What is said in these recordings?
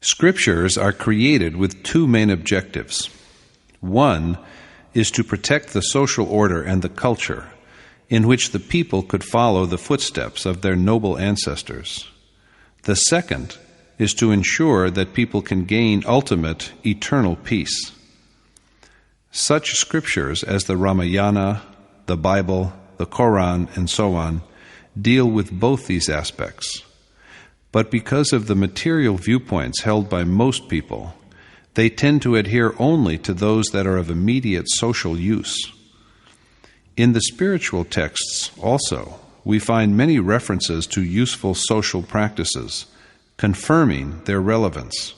Scriptures are created with two main objectives. One is to protect the social order and the culture, in which the people could follow the footsteps of their noble ancestors. The second is to ensure that people can gain ultimate, eternal peace. Such scriptures as the Ramayana, the Bible, the Quran, and so on, deal with both these aspects. But because of the material viewpoints held by most people, they tend to adhere only to those that are of immediate social use. In the spiritual texts also, we find many references to useful social practices, confirming their relevance.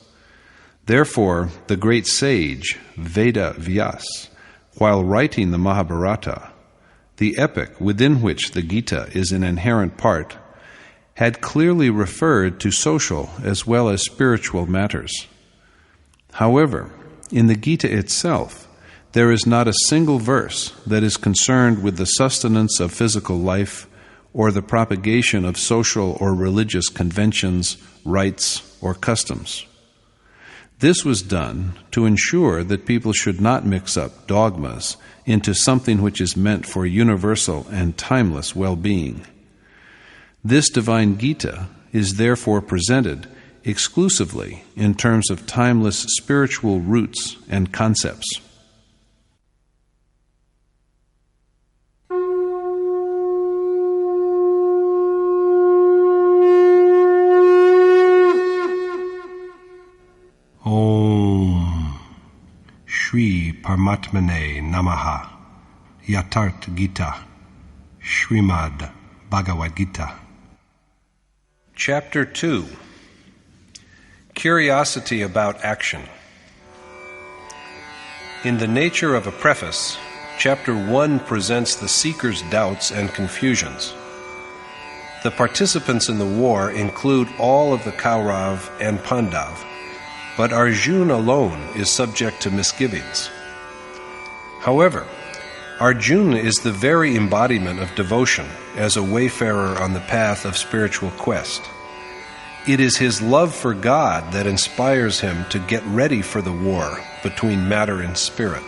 Therefore, the great sage, Veda Vyas, while writing the Mahabharata, the epic within which the Gita is an inherent part, had clearly referred to social as well as spiritual matters. However, in the Gita itself, there is not a single verse that is concerned with the sustenance of physical life or the propagation of social or religious conventions, rites, or customs. This was done to ensure that people should not mix up dogmas into something which is meant for universal and timeless well-being. This divine Gita is therefore presented exclusively in terms of timeless spiritual roots and concepts. Om Shri Paramatmane Namaha. Yatart Gita Srimad Bhagavad Gita. Chapter 2. Curiosity about action. In the nature of a preface, Chapter 1 presents the seeker's doubts and confusions. The participants in the war include all of the Kaurav and Pandav, but Arjuna alone is subject to misgivings. However, Arjuna is the very embodiment of devotion as a wayfarer on the path of spiritual quest. It is his love for God that inspires him to get ready for the war between matter and spirit.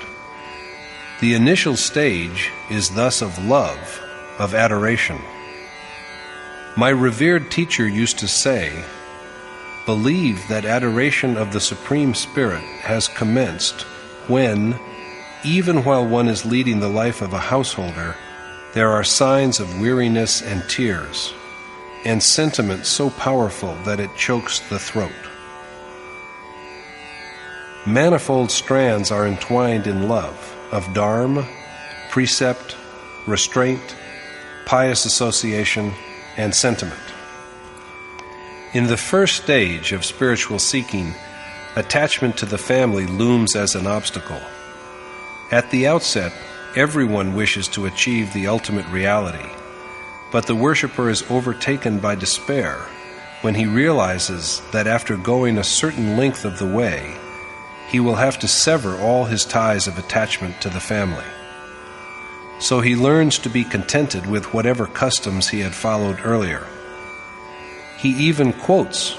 The initial stage is thus of love, of adoration. My revered teacher used to say, "Believe that adoration of the Supreme Spirit has commenced when, even while one is leading the life of a householder, there are signs of weariness and tears, and sentiment so powerful that it chokes the throat." Manifold strands are entwined in love of dharma, precept, restraint, pious association, and sentiment. In the first stage of spiritual seeking, attachment to the family looms as an obstacle. At the outset, everyone wishes to achieve the ultimate reality, but the worshipper is overtaken by despair when he realizes that after going a certain length of the way, he will have to sever all his ties of attachment to the family. So he learns to be contented with whatever customs he had followed earlier. He even quotes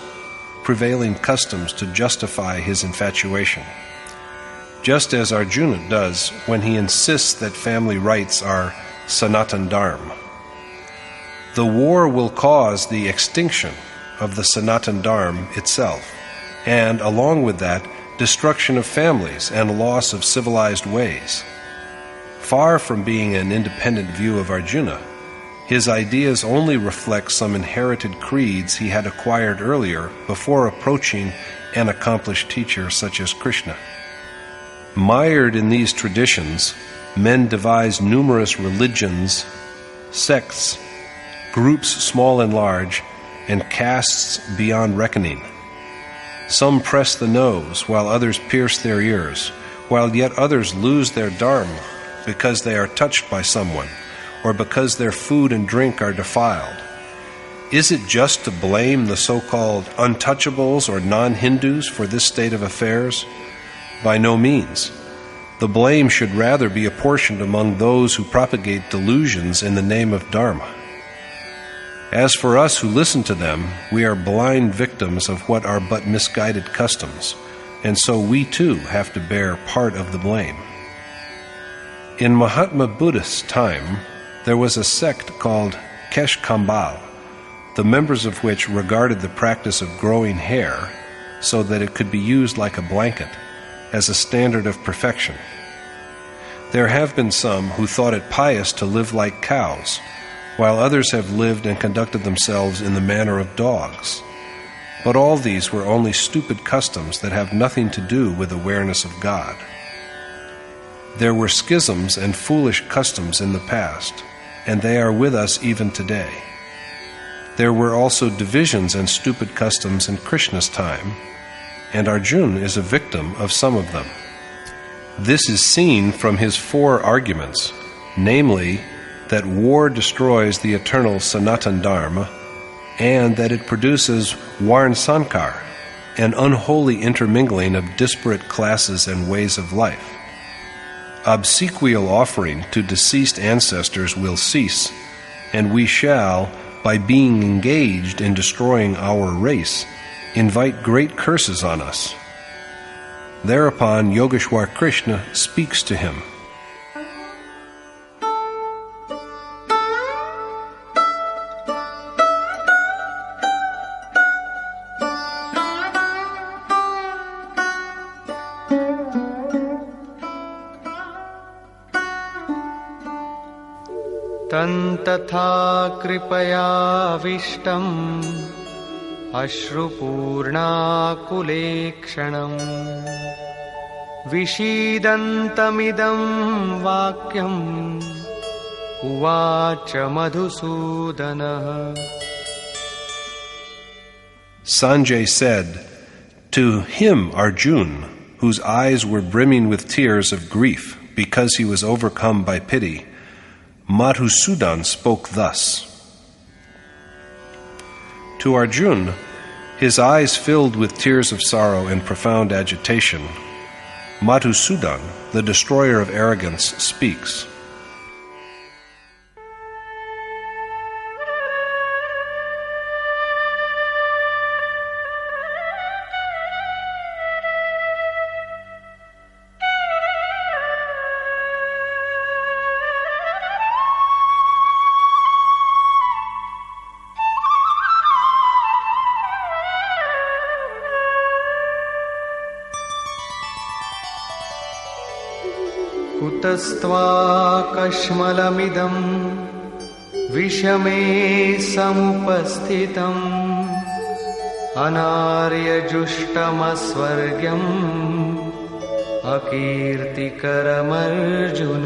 prevailing customs to justify his infatuation, just as Arjuna does when he insists that family rites are Sanatan Dharma. The war will cause the extinction of the Sanatan Dharma itself, and along with that, destruction of families and loss of civilized ways. Far from being an independent view of Arjuna, his ideas only reflect some inherited creeds he had acquired earlier before approaching an accomplished teacher such as Krishna. Mired in these traditions, men devise numerous religions, sects, groups small and large, and castes beyond reckoning. Some press the nose, while others pierce their ears, while yet others lose their dharma because they are touched by someone, or because their food and drink are defiled. Is it just to blame the so-called untouchables or non-Hindus for this state of affairs? By no means. The blame should rather be apportioned among those who propagate delusions in the name of Dharma. As for us who listen to them, we are blind victims of what are but misguided customs, and so we too have to bear part of the blame. In Mahatma Buddha's time, there was a sect called Kesh Kambal, the members of which regarded the practice of growing hair so that it could be used like a blanket as a standard of perfection. There have been some who thought it pious to live like cows, while others have lived and conducted themselves in the manner of dogs. But all these were only stupid customs that have nothing to do with awareness of God. There were schisms and foolish customs in the past, and they are with us even today. There were also divisions and stupid customs in Krishna's time, and Arjuna is a victim of some of them. This is seen from his 4 arguments, namely, that war destroys the eternal Sanatan Dharma, and that it produces Varn Sankar, an unholy intermingling of disparate classes and ways of life. Obsequial offering to deceased ancestors will cease, and we shall, by being engaged in destroying our race, invite great curses on us. Thereupon Yogeshwar Krishna speaks to him. तथा कृपयाविष्टम् अश्रुपूर्णाकुलेक्षणम् विषीदन्तमिदं वाक्यम् उवाच मधुसूदनः. Sanjay said, "To him, Arjuna, whose eyes were brimming with tears of grief because he was overcome by pity, Madhusudan spoke thus." To Arjuna, his eyes filled with tears of sorrow and profound agitation, Madhusudan, the destroyer of arrogance, speaks. कुतस्त्वाकश्मलमिदं विषमे समुपस्थितम् अनार्यजुष्टमस्वर्ग्यम् अकीर्तिकरमर्जुन.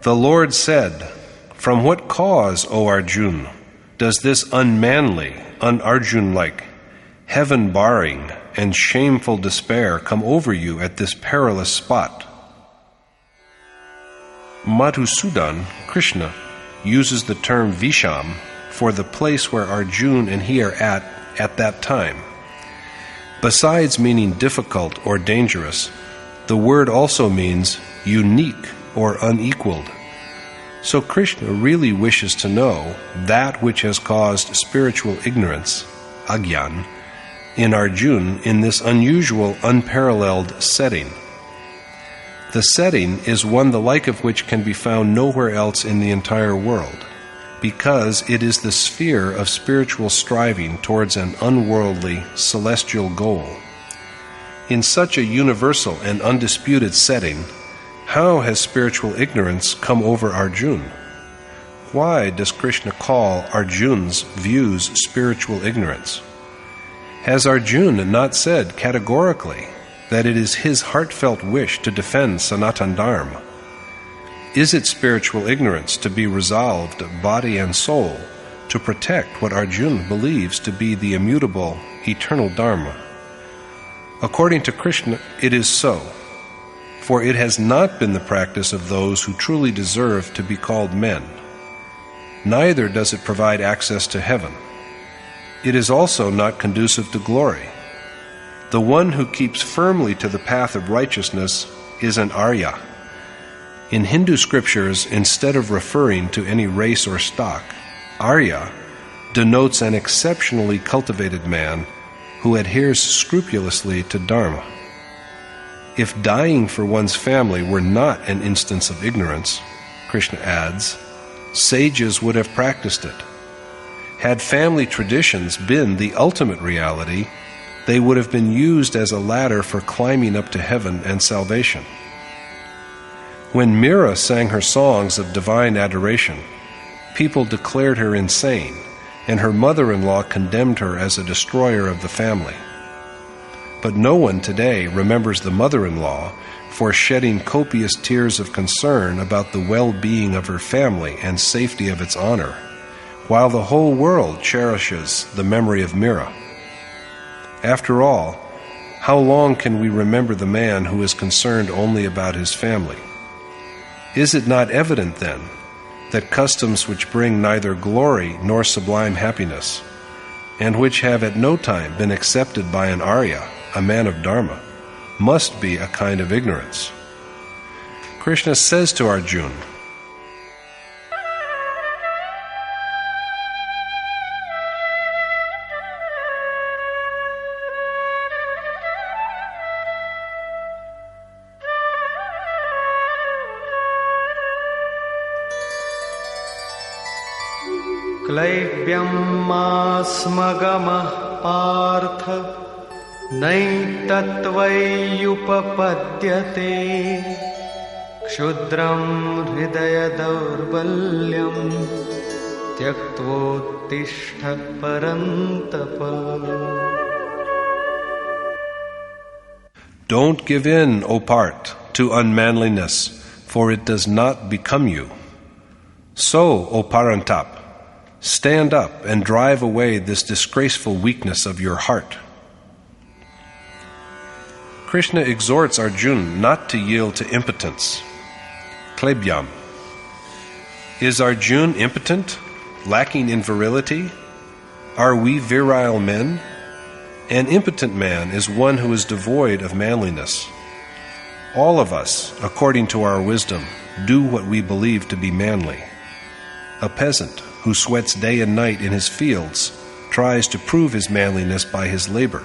The Lord said, "From what cause, O Arjuna, does this unmanly, un-Arjun-like, heaven-barring, and shameful despair come over you at this perilous spot?" Madhusudan, Krishna, uses the term Visham for the place where Arjuna and he are at that time. Besides meaning difficult or dangerous, the word also means unique or unequaled. So Krishna really wishes to know that which has caused spiritual ignorance, Agyan, in Arjuna in this unusual, unparalleled setting. The setting is one the like of which can be found nowhere else in the entire world, because it is the sphere of spiritual striving towards an unworldly, celestial goal. In such a universal and undisputed setting, how has spiritual ignorance come over Arjuna? Why does Krishna call Arjuna's views spiritual ignorance? Has Arjuna not said categorically that it is his heartfelt wish to defend Sanatan Dharma? Is it spiritual ignorance to be resolved, body and soul, to protect what Arjuna believes to be the immutable, eternal Dharma? According to Krishna, it is so, for it has not been the practice of those who truly deserve to be called men. Neither does it provide access to heaven. It is also not conducive to glory. The one who keeps firmly to the path of righteousness is an Arya. In Hindu scriptures, instead of referring to any race or stock, Arya denotes an exceptionally cultivated man who adheres scrupulously to Dharma. If dying for one's family were not an instance of ignorance, Krishna adds, sages would have practiced it. Had family traditions been the ultimate reality, they would have been used as a ladder for climbing up to heaven and salvation. When Mira sang her songs of divine adoration, people declared her insane, and her mother-in-law condemned her as a destroyer of the family. But no one today remembers the mother-in-law for shedding copious tears of concern about the well-being of her family and safety of its honor, while the whole world cherishes the memory of Mira. After all, how long can we remember the man who is concerned only about his family? Is it not evident, then, that customs which bring neither glory nor sublime happiness, and which have at no time been accepted by an Arya, a man of Dharma, must be a kind of ignorance? Krishna says to Arjuna, क्लैव्यम् आस्मगमः Partha नैतत्त्वय्युपपद्यते क्षुद्रम् हृदयदौर्बल्यम् त्यक्त्वोत्तिष्ठ परन्तप. Don't give in, O Parth, to unmanliness, for it does not become you. So, O Parantap, stand up and drive away this disgraceful weakness of your heart. Krishna exhorts Arjuna not to yield to impotence. Klebhyam. Is Arjuna impotent, lacking in virility? Are we virile men? An impotent man is one who is devoid of manliness. All of us, according to our wisdom, do what we believe to be manly. A peasant who sweats day and night in his fields tries to prove his manliness by his labor.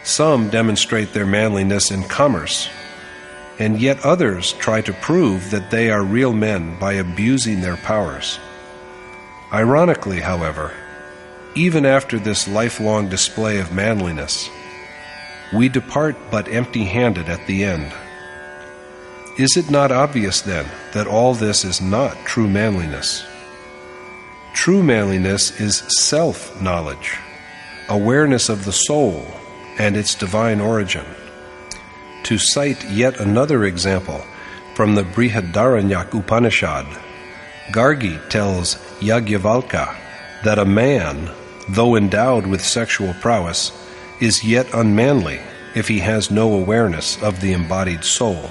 Some demonstrate their manliness in commerce, and yet others try to prove that they are real men by abusing their powers. Ironically, however, even after this lifelong display of manliness, we depart but empty-handed at the end. Is it not obvious, then, that all this is not true manliness? True manliness is self-knowledge, awareness of the soul and its divine origin. To cite yet another example from the Brihadaranyaka Upanishad, Gargi tells Yagyavalkya that a man, though endowed with sexual prowess, is yet unmanly if he has no awareness of the embodied soul.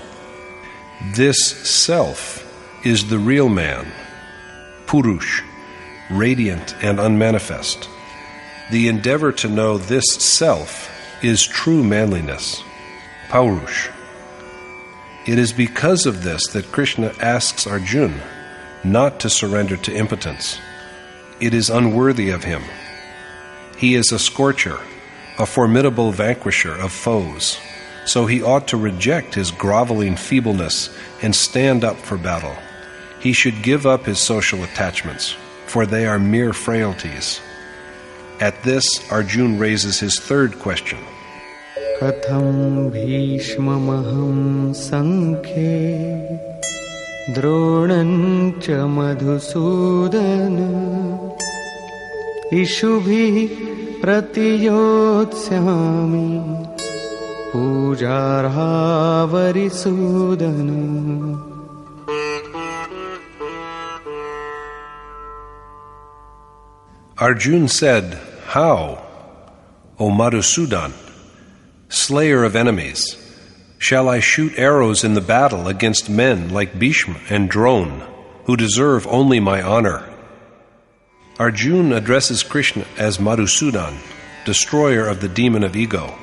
This self is the real man, Purush, radiant and unmanifest. The endeavor to know this self is true manliness, Paurush. It is because of this that Krishna asks Arjuna not to surrender to impotence. It is unworthy of him. He is a scorcher, a formidable vanquisher of foes, so he ought to reject his groveling feebleness and stand up for battle. He should give up his social attachments, for they are mere frailties. At this, Arjuna raises his third question. Katham bhishmamaham sankhe dronancha madhusudana ishubhi pratiyotsyami pujarha varisudana. Arjuna said, "How, O Madhusudan, slayer of enemies, shall I shoot arrows in the battle against men like Bhishma and Drona, who deserve only my honor?" Arjuna addresses Krishna as Madhusudan, destroyer of the demon of ego,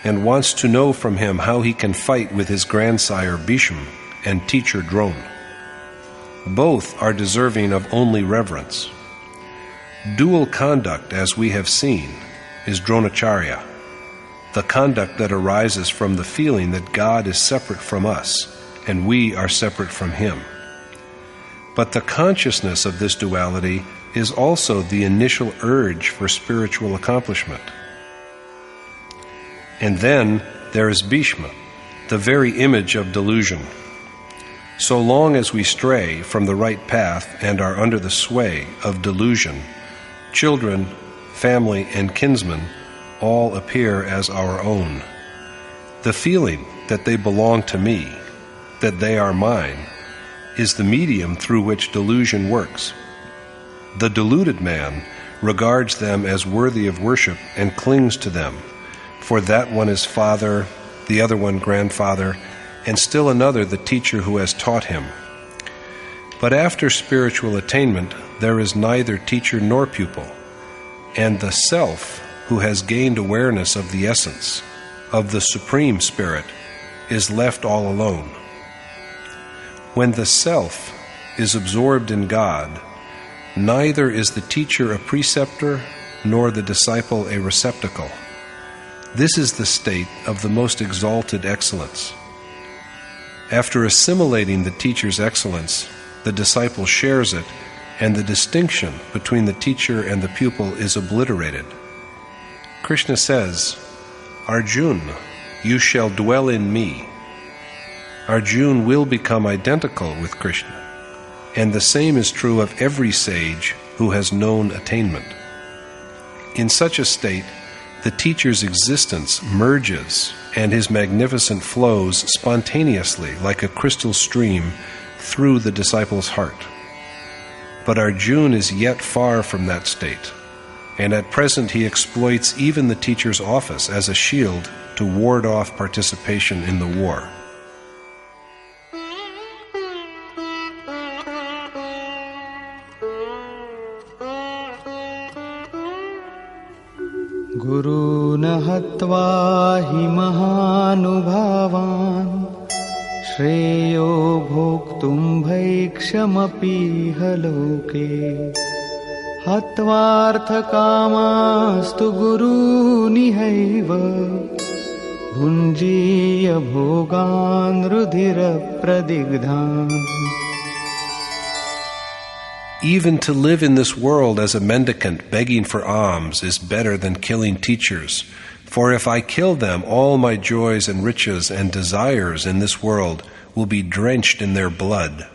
and wants to know from him how he can fight with his grandsire Bhishma and teacher drone. Both are deserving of only reverence. Dual conduct, as we have seen, is dronacharya, the conduct that arises from the feeling that God is separate from us and we are separate from Him. But the consciousness of this duality is also the initial urge for spiritual accomplishment. And then there is Bhishma, the very image of delusion. So long as we stray from the right path and are under the sway of delusion, children, family, and kinsmen all appear as our own. The feeling that they belong to me, that they are mine, is the medium through which delusion works. The deluded man regards them as worthy of worship and clings to them, for that one is father, the other one grandfather, and still another the teacher who has taught him. But after spiritual attainment, there is neither teacher nor pupil, and the self, who has gained awareness of the essence, of the Supreme Spirit, is left all alone. When the self is absorbed in God, neither is the teacher a preceptor nor the disciple a receptacle. This is the state of the most exalted excellence. After assimilating the teacher's excellence, the disciple shares it, and the distinction between the teacher and the pupil is obliterated. Krishna says, "Arjuna, you shall dwell in me." Arjuna will become identical with Krishna, and the same is true of every sage who has known attainment. In such a state, the teacher's existence merges and his magnificence flows spontaneously like a crystal stream through the disciple's heart. But Arjuna is yet far from that state, and at present he exploits even the teacher's office as a shield to ward off participation in the war. गुरून् हत्वा हि महानुभावान् श्रेयो भोक्तुं भैक्षमपीह लोके हत्वार्थकामास्तु गुरूनिहैव भुञ्जीय भोगान् रुधिरप्रदिग्धान्. Even to live in this world as a mendicant begging for alms is better than killing teachers, for if I kill them, all my joys and riches and desires in this world will be drenched in their blood.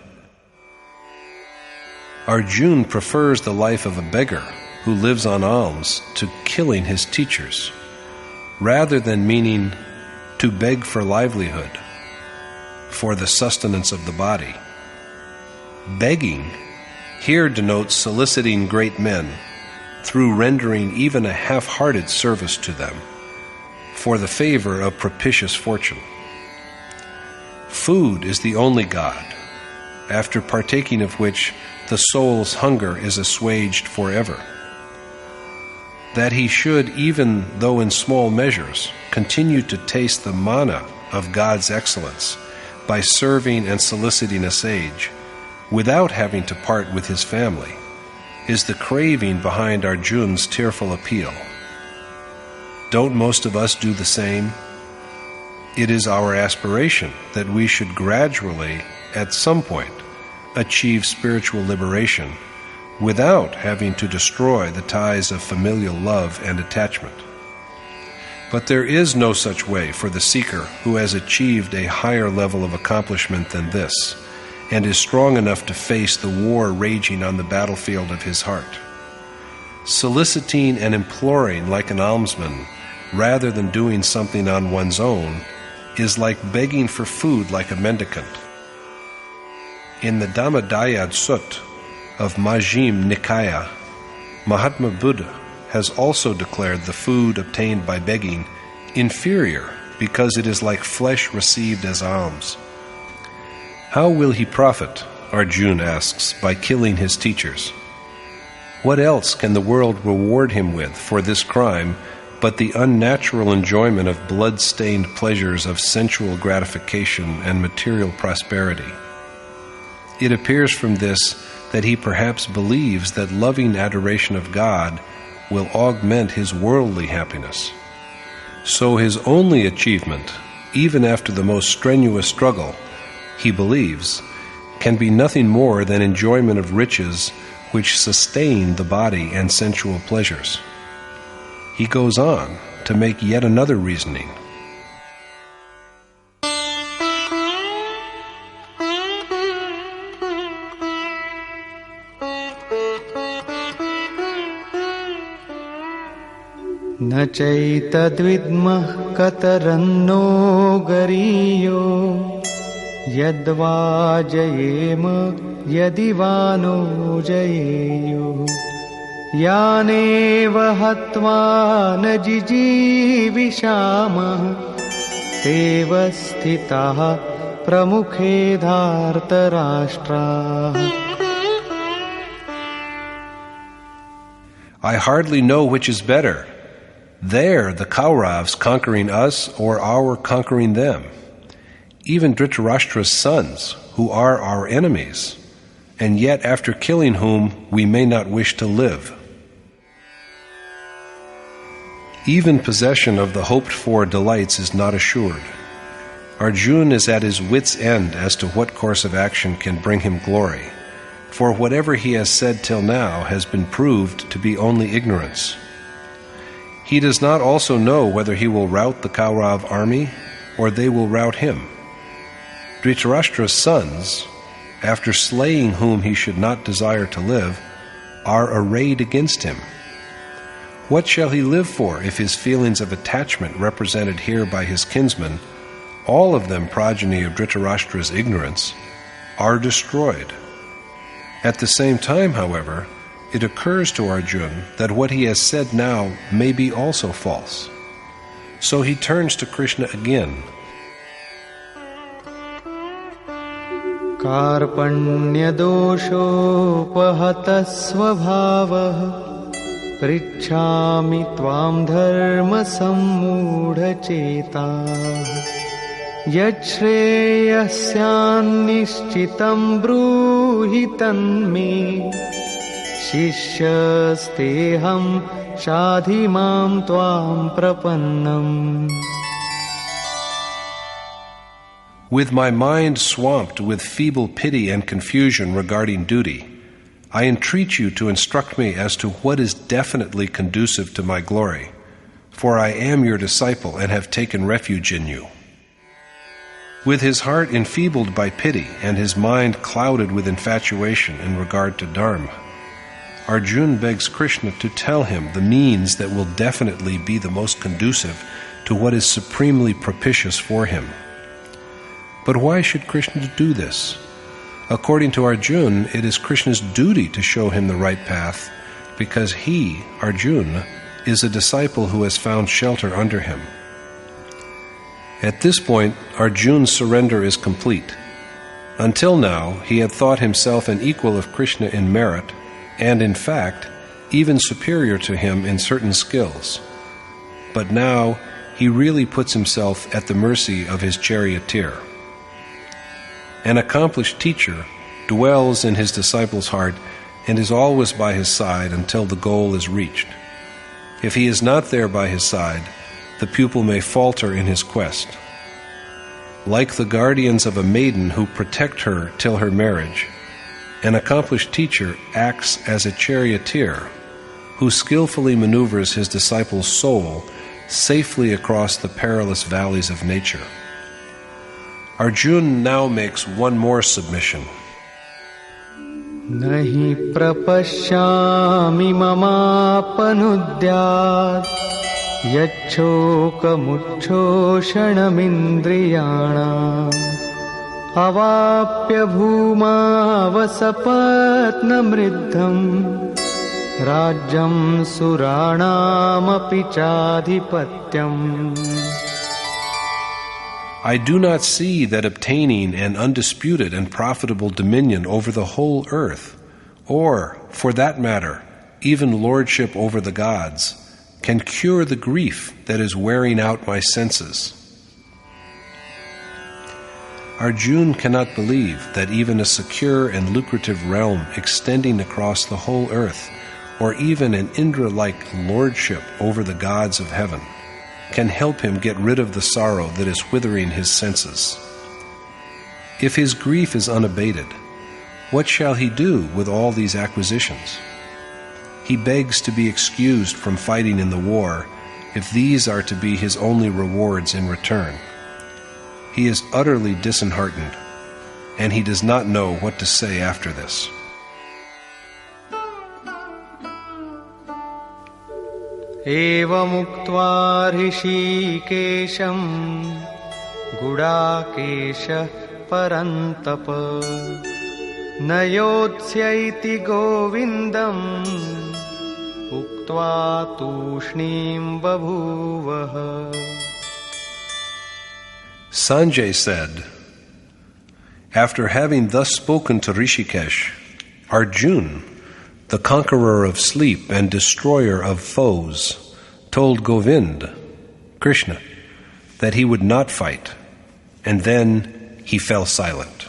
Arjuna prefers the life of a beggar who lives on alms to killing his teachers, rather than meaning to beg for livelihood, for the sustenance of the body. Begging here denotes soliciting great men through rendering even a half-hearted service to them for the favor of propitious fortune. Food is the only God, after partaking of which the soul's hunger is assuaged forever. That he should, even though in small measures, continue to taste the manna of God's excellence by serving and soliciting a sage, without having to part with his family, is the craving behind Arjuna's tearful appeal. Don't most of us do the same? It is our aspiration that we should gradually, at some point, achieve spiritual liberation without having to destroy the ties of familial love and attachment. But there is no such way for the seeker who has achieved a higher level of accomplishment than this, and is strong enough to face the war raging on the battlefield of his heart. Soliciting and imploring like an almsman, rather than doing something on one's own, is like begging for food like a mendicant. In the Dhammadayad Sutta of Majjhima Nikaya, Mahatma Buddha has also declared the food obtained by begging inferior because it is like flesh received as alms. How will he profit, Arjuna asks, by killing his teachers? What else can the world reward him with for this crime but the unnatural enjoyment of blood-stained pleasures of sensual gratification and material prosperity. It appears from this that he perhaps believes that loving adoration of God will augment his worldly happiness. So his only achievement, even after the most strenuous struggle, he believes, can be nothing more than enjoyment of riches which sustain the body and sensual pleasures. He goes on to make yet another reasoning. न चैतद्विद्मः कतरन्नो गरीयो यद्वा जयेम यदि वा no जयेयुः यानेव हत्वा न जिजीविषामः तेव स्थिताः प्रमुखे धार्तराष्ट्राः. I hardly know which is better, there the Kauravs conquering us or our conquering them. Even Dhritarashtra's sons, who are our enemies, and yet after killing whom we may not wish to live. Even possession of the hoped-for delights is not assured. Arjuna is at his wit's end as to what course of action can bring him glory, for whatever he has said till now has been proved to be only ignorance. He does not also know whether he will rout the Kaurav army or they will rout him. Dhritarashtra's sons, after slaying whom he should not desire to live, are arrayed against him. What shall he live for if his feelings of attachment represented here by his kinsmen, all of them progeny of Dhritarashtra's ignorance, are destroyed? At the same time, however, it occurs to Arjuna that what he has said now may be also false. So he turns to Krishna again. कार्पण्यदोषोपहतः स्वभावः पृच्छामि त्वां धर्मसम्मूढचेताः यच्छ्रेयस्यान्निश्चितं ब्रूहि तन्मे शिष्यस्तेऽहं शाधि मां त्वां प्रपन्नम्. With my mind swamped with feeble pity and confusion regarding duty, I entreat you to instruct me as to what is definitely conducive to my glory, for I am your disciple and have taken refuge in you. With his heart enfeebled by pity and his mind clouded with infatuation in regard to Dharma, Arjuna begs Krishna to tell him the means that will definitely be the most conducive to what is supremely propitious for him. But why should Krishna do this? According to Arjuna, it is Krishna's duty to show him the right path, because he, Arjuna, is a disciple who has found shelter under him. At this point, Arjuna's surrender is complete. Until now, he had thought himself an equal of Krishna in merit, and in fact, even superior to him in certain skills. But now, he really puts himself at the mercy of his charioteer. An accomplished teacher dwells in his disciple's heart and is always by his side until the goal is reached. If he is not there by his side, the pupil may falter in his quest. Like the guardians of a maiden who protect her till her marriage, an accomplished teacher acts as a charioteer who skillfully maneuvers his disciple's soul safely across the perilous valleys of nature. Arjuna now makes one more submission. Nahi prapashyami mamapanudyat yacchokamuccoshanamindriyanam avapya bhumavasapatnamriddham rajyam suranamapi chadhipatyam. I do not see that obtaining an undisputed and profitable dominion over the whole earth, or, for that matter, even lordship over the gods, can cure the grief that is wearing out my senses. Arjuna cannot believe that even a secure and lucrative realm extending across the whole earth, or even an Indra-like lordship over the gods of heaven, can help him get rid of the sorrow that is withering his senses. If his grief is unabated, what shall he do with all these acquisitions? He begs to be excused from fighting in the war if these are to be his only rewards in return. He is utterly disheartened, and he does not know what to say after this. Evamuktva ऋषिकेशं गुडाकेशः परन्तप नयोत्स्यैति गोविन्दम् उक्त्वा तूष्णीं बभूवः. Sanjay said, after having thus spoken to Rishikesh, Arjuna, the conqueror of sleep and destroyer of foes, told Govind, Krishna, that he would not fight, and then he fell silent.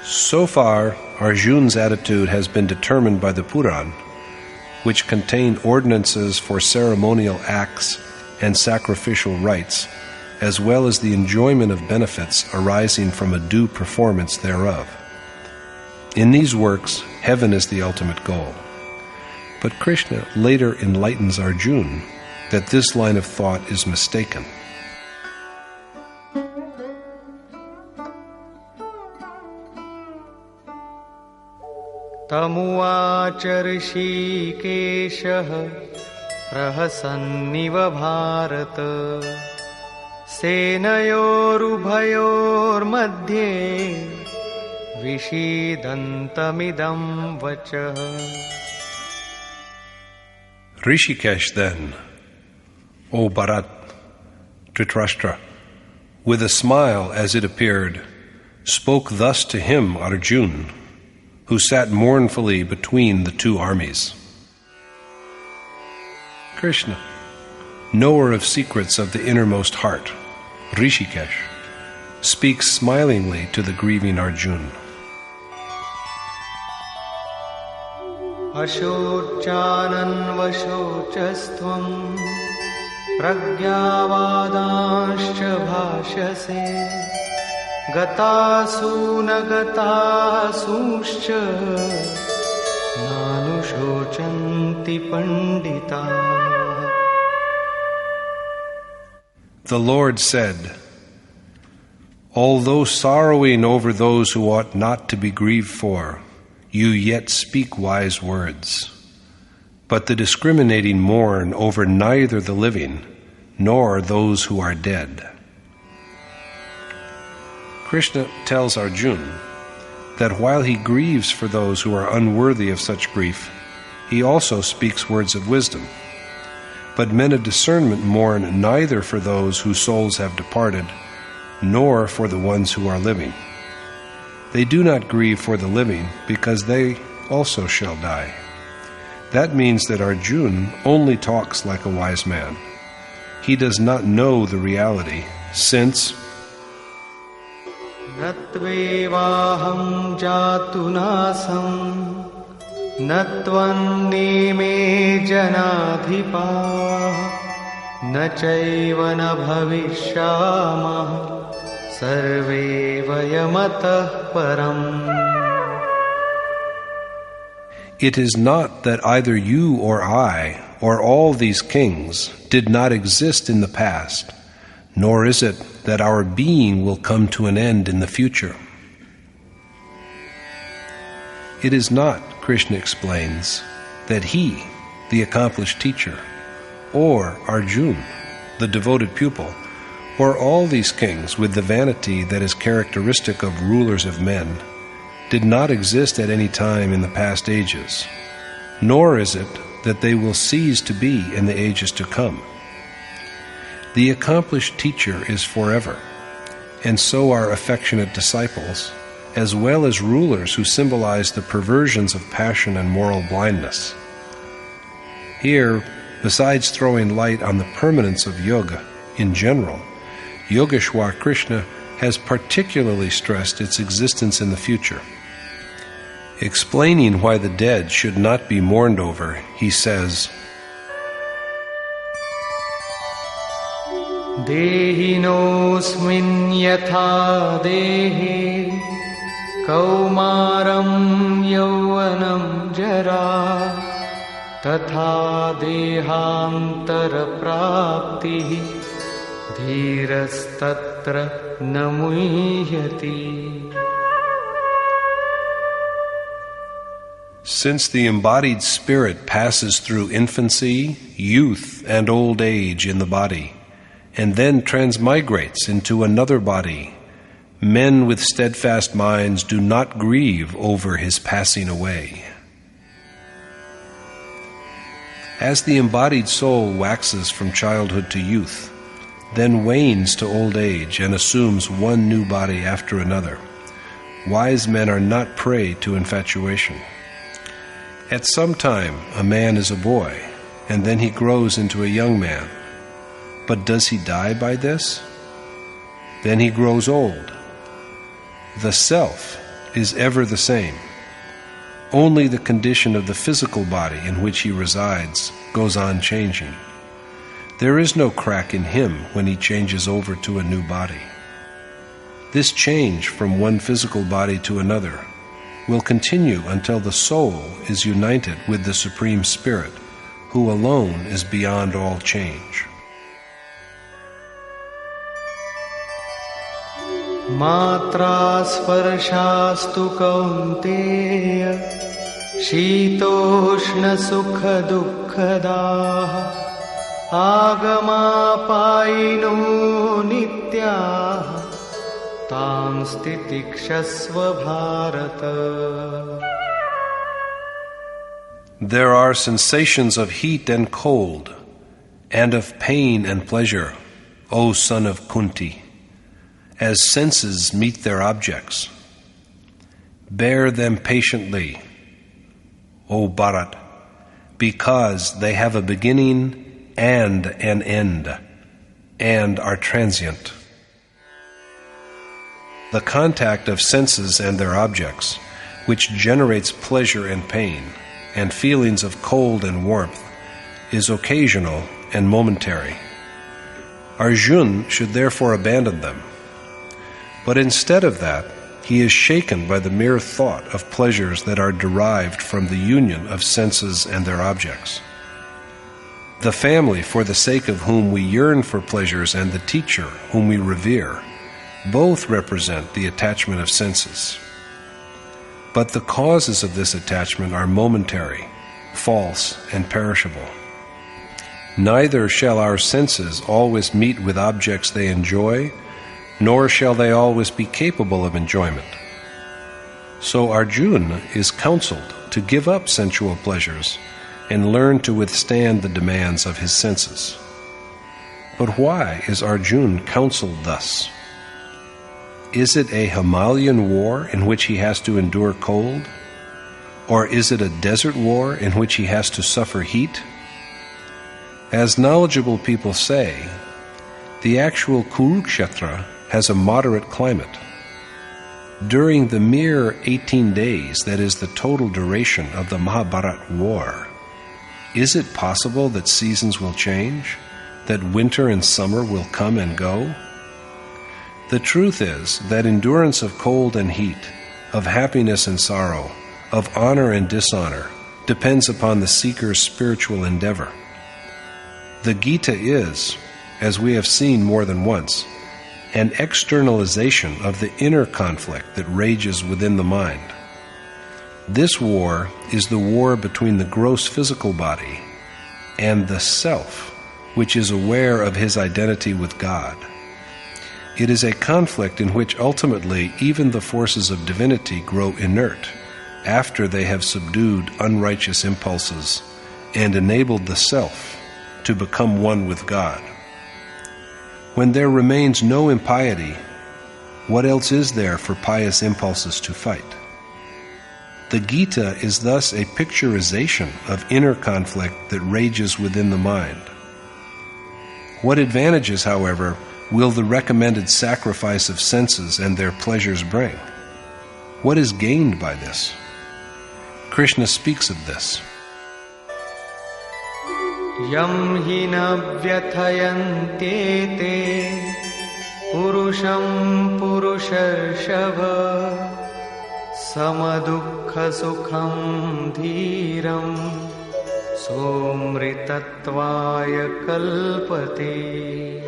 So far, Arjuna's attitude has been determined by the Puran, which contain ordinances for ceremonial acts and sacrificial rites, as well as the enjoyment of benefits arising from a due performance thereof. In these works, heaven is the ultimate goal. But Krishna later enlightens Arjuna that this line of thought is mistaken. तमुवाच ऋषिकेशः प्रहसन्निव भारत सेनयोरुभयोर्मध्ये विषीदन्तमिदं वचः. Rishikesh then, O Bharat, Dhritarashtra, with a smile as it appeared, spoke thus to him, Arjuna, who sat mournfully between the two armies. Krishna, knower of secrets of the innermost heart, Rishikesh, speaks smilingly to the grieving Arjuna. अशोचानन्वशोचस्त्वं प्रज्ञावादांश्च भाषसे गतासून गतासूंश्च नानुशोचन्ति पंडिताः. The Lord said, although sorrowing over those who ought not to be grieved for, you yet speak wise words. But the discriminating mourn over neither the living nor those who are dead. Krishna tells Arjuna that while he grieves for those who are unworthy of such grief, he also speaks words of wisdom. But men of discernment mourn neither for those whose souls have departed, nor for the ones who are living. They do not grieve for the living, because they also shall die. That means that Arjuna only talks like a wise man. He does not know the reality, since नत्वेवाहं जातुनासं नत्वन्नेमे जनाधिपाः न चैव न भविष्यामः सर्वे वयमतः परम्. It is not that either you or I or all these kings did not exist in the past, nor is it that our being will come to an end in the future. It is not, Krishna explains, that he, the accomplished teacher, or Arjuna, the devoted pupil, or all these kings with the vanity that is characteristic of rulers of men, did not exist at any time in the past ages, nor is it that they will cease to be in the ages to come. The accomplished teacher is forever, and so are affectionate disciples, as well as rulers who symbolize the perversions of passion and moral blindness. Here, besides throwing light on the permanence of yoga in general, Yogeshwar Krishna has particularly stressed its existence in the future. Explaining why the dead should not be mourned over, he says, Dehinosmin yatha dehe kaumaram yauvanam jara tatha dehantara prapti dhirastatra namuhyati. Since the embodied spirit passes through infancy, youth, and old age in the body, and then transmigrates into another body, men with steadfast minds do not grieve over his passing away. As the embodied soul waxes from childhood to youth, then wanes to old age and assumes one new body after another, wise men are not prey to infatuation. At some time, a man is a boy, and then he grows into a young man. But does he die by this? Then he grows old. The self is ever the same. Only the condition of the physical body in which he resides goes on changing. There is no crack in him when he changes over to a new body. This change from one physical body to another will continue until the soul is united with the Supreme Spirit, who alone is beyond all change. Matra sparshastu kaunteya shitoshna sukha dukkhadaha agama payino nityaha tam stitikshasva bharata. There are sensations of heat and cold, and of pain and pleasure, O son of Kunti, as senses meet their objects. Bear them patiently, O Bharat, because they have a beginning and an end, and are transient. The contact of senses and their objects, which generates pleasure and pain, and feelings of cold and warmth, is occasional and momentary. Arjuna should therefore abandon them. But instead of that, he is shaken by the mere thought of pleasures that are derived from the union of senses and their objects. The family for the sake of whom we yearn for pleasures and the teacher whom we revere both represent the attachment of senses. But the causes of this attachment are momentary, false, and perishable. Neither shall our senses always meet with objects they enjoy, nor shall they always be capable of enjoyment. So Arjuna is counseled to give up sensual pleasures and learn to withstand the demands of his senses. But why is Arjuna counseled thus? Is it a Himalayan war in which he has to endure cold? Or is it a desert war in which he has to suffer heat? As knowledgeable people say, the actual Kurukshetra has a moderate climate. During the mere 18 days that is the total duration of the Mahabharat war, is it possible that seasons will change, that winter and summer will come and go? The truth is that endurance of cold and heat, of happiness and sorrow, of honor and dishonor, depends upon the seeker's spiritual endeavor. The Gita is, as we have seen more than once, an externalization of the inner conflict that rages within the mind. This war is the war between the gross physical body and the self, which is aware of his identity with God. It is a conflict in which ultimately even the forces of divinity grow inert after they have subdued unrighteous impulses and enabled the self to become one with God. When there remains no impiety, what else is there for pious impulses to fight? The Gita is thus a picturization of inner conflict that rages within the mind. What advantages, however, will the recommended sacrifice of senses and their pleasures bring? What is gained by this? Krishna speaks of this. Yam hi na vyathayante te purusham purusharshava samadukha sukham dhiram somritatvaya kalpate.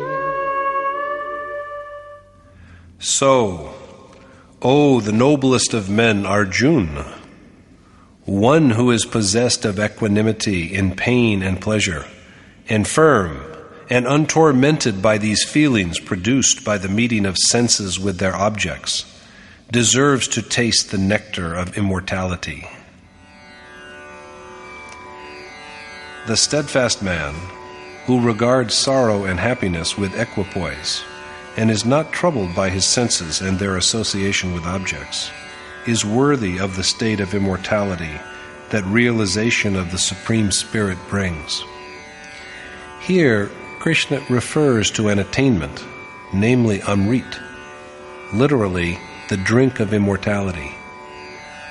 So, O the noblest of men, Arjuna, one who is possessed of equanimity in pain and pleasure, and firm and untormented by these feelings produced by the meeting of senses with their objects, deserves to taste the nectar of immortality. The steadfast man, who regards sorrow and happiness with equipoise, and is not troubled by his senses and their association with objects, is worthy of the state of immortality that realization of the Supreme Spirit brings. Here, Krishna refers to an attainment, namely Amrit, literally the drink of immortality.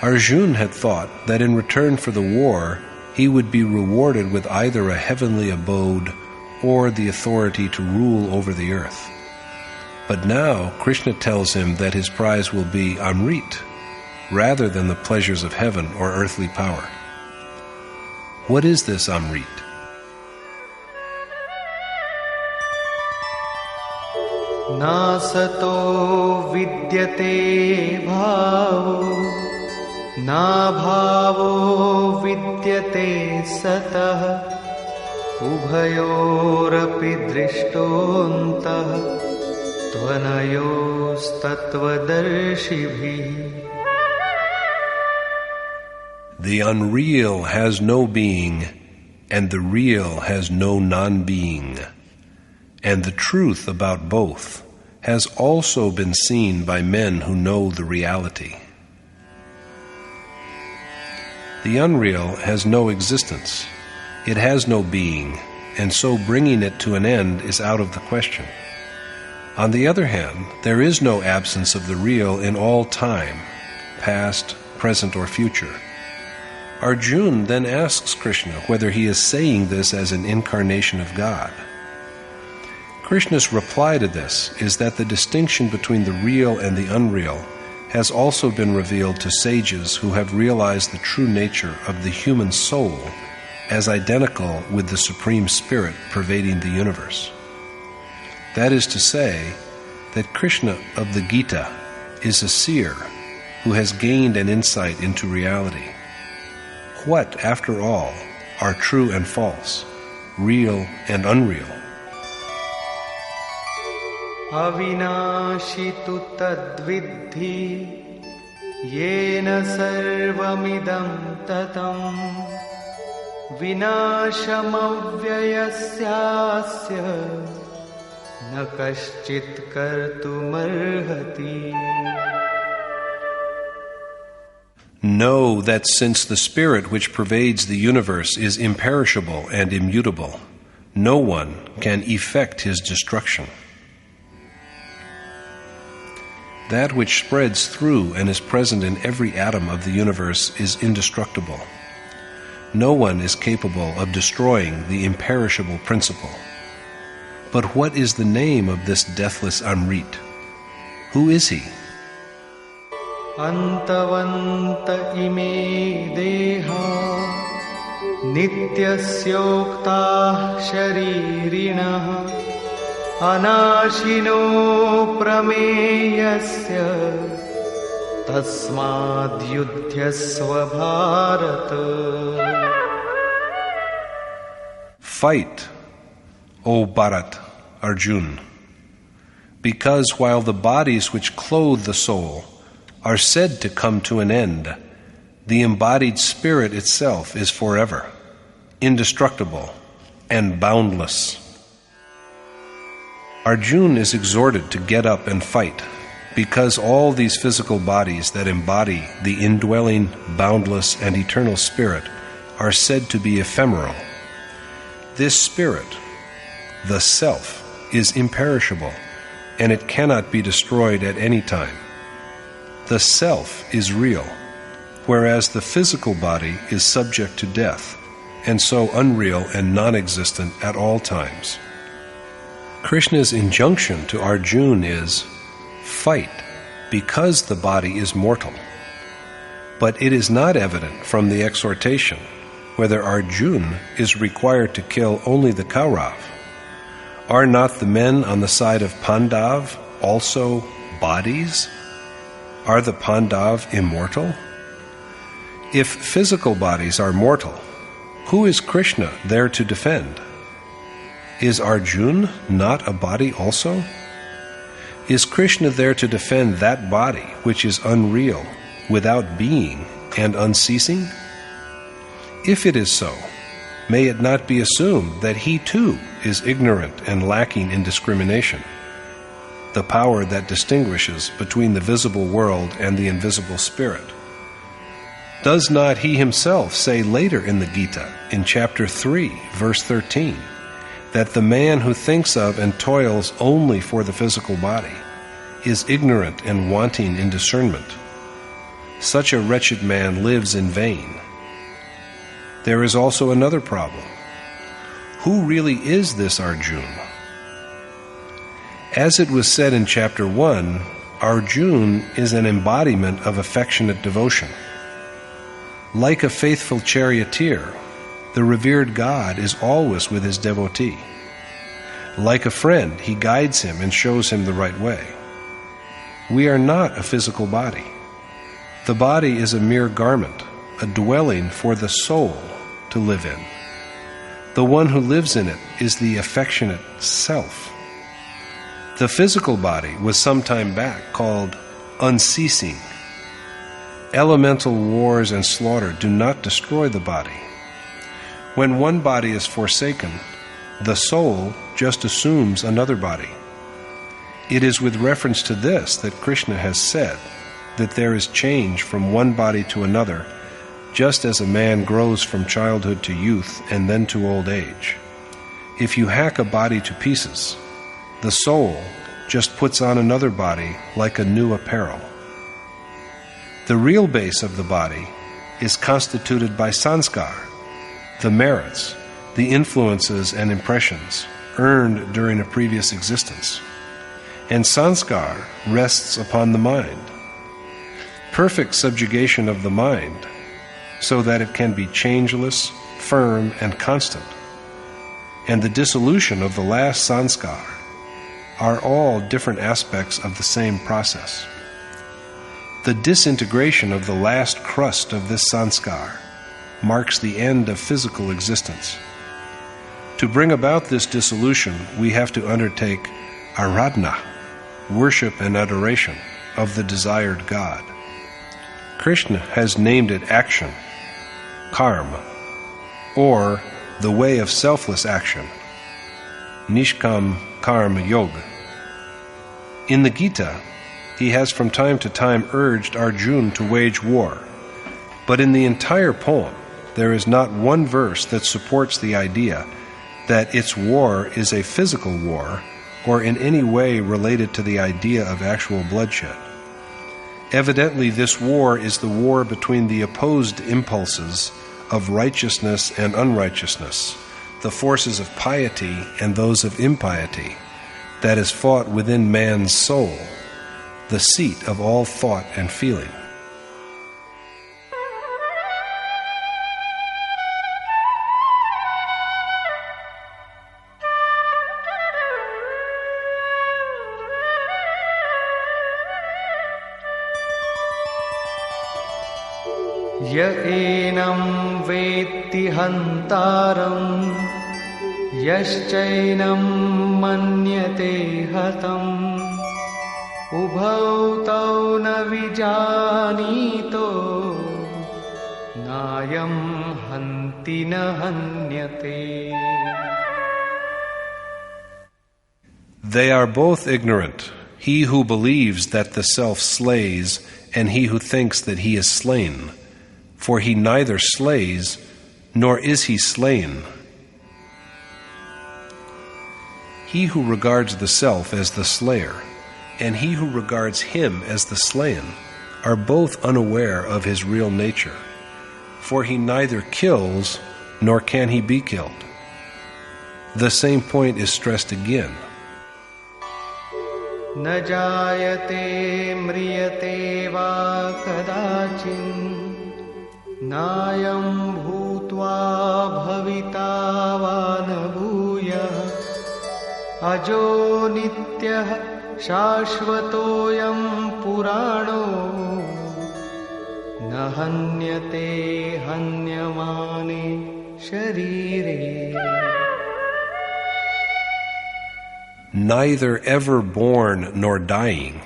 Arjuna had thought that in return for the war, he would be rewarded with either a heavenly abode or the authority to rule over the earth. But now Krishna tells him that his prize will be Amrit, rather than the pleasures of heaven or earthly power. What is this Amrit? Nasato vidyate bhavo na bhavo vidyate satah ubhayorapi drishtontah tvanayostatvadarshibhi. The unreal has no being, and the real has no non-being. And the truth about both has also been seen by men who know the reality. The unreal has no existence. It has no being, and so bringing it to an end is out of the question. On the other hand, there is no absence of the real in all time, past, present, or future. Arjuna then asks Krishna whether he is saying this as an incarnation of God. Krishna's reply to this is that the distinction between the real and the unreal has also been revealed to sages who have realized the true nature of the human soul as identical with the Supreme Spirit pervading the universe. That is to say, that Krishna of the Gita is a seer who has gained an insight into reality. What, after all, are true and false, real and unreal? Avinashi tu tadvidhi yena sarvamidam tatam vinasham avyayasya na kaschit kartumarhati. Know that since the Spirit which pervades the universe is imperishable and immutable, no one can effect his destruction. That which spreads through and is present in every atom of the universe is indestructible. No one is capable of destroying the imperishable principle. But what is the name of this deathless Amrit? Who is he? Antavanta ime deha nityasyokta sharirinaha anashino prameyasya tasmad yudhyasva bharata. Fight, O Bharat, Arjuna, because while the bodies which clothe the soul are said to come to an end, the embodied spirit itself is forever, indestructible, and boundless. Arjuna is exhorted to get up and fight, because all these physical bodies that embody the indwelling, boundless, and eternal spirit are said to be ephemeral. This spirit, the self, is imperishable, and it cannot be destroyed at any time. The self is real, whereas the physical body is subject to death, and so unreal and non-existent at all times. Krishna's injunction to Arjuna is, fight, because the body is mortal. But it is not evident from the exhortation whether Arjuna is required to kill only the Kaurav. Are not the men on the side of Pandav also bodies? Are the Pandav immortal? If physical bodies are mortal, who is Krishna there to defend? Is Arjuna not a body also? Is Krishna there to defend that body which is unreal, without being, and unceasing? If it is so, may it not be assumed that he too is ignorant and lacking in discrimination, the power that distinguishes between the visible world and the invisible spirit? Does not he himself say later in the Gita, in chapter 3, verse 13, that the man who thinks of and toils only for the physical body is ignorant and wanting in discernment? Such a wretched man lives in vain. There is also another problem. Who really is this Arjuna? As it was said in chapter 1, Arjuna is an embodiment of affectionate devotion. Like a faithful charioteer, the revered God is always with his devotee. Like a friend, he guides him and shows him the right way. We are not a physical body. The body is a mere garment, a dwelling for the soul to live in. The one who lives in it is the affectionate self. The physical body was some time back called unceasing. Elemental wars and slaughter do not destroy the body. When one body is forsaken, the soul just assumes another body. It is with reference to this that Krishna has said that there is change from one body to another, just as a man grows from childhood to youth and then to old age. If you hack a body to pieces, the soul just puts on another body like a new apparel. The real base of the body is constituted by sanskar, the merits, the influences and impressions earned during a previous existence. And sanskar rests upon the mind. Perfect subjugation of the mind, so that it can be changeless, firm, and constant, and the dissolution of the last sanskar are all different aspects of the same process. The disintegration of the last crust of this sanskar marks the end of physical existence. To bring about this dissolution, we have to undertake aradhana, worship and adoration of the desired God. Krishna has named it action, karma, or the way of selfless action, nishkam karma yoga. In the Gita, he has from time to time urged Arjuna to wage war, but in the entire poem, there is not one verse that supports the idea that its war is a physical war or in any way related to the idea of actual bloodshed. Evidently, this war is the war between the opposed impulses of righteousness and unrighteousness, the forces of piety and those of impiety, that is fought within man's soul, the seat of all thought and feeling. य एनं वेत्ति हन्तारं यश्चैनं मन्यते हतम् उभौ तौ न विजानीतो नायं हन्ति न हन्यते. They are both ignorant, he who believes that the self slays, and he who thinks that he is slain. For he neither slays, nor is he slain. He who regards the self as the slayer, and he who regards him as the slain, are both unaware of his real nature. For he neither kills, nor can he be killed. The same point is stressed again. न जायते म्रियते वा कदाचिन् नायं भूत्वा भविता वा न भूयः अजो नित्यः शाश्वतोऽयं पुराणो न हन्यते हन्यमाने शरीरे. Neither ever born nor dying,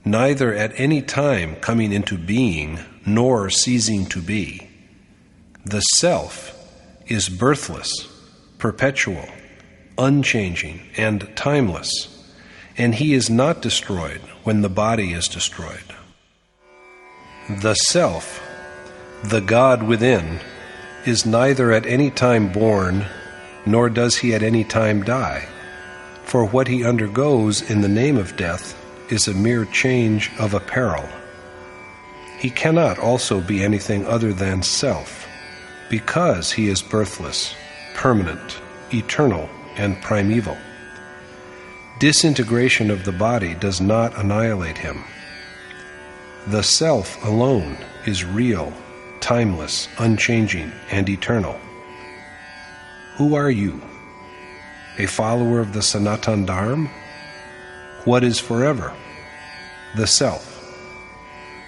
neither at any time coming into being nor ceasing to be. The self is birthless, perpetual, unchanging, and timeless, and he is not destroyed when the body is destroyed. The self, the God within, is neither at any time born, nor does he at any time die. For what he undergoes in the name of death is a mere change of apparel. He cannot also be anything other than self, because he is birthless, permanent, eternal, and primeval. Disintegration of the body does not annihilate him. The self alone is real, timeless, unchanging, and eternal. Who are you? A follower of the Sanatan Dharma? What is forever? The self.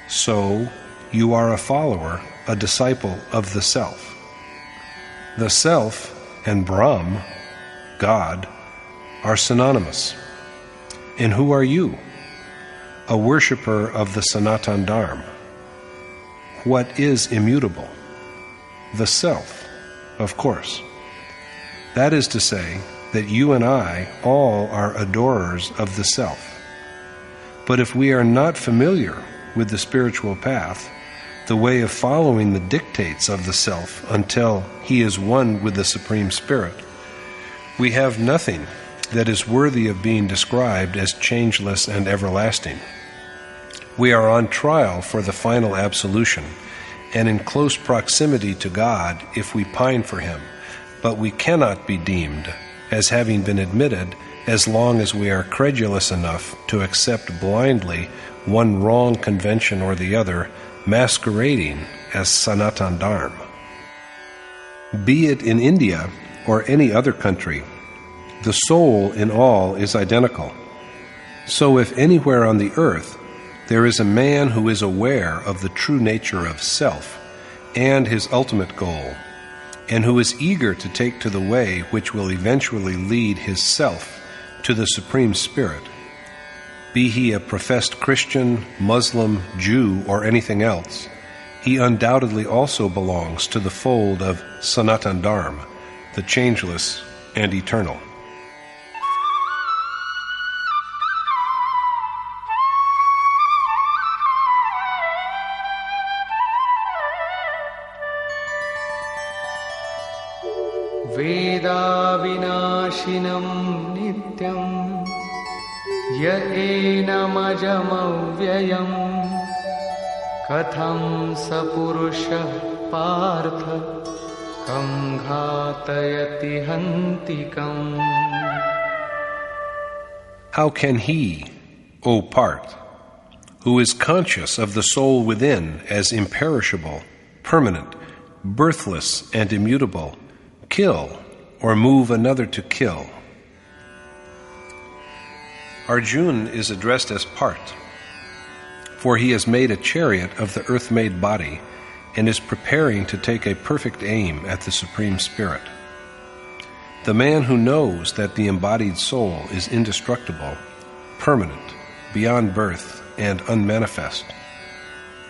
So, you are a follower, a disciple of the self. The self and Brahm, God, are synonymous. And who are you? A worshipper of the Sanatan Dharma. What is immutable? The self, of course. That is to say, that you and I all are adorers of the self. But if we are not familiar with the spiritual path, the way of following the dictates of the self until he is one with the Supreme Spirit, we have nothing that is worthy of being described as changeless and everlasting. We are on trial for the final absolution, and in close proximity to God if we pine for him, but we cannot be deemed as having been admitted as long as we are credulous enough to accept blindly one wrong convention or the other, masquerading as Sanatan Dharma. Be it in India or any other country, the soul in all is identical. So if anywhere on the earth there is a man who is aware of the true nature of self and his ultimate goal, and who is eager to take to the way which will eventually lead his self to the Supreme Spirit, be he a professed Christian, Muslim, Jew, or anything else, he undoubtedly also belongs to the fold of Sanatan Dharma, the changeless and eternal. वेदाविनाशिनं नित्यं य एनमजमव्ययं कथं स पुरुषः पार्थ कं घातयति हन्तिकम्. How can he, O Parth, who is conscious of the soul within as imperishable, permanent, birthless, and immutable, kill or move another to kill? Arjuna is addressed as Parth, for he has made a chariot of the earth-made body and is preparing to take a perfect aim at the Supreme Spirit. The man who knows that the embodied soul is indestructible, permanent, beyond birth, and unmanifest,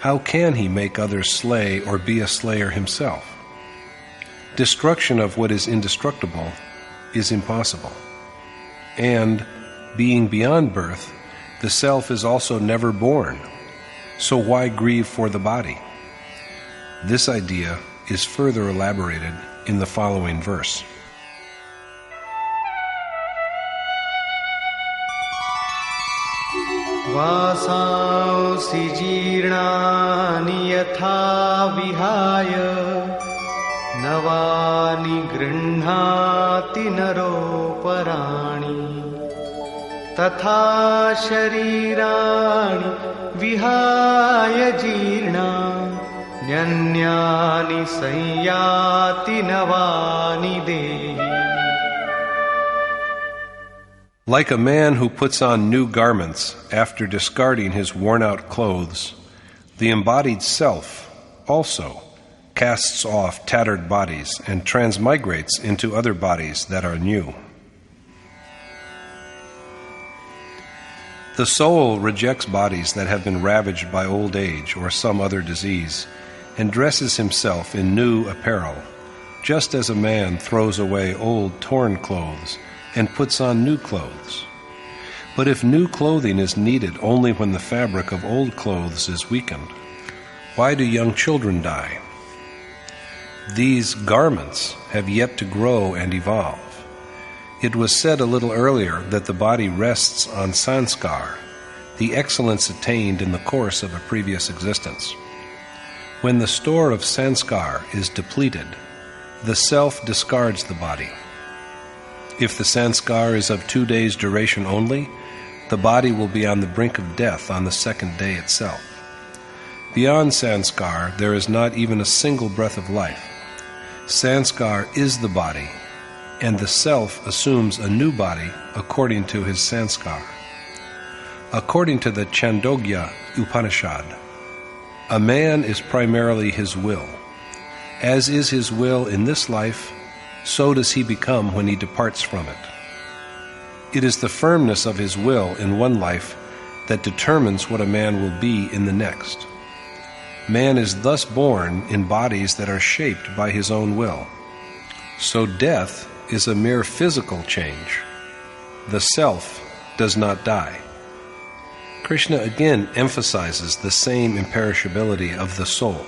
how can he make others slay or be a slayer himself? Destruction of what is indestructible is impossible, and, being beyond birth, the self is also never born, so why grieve for the body? This idea is further elaborated in the following verse. वासांसि जीर्णानि यथा विहाय नवानि गृह्णाति नरोपराणि तथा शरीराणि विहाय जीर्णान्यन्यानि संयाति नवानि देहि. Like a man who puts on new garments after discarding his worn-out clothes, the embodied self also casts off tattered bodies and transmigrates into other bodies that are new. The soul rejects bodies that have been ravaged by old age or some other disease and dresses himself in new apparel, just as a man throws away old torn clothes and puts on new clothes. But if new clothing is needed only when the fabric of old clothes is weakened, why do young children die? These garments have yet to grow and evolve. It was said a little earlier that the body rests on sanskar, the excellence attained in the course of a previous existence. When the store of sanskar is depleted, the self discards the body. If the sanskar is of 2 days' duration only, the body will be on the brink of death on the second day itself. Beyond sanskar, there is not even a single breath of life. Sanskar is the body, and the self assumes a new body according to his sanskar. According to the Chandogya Upanishad, a man is primarily his will. As is his will in this life, so does he become when he departs from it. It is the firmness of his will in one life that determines what a man will be in the next. Man is thus born in bodies that are shaped by his own will. So death is a mere physical change. The self does not die. Krishna again emphasizes the same imperishability of the soul.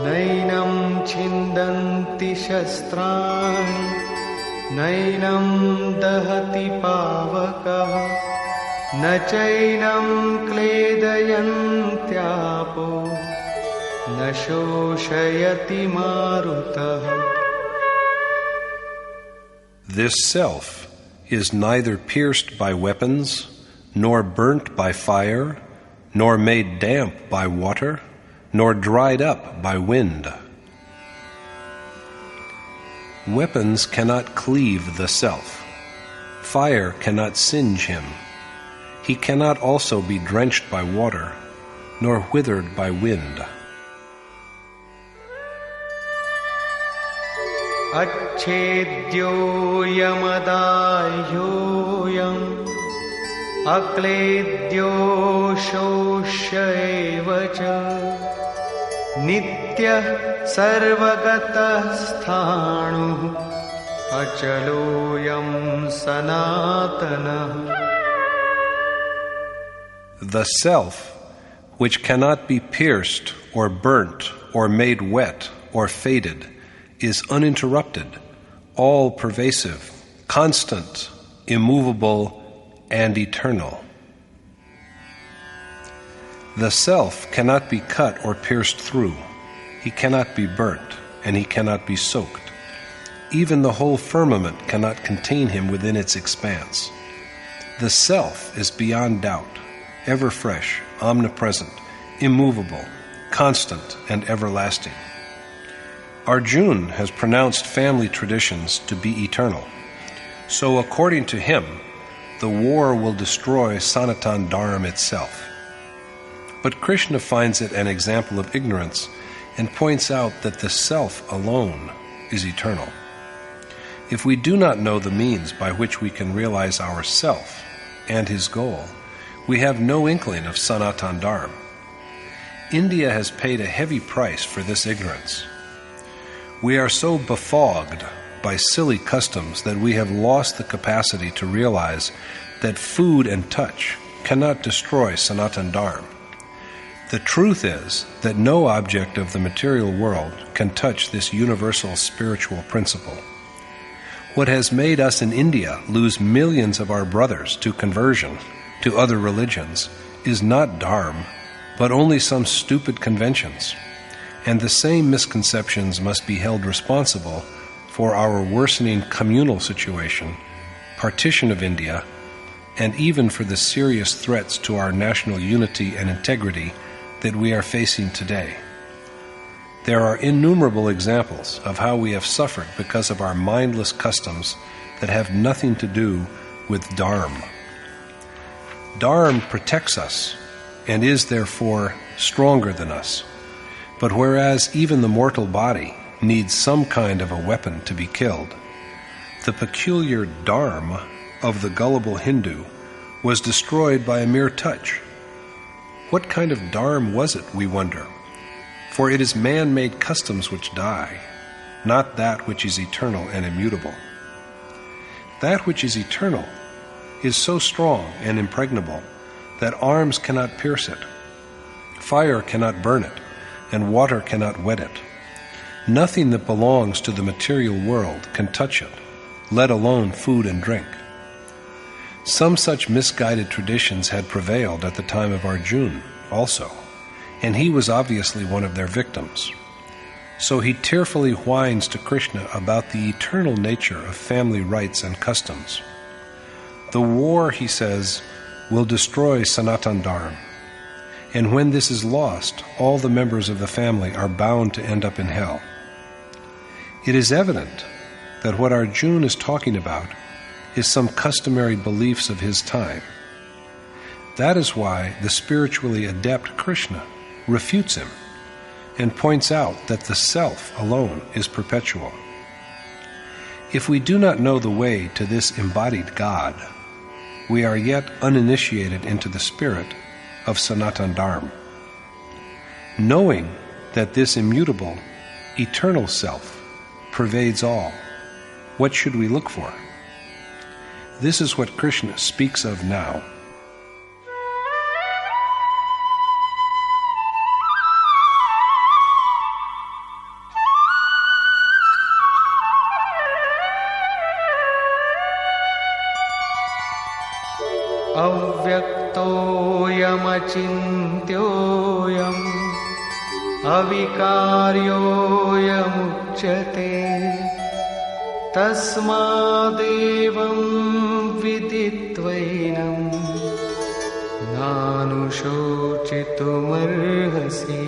नैनं छिन्दन्ति शस्त्राणि नैनं दहति पावकः न चैनं क्लेदयन्त्यापो न शोषयति मारुतः. This self is neither pierced by weapons, nor burnt by fire, nor made damp by water, nor dried up by wind. Weapons cannot cleave the self. Fire cannot singe him. He cannot also be drenched by water, nor withered by wind. अच्छेद्योऽयमदाह्योऽयम् अक्लेद्यो शोष्य एव च नित्यः सर्वगतः स्थाणुः अचलोऽयं सनातनः. The self, which cannot be pierced or burnt or made wet or faded, is uninterrupted, all-pervasive, constant, immovable, and eternal. The self cannot be cut or pierced through. He cannot be burnt, and he cannot be soaked. Even the whole firmament cannot contain him within its expanse. The self is beyond doubt, ever fresh, omnipresent, immovable, constant, and everlasting. Arjuna has pronounced family traditions to be eternal. So according to him, the war will destroy Sanatan Dharma itself. But Krishna finds it an example of ignorance and points out that the self alone is eternal. If we do not know the means by which we can realize our self and his goal, we have no inkling of Sanatan Dharma. India has paid a heavy price for this ignorance. We are so befogged by silly customs that we have lost the capacity to realize that food and touch cannot destroy Sanatan Dharma. The truth is that no object of the material world can touch this universal spiritual principle. What has made us in India lose millions of our brothers to conversion to other religions is not Dharma, but only some stupid conventions. And the same misconceptions must be held responsible for our worsening communal situation, partition of India, and even for the serious threats to our national unity and integrity that we are facing today. There are innumerable examples of how we have suffered because of our mindless customs that have nothing to do with Dharma. Dharma protects us and is therefore stronger than us. But whereas even the mortal body needs some kind of a weapon to be killed, the peculiar Dharma of the gullible Hindu was destroyed by a mere touch. What kind of Dharma was it, we wonder? For it is man-made customs which die, not that which is eternal and immutable. That which is eternal is so strong and impregnable that arms cannot pierce it, fire cannot burn it, and water cannot wet it. Nothing that belongs to the material world can touch it, let alone food and drink. Some such misguided traditions had prevailed at the time of Arjuna also, and he was obviously one of their victims. So he tearfully whines to Krishna about the eternal nature of family rites and customs. The war, he says, will destroy Sanatan Dharma, and when this is lost, all the members of the family are bound to end up in hell. It is evident that what Arjuna is talking about is some customary beliefs of his time. That is why the spiritually adept Krishna refutes him and points out that the self alone is perpetual. If we do not know the way to this embodied God, we are yet uninitiated into the spirit of Sanatan Dharma. Knowing that this immutable, eternal self pervades all, what should we look for? This is what Krishna speaks of now. Avyaktoyamachintyoyam avikaryoyamuchyate tasmadevam viditvainam nanushochitumarhasi.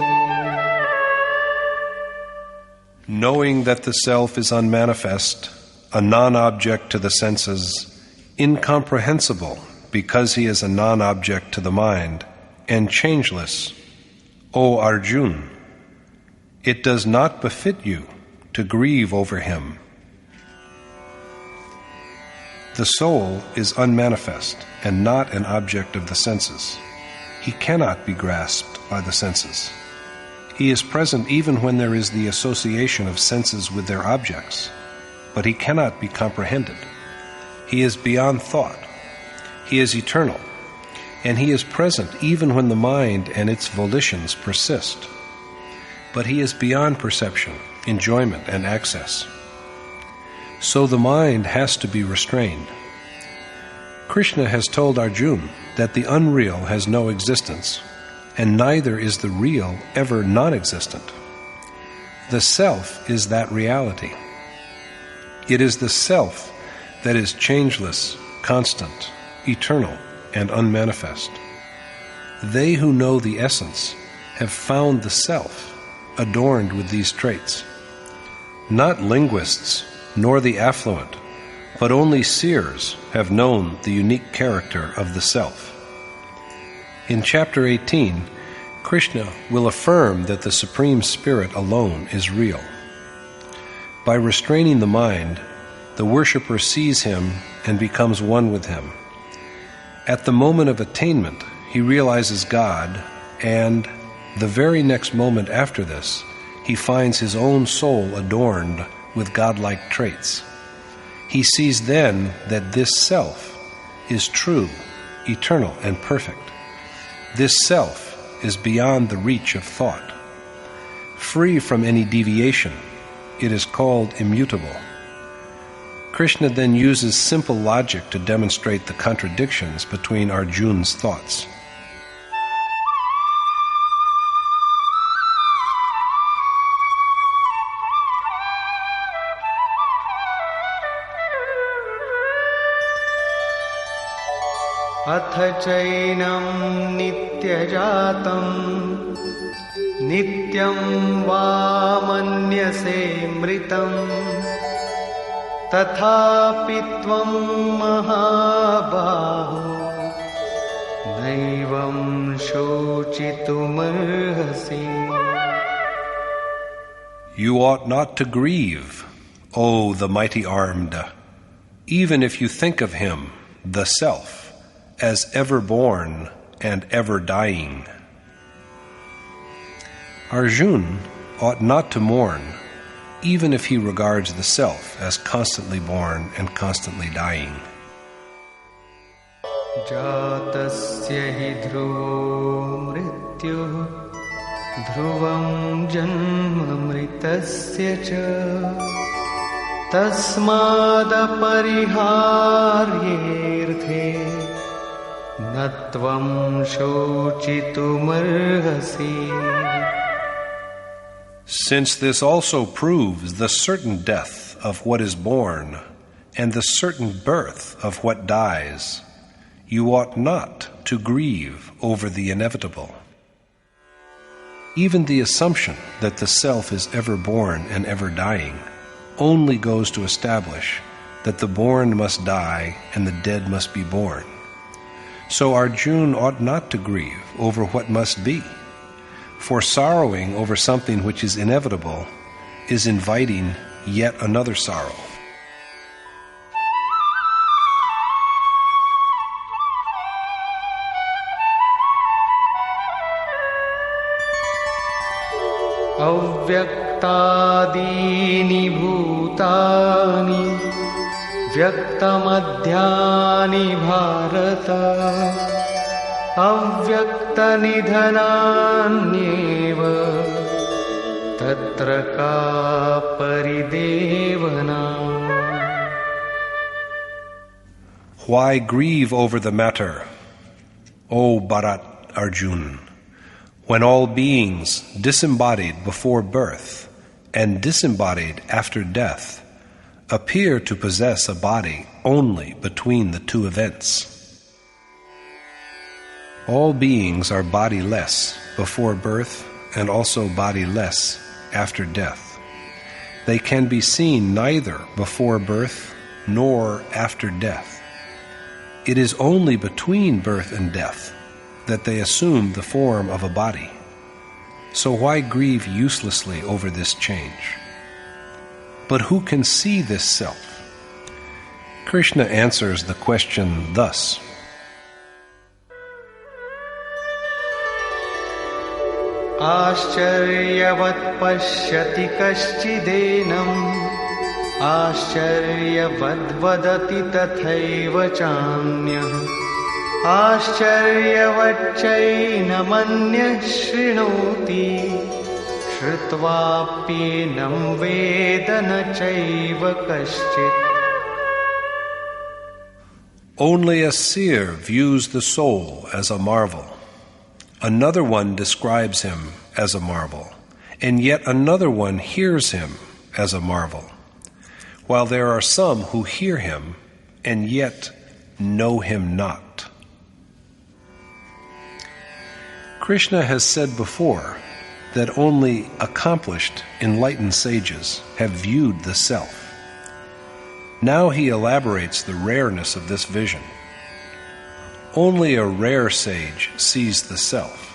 Knowing that the self is unmanifest, a non-object to the senses, incomprehensible because he is a non-object to the mind, and changeless, O Arjuna, it does not befit you to grieve over him. The soul is unmanifest and not an object of the senses. He cannot be grasped by the senses. He is present even when there is the association of senses with their objects, but he cannot be comprehended. He is beyond thought. He is eternal, and he is present even when the mind and its volitions persist. But he is beyond perception, enjoyment, and access. So the mind has to be restrained. Krishna has told Arjuna that the unreal has no existence, and neither is the real ever non-existent. The self is that reality. It is the self that is changeless, constant, eternal, and unmanifest. They who know the essence have found the self adorned with these traits. Not linguists, nor the affluent, but only seers have known the unique character of the self. In chapter 18, Krishna will affirm that the Supreme Spirit alone is real. By restraining the mind, the worshipper sees him and becomes one with him. At the moment of attainment, he realizes God and, the very next moment after this, he finds his own soul adorned with godlike traits. He sees then that this self is true, eternal, and perfect. This self is beyond the reach of thought. Free from any deviation, it is called immutable. Krishna then uses simple logic to demonstrate the contradictions between Arjuna's thoughts. अथ चैनं नित्यजातं नित्यं वा मन्यसे मृतं तथापि त्वं महाबाहो नैवं शोचितुमर्हसि. You ought not to grieve, O the mighty-armed, even if you think of him, the Self, as ever born and ever dying. Arjuna ought not to mourn, even if he regards the Self as constantly born and constantly dying. जातस्य हि ध्रुवो मृत्युः ध्रुवं जन्म मृतस्य च तस्मादपरिहार्येऽर्थे न त्वं शोचितुमर्हसि. Since this also proves the certain death of what is born and the certain birth of what dies, you ought not to grieve over the inevitable. Even the assumption that the Self is ever born and ever dying only goes to establish that the born must die and the dead must be born. So Arjuna ought not to grieve over what must be, for sorrowing over something which is inevitable is inviting yet another sorrow. अव्यक्तादीनि भूतानि व्यक्तमध्यानि भारत अव्यक्तनिधनान्येव तत्र का परिदेवना. Why grieve over the matter, O Bharat Arjuna, when all beings disembodied before birth and disembodied after death appear to possess a body only between the two events? All beings are bodiless before birth and also bodiless after death. They can be seen neither before birth nor after death. It is only between birth and death that they assume the form of a body. So why grieve uselessly over this change? But who can see this Self? Krishna answers the question thus. आश्चर्यवत् पश्यति कश्चिदेनम् आश्चर्यवद्वदति तथैव चान्यः आश्चर्यवच्चैनमन्यः शृणोति श्रुत्वाप्येनं वेद न चैव कश्चित्. Only a seer views the soul as a marvel. Another one describes him as a marvel, and yet another one hears him as a marvel, while there are some who hear him and yet know him not. Krishna has said before that only accomplished, enlightened sages have viewed the Self. Now he elaborates the rareness of this vision. Only a rare sage sees the Self,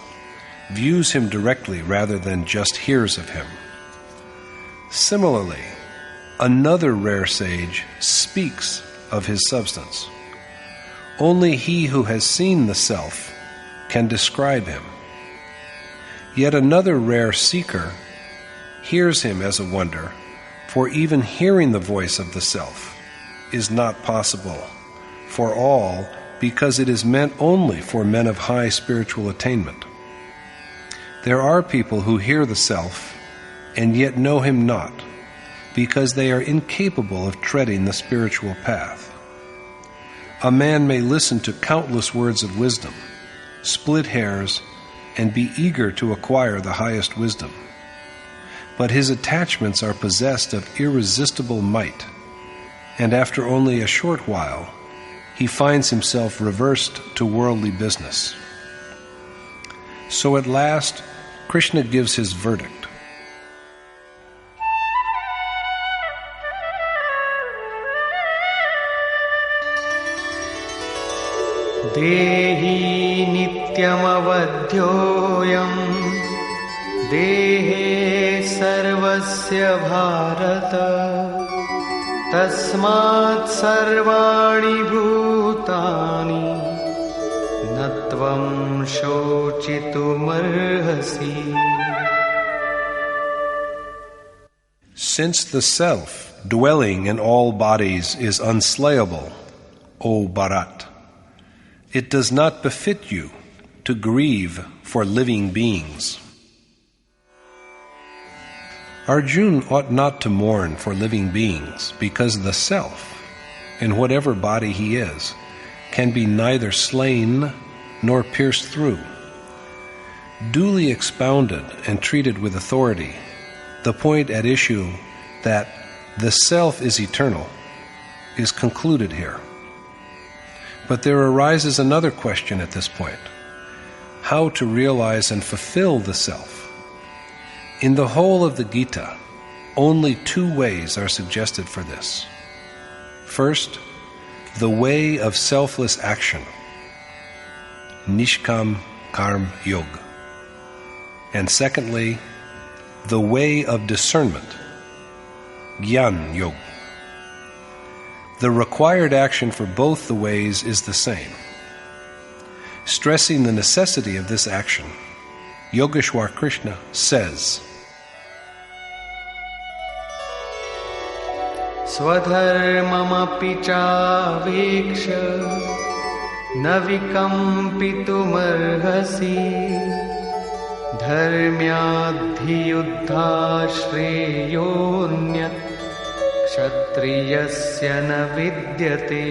views him directly rather than just hears of him. Similarly, another rare sage speaks of his substance. Only he who has seen the Self can describe him. Yet another rare seeker hears him as a wonder, for even hearing the voice of the self is not possible for all, because it is meant only for men of high spiritual attainment. There are people who hear the self and yet know him not, because they are incapable of treading the spiritual path. A man may listen to countless words of wisdom, split hairs, and be eager to acquire the highest wisdom. But his attachments are possessed of irresistible might, and after only a short while, he finds himself reversed to worldly business. So at last, Krishna gives his verdict. Dehi nityamavadhyoyam dehe sarvasya bharata tasmat sarvani bhutani natvam shochitumarhasi. Since the self dwelling in all bodies is unslayable, O Bharat, it does not befit you to grieve for living beings. Arjuna ought not to mourn for living beings, because the self, in whatever body he is, can be neither slain nor pierced through. Duly expounded and treated with authority, the point at issue that the self is eternal is concluded here. But there arises another question at this point: how to realize and fulfill the self? In the whole of the Gita, only two ways are suggested for this. First, the way of selfless action, Nishkam Karm Yog. And secondly, the way of discernment, Gyan Yog. The required action for both the ways is the same. Stressing the necessity of this action, Yogeshwar Krishna says, Swadharmamapi chaveksha navikampitumurhasi dharmyadhiyuddha shreyonyat kshatriyasya na vidyate.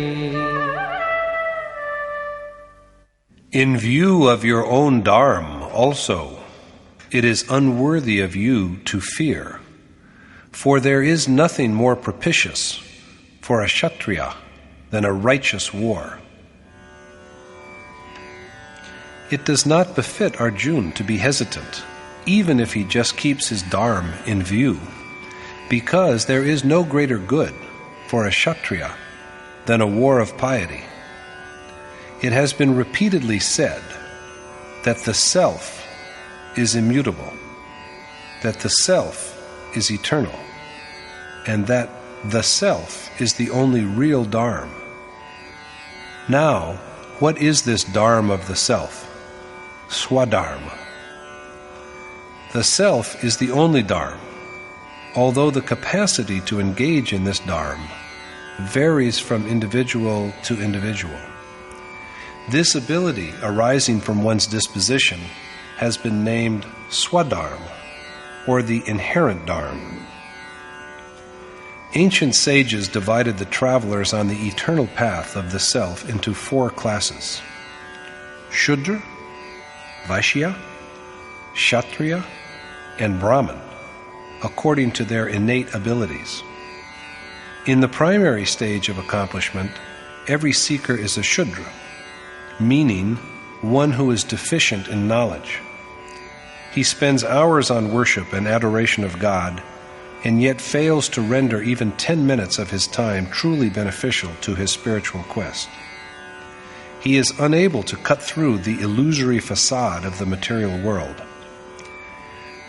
In view of your own dharma also, it is unworthy of you to fear, for there is nothing more propitious for a Kshatriya than a righteous war. It does not befit Arjuna to be hesitant, even if he just keeps his dharma in view, because there is no greater good for a Kshatriya than a war of piety. It has been repeatedly said that the self is immutable, that the self is eternal, and that the self is the only real dharma. Now, what is this dharma of the self? Swadharma. The self is the only dharma, although the capacity to engage in this dharma varies from individual to individual. This ability arising from one's disposition has been named Swadharma, or the inherent dharma. Ancient sages divided the travelers on the eternal path of the self into 4 classes: Shudra, Vaishya, Kshatriya, and Brahman, according to their innate abilities. In the primary stage of accomplishment, every seeker is a Shudra, meaning one who is deficient in knowledge. He spends hours on worship and adoration of God, and yet fails to render even 10 minutes of his time truly beneficial to his spiritual quest. He is unable to cut through the illusory facade of the material world.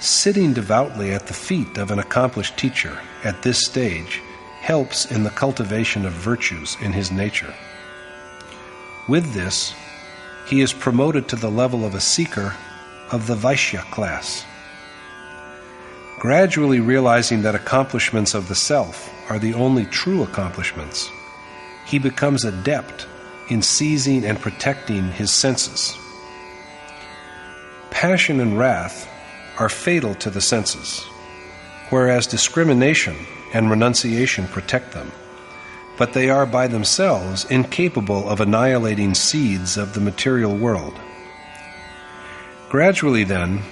Sitting devoutly at the feet of an accomplished teacher at this stage helps in the cultivation of virtues in his nature. With this, he is promoted to the level of a seeker of the Vaishya class. Gradually realizing that accomplishments of the self are the only true accomplishments, he becomes adept in seizing and protecting his senses. Passion and wrath are fatal to the senses, whereas discrimination and renunciation protect them, but they are by themselves incapable of annihilating seeds of the material world. Gradually, then,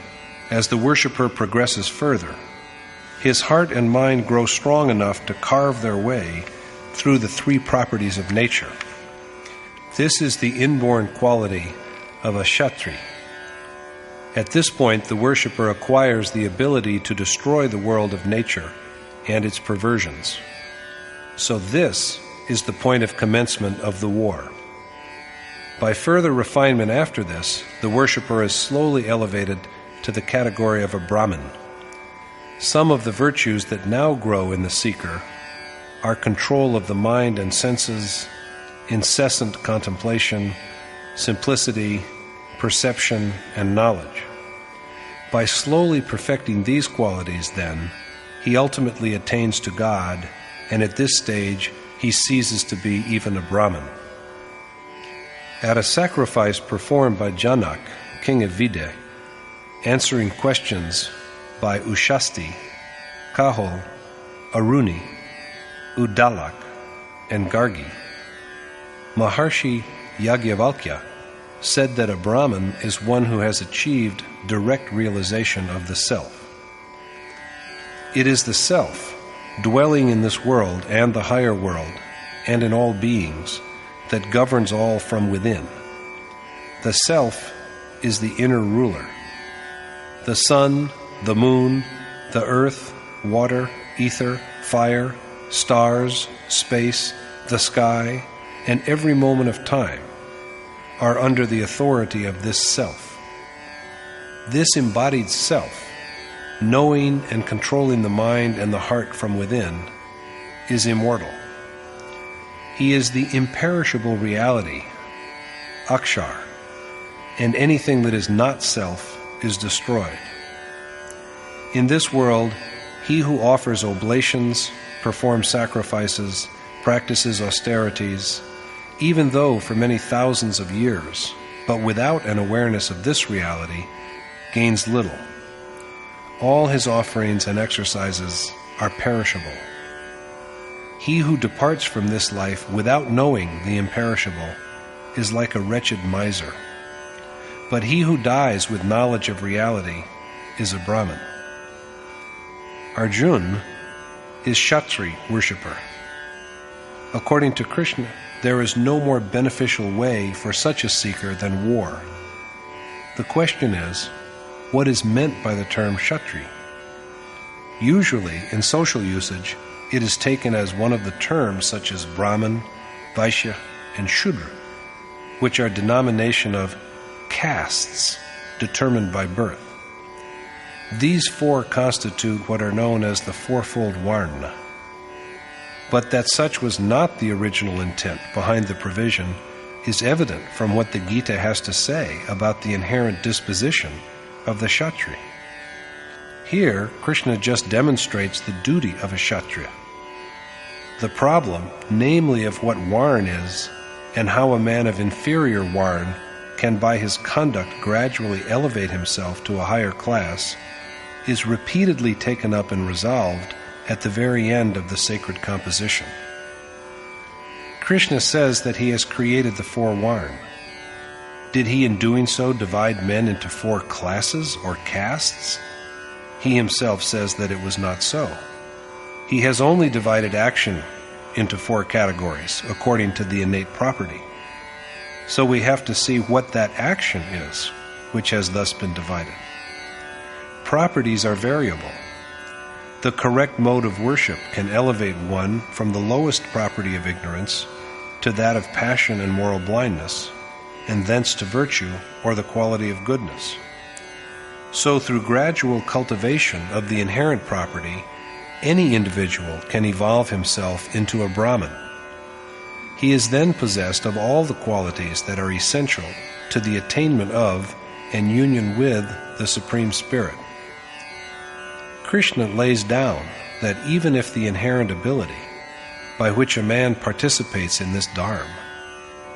as the worshipper progresses further, his heart and mind grow strong enough to carve their way through the three properties of nature. This is the inborn quality of a Kshatriya. At this point, the worshipper acquires the ability to destroy the world of nature and its perversions. So this is the point of commencement of the war. By further refinement after this, the worshipper is slowly elevated to the category of a Brahmin. Some of the virtues that now grow in the seeker are control of the mind and senses, incessant contemplation, simplicity, perception, and knowledge. By slowly perfecting these qualities, then, he ultimately attains to God, and at this stage he ceases to be even a Brahmin. At a sacrifice performed by Janak, king of Vidya, answering questions by Ushasti, Kahol, Aruni, Udalak, and Gargi, Maharshi Yagya said that a Brahmin is one who has achieved direct realization of the self. It is the self, dwelling in this world and the higher world, and in all beings, that governs all from within. The self is the inner ruler. The sun, the moon, the earth, water, ether, fire, stars, space, the sky, and every moment of time are under the authority of this self. This embodied self, knowing and controlling the mind and the heart from within, is immortal. He is the imperishable reality, Akshar, and anything that is not self is destroyed. In this world, he who offers oblations, performs sacrifices, practices austerities, even though for many thousands of years, but without an awareness of this reality, gains little. All his offerings and exercises are perishable. He who departs from this life without knowing the imperishable is like a wretched miser. But he who dies with knowledge of reality is a Brahmin. Arjuna is Kshatriya worshipper. According to Krishna, there is no more beneficial way for such a seeker than war. The question is, what is meant by the term Kshatriya? Usually, in social usage, it is taken as one of the terms such as Brahmin, Vaishya, and Shudra, which are denomination of castes determined by birth. These four constitute what are known as the fourfold Varna. But that such was not the original intent behind the provision is evident from what the Gita has to say about the inherent disposition of the Kshatriya. Here, Krishna just demonstrates the duty of a Kshatriya. The problem, namely of what Varna is, and how a man of inferior Varna can by his conduct gradually elevate himself to a higher class, is repeatedly taken up and resolved at the very end of the sacred composition. Krishna says that he has created the four Varna. Did he in doing so divide men into four classes or castes? He himself says that it was not so. He has only divided action into four categories according to the innate property. So we have to see what that action is, which has thus been divided. Properties are variable. The correct mode of worship can elevate one from the lowest property of ignorance to that of passion and moral blindness, and thence to virtue or the quality of goodness. So through gradual cultivation of the inherent property, any individual can evolve himself into a Brahmin. He is then possessed of all the qualities that are essential to the attainment of and union with the Supreme Spirit. Krishna lays down that even if the inherent ability by which a man participates in this dharma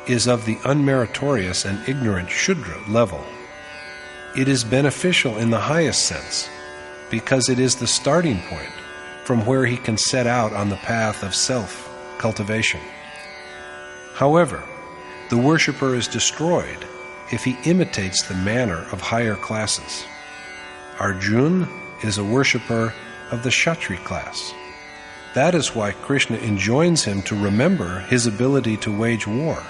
is of the unmeritorious and ignorant Shudra level, it is beneficial in the highest sense because it is the starting point from where he can set out on the path of self-cultivation. However, the worshipper is destroyed if he imitates the manner of higher classes. Arjuna is a worshipper of the Kshatriya class. That is why Krishna enjoins him to remember his ability to wage war,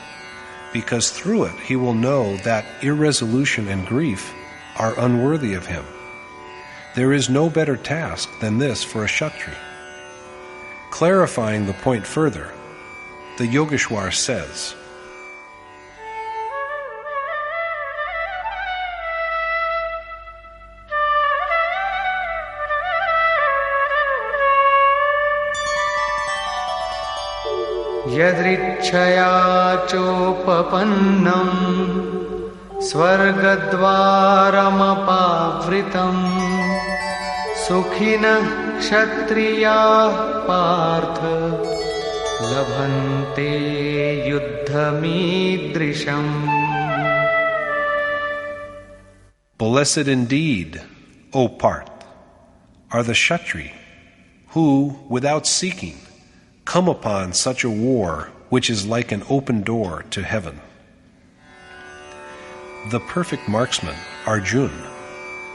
because through it he will know that irresolution and grief are unworthy of him. There is no better task than this for a Kshatriya. Clarifying the point further, the Yogeshwar says, यदृच्छया चोपपन्नं स्वर्गद्वारमपावृतं सुखिनः क्षत्रियाः पार्थ लभन्ते युद्धमीदृशम्. Blessed indeed, O Parth, are the Kshatriya who, without seeking, come upon such a war which is like an open door to heaven. The perfect marksman, Arjuna,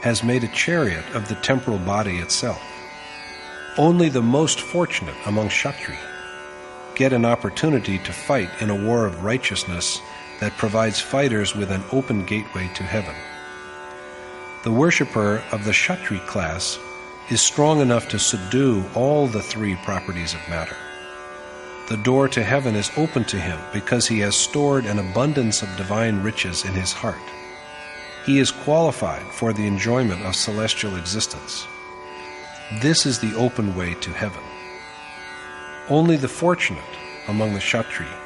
has made a chariot of the temporal body itself. Only the most fortunate among Kshatriya get an opportunity to fight in a war of righteousness that provides fighters with an open gateway to heaven. The worshipper of the Kshatriya class is strong enough to subdue all the three properties of matter. The door to heaven is open to him because he has stored an abundance of divine riches in his heart. He is qualified for the enjoyment of celestial existence. This is the open way to heaven. Only the fortunate among the Kshatriya,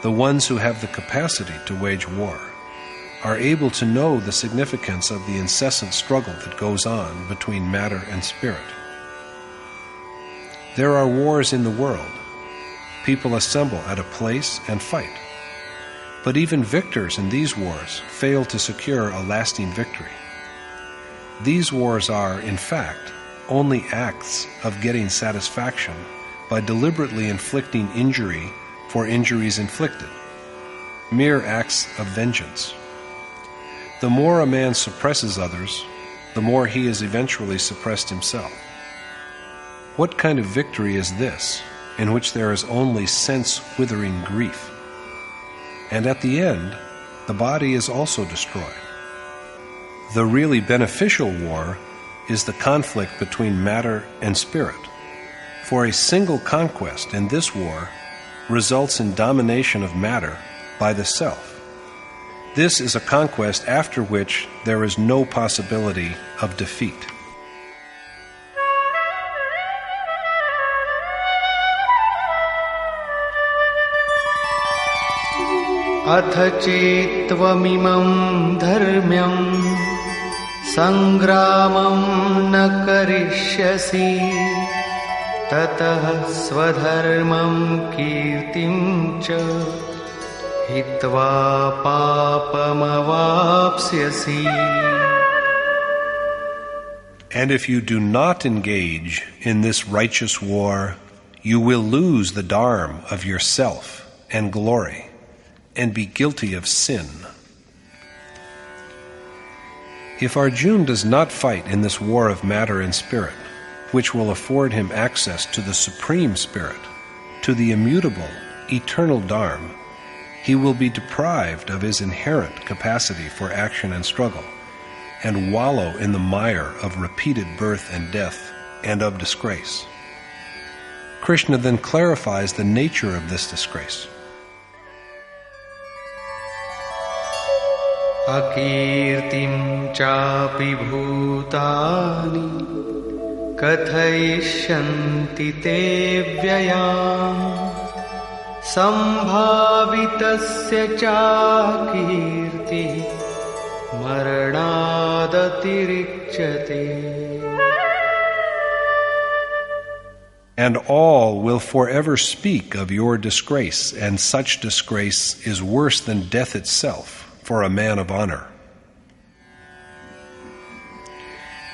the ones who have the capacity to wage war, are able to know the significance of the incessant struggle that goes on between matter and spirit. There are wars in the world. People assemble at a place and fight. But even victors in these wars fail to secure a lasting victory. These wars are, in fact, only acts of getting satisfaction by deliberately inflicting injury for injuries inflicted, mere acts of vengeance. The more a man suppresses others, the more he is eventually suppressed himself. What kind of victory is this, in which there is only sense-withering grief? And at the end, the body is also destroyed. The really beneficial war is the conflict between matter and spirit, for a single conquest in this war results in domination of matter by the self. This is a conquest after which there is no possibility of defeat. अथ चेत्त्वमिमं धर्म्यं संग्रामं न करिष्यसि ततः स्वधर्मं कीर्तिं च हित्वा पापमवाप्स्यसि. And if you do not engage in this righteous war, you will lose the dharma of yourself and glory, and be guilty of sin. If Arjuna does not fight in this war of matter and spirit, which will afford him access to the Supreme Spirit, to the immutable, eternal Dharma, he will be deprived of his inherent capacity for action and struggle, and wallow in the mire of repeated birth and death, and of disgrace. Krishna then clarifies the nature of this disgrace. अकीर्तिं चापि भूतानि कथयिष्यन्ति ते व्ययाम् सम्भावितस्य चाकीर्तिः maranadatiricchyate. And all will forever speak of your disgrace, and such disgrace is worse than death itself for a man of honor.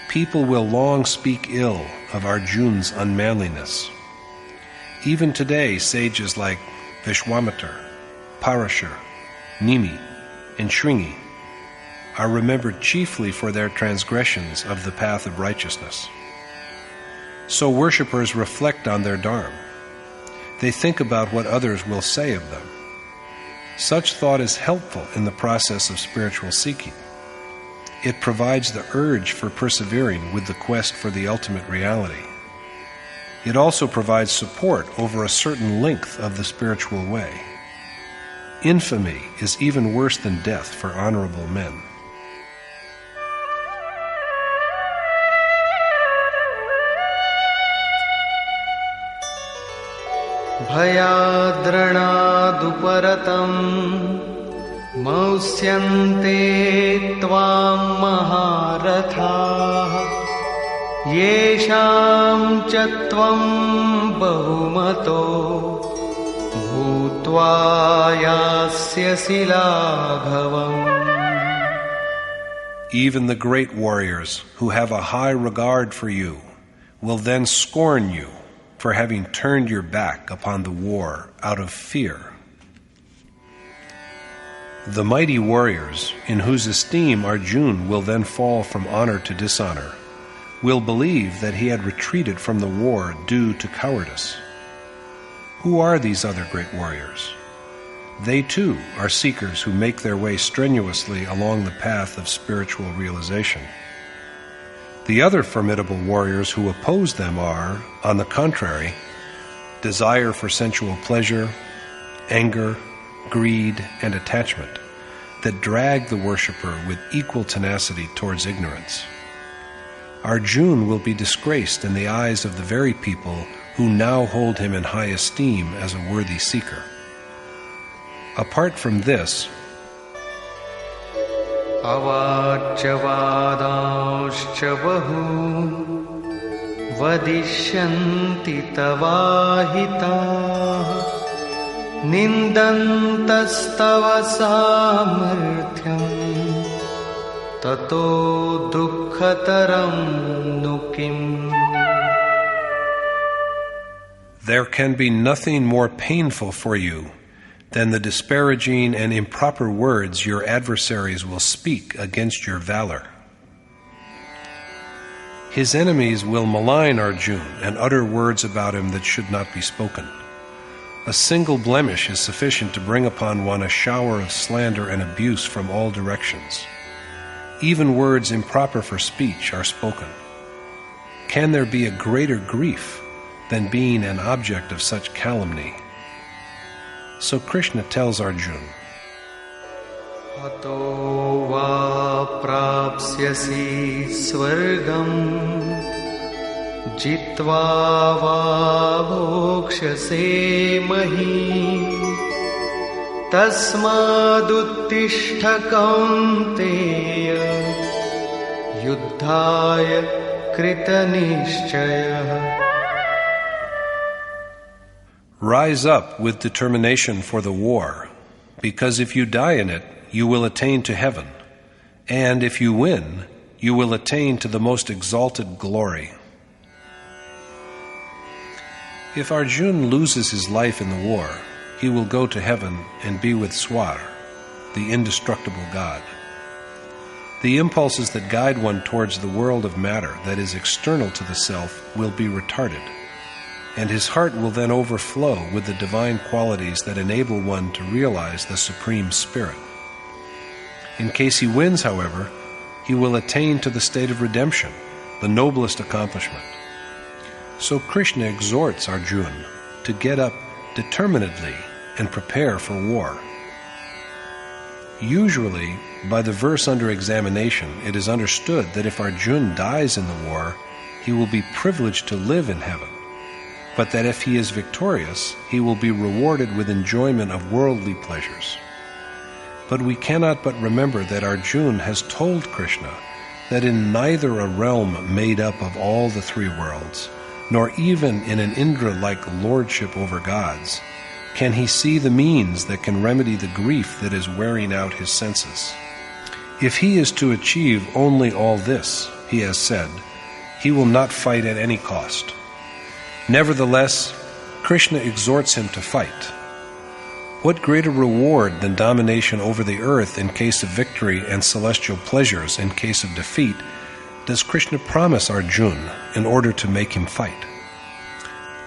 People will long speak ill of Arjuna's unmanliness. Even today, sages like Vishwamitar, Parashar, Nimi, and Shringi are remembered chiefly for their transgressions of the path of righteousness. So worshippers reflect on their dharma. They think about what others will say of them. Such thought is helpful in the process of spiritual seeking. It provides the urge for persevering with the quest for the ultimate reality. It also provides support over a certain length of the spiritual way. Infamy is even worse than death for honorable men. Bhayadranaduparatam mausyante tvam maharathaha yesham cha tvam bahumato bhutva yasyasi laghavam. Even the great warriors who have a high regard for you will then scorn you for having turned your back upon the war out of fear. The mighty warriors, in whose esteem Arjuna will then fall from honor to dishonor, will believe that he had retreated from the war due to cowardice. Who are these other great warriors? They too are seekers who make their way strenuously along the path of spiritual realization. The other formidable warriors who oppose them are, on the contrary, desire for sensual pleasure, anger, greed, and attachment that drag the worshipper with equal tenacity towards ignorance. Arjuna will be disgraced in the eyes of the very people who now hold him in high esteem as a worthy seeker. Apart from this, Avaccha vadanscha bahun vadishyanti tavahitaah nindantastava samarthyam tato dukkhataram nukim. there can be nothing more painful for you than the disparaging and improper words your adversaries will speak against your valor. His enemies will malign Arjuna and utter words about him that should not be spoken. A single blemish is sufficient to bring upon one a shower of slander and abuse from all directions. Even words improper for speech are spoken. Can there be a greater grief than being an object of such calumny? So Krishna tells Arjuna, Ato va prapsyasi swargam jitva va bhokshase mahim tasmaduttishta kaunteya yuddhaya krita nishchaya. Rise up with determination for the war, because if you die in it, you will attain to heaven, and if you win, you will attain to the most exalted glory. If Arjuna loses his life in the war, he will go to heaven and be with Swar, the indestructible God. The impulses that guide one towards the world of matter that is external to the self will be retarded, and his heart will then overflow with the divine qualities that enable one to realize the Supreme Spirit. In case he wins, however, he will attain to the state of redemption, the noblest accomplishment. So Krishna exhorts Arjuna to get up determinedly and prepare for war. Usually, by the verse under examination, it is understood that if Arjuna dies in the war, he will be privileged to live in heaven, but that if he is victorious, he will be rewarded with enjoyment of worldly pleasures. But we cannot but remember that Arjuna has told Krishna that in neither a realm made up of all the three worlds, nor even in an Indra-like lordship over gods, can he see the means that can remedy the grief that is wearing out his senses. If he is to achieve only all this, he has said, he will not fight at any cost. Nevertheless, Krishna exhorts him to fight. What greater reward than domination over the earth in case of victory and celestial pleasures in case of defeat does Krishna promise Arjuna in order to make him fight?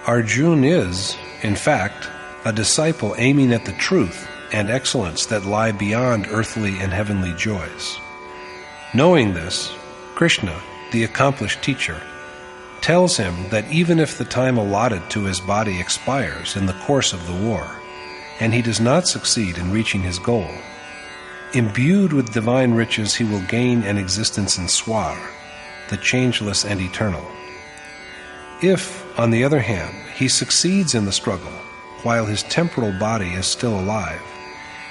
Arjuna is, in fact, a disciple aiming at the truth and excellence that lie beyond earthly and heavenly joys. Knowing this, Krishna, the accomplished teacher, tells him that even if the time allotted to his body expires in the course of the war, and he does not succeed in reaching his goal, imbued with divine riches he will gain an existence in Swar, the changeless and eternal. If, on the other hand, he succeeds in the struggle, while his temporal body is still alive,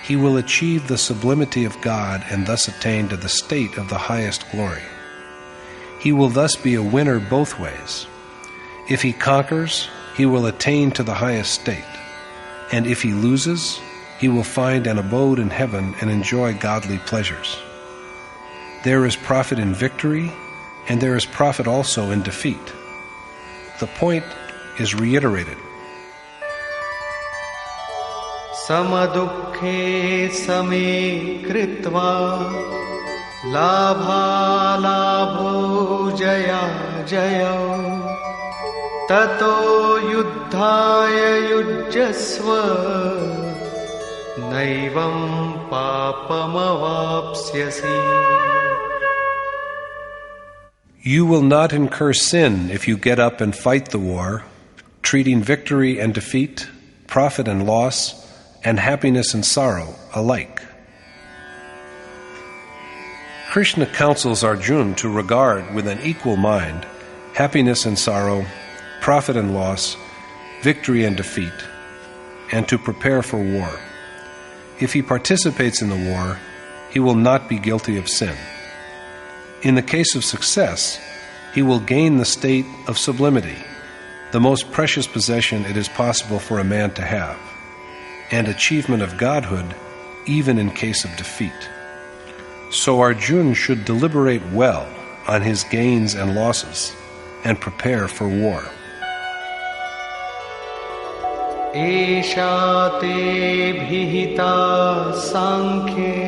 he will achieve the sublimity of God and thus attain to the state of the highest glory. He will thus be a winner both ways. If he conquers, he will attain to the highest state, and if he loses, he will find an abode in heaven and enjoy godly pleasures. There is profit in victory, and there is profit also in defeat. The point is reiterated. Samadukhe same kritva labha labho jaya jaya tato yuddhaya yujjasva naivam papamavapsyasi. You will not incur sin if you get up and fight the war, treating victory and defeat, profit and loss, and happiness and sorrow alike. Krishna counsels Arjuna to regard with an equal mind happiness and sorrow, profit and loss, victory and defeat, and to prepare for war. If he participates in the war, he will not be guilty of sin. In the case of success, he will gain the state of sublimity, the most precious possession it is possible for a man to have, and achievement of godhood even in case of defeat. So Arjuna should deliberate well on his gains and losses and prepare for war. Esha te bhihita sankhye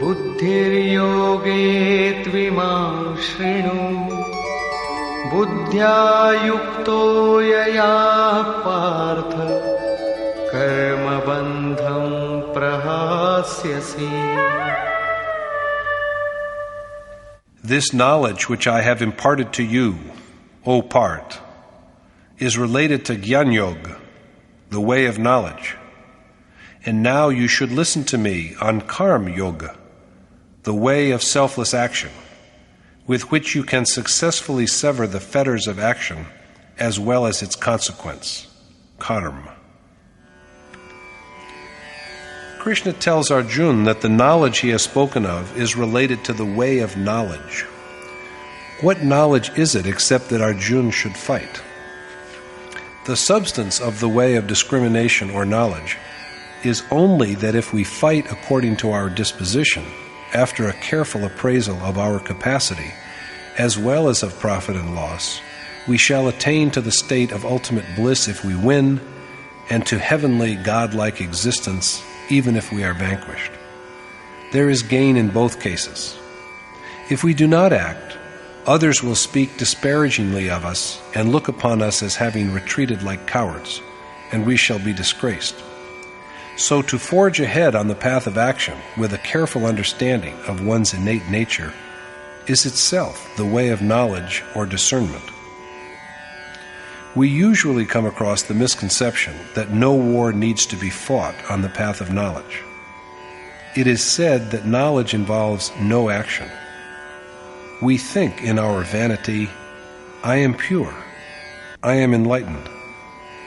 buddhir yoge tvimam shrinu buddhya yukto yaya partha karma bandham prahasyasi. This knowledge which I have imparted to you, O Parth, is related to Gyan Yoga, the way of knowledge. And now you should listen to me on Karma Yoga, the way of selfless action, with which you can successfully sever the fetters of action as well as its consequence, karma. Krishna tells Arjuna that the knowledge he has spoken of is related to the way of knowledge. What knowledge is it except that Arjuna should fight? The substance of the way of discrimination or knowledge is only that if we fight according to our disposition, after a careful appraisal of our capacity, as well as of profit and loss, we shall attain to the state of ultimate bliss if we win, and to heavenly godlike existence even if we are vanquished. There is gain in both cases. If we do not act, others will speak disparagingly of us and look upon us as having retreated like cowards, and we shall be disgraced. So to forge ahead on the path of action with a careful understanding of one's innate nature is itself the way of knowledge or discernment. We usually come across the misconception that no war needs to be fought on the path of knowledge. It is said that knowledge involves no action. We think in our vanity, I am pure, I am enlightened,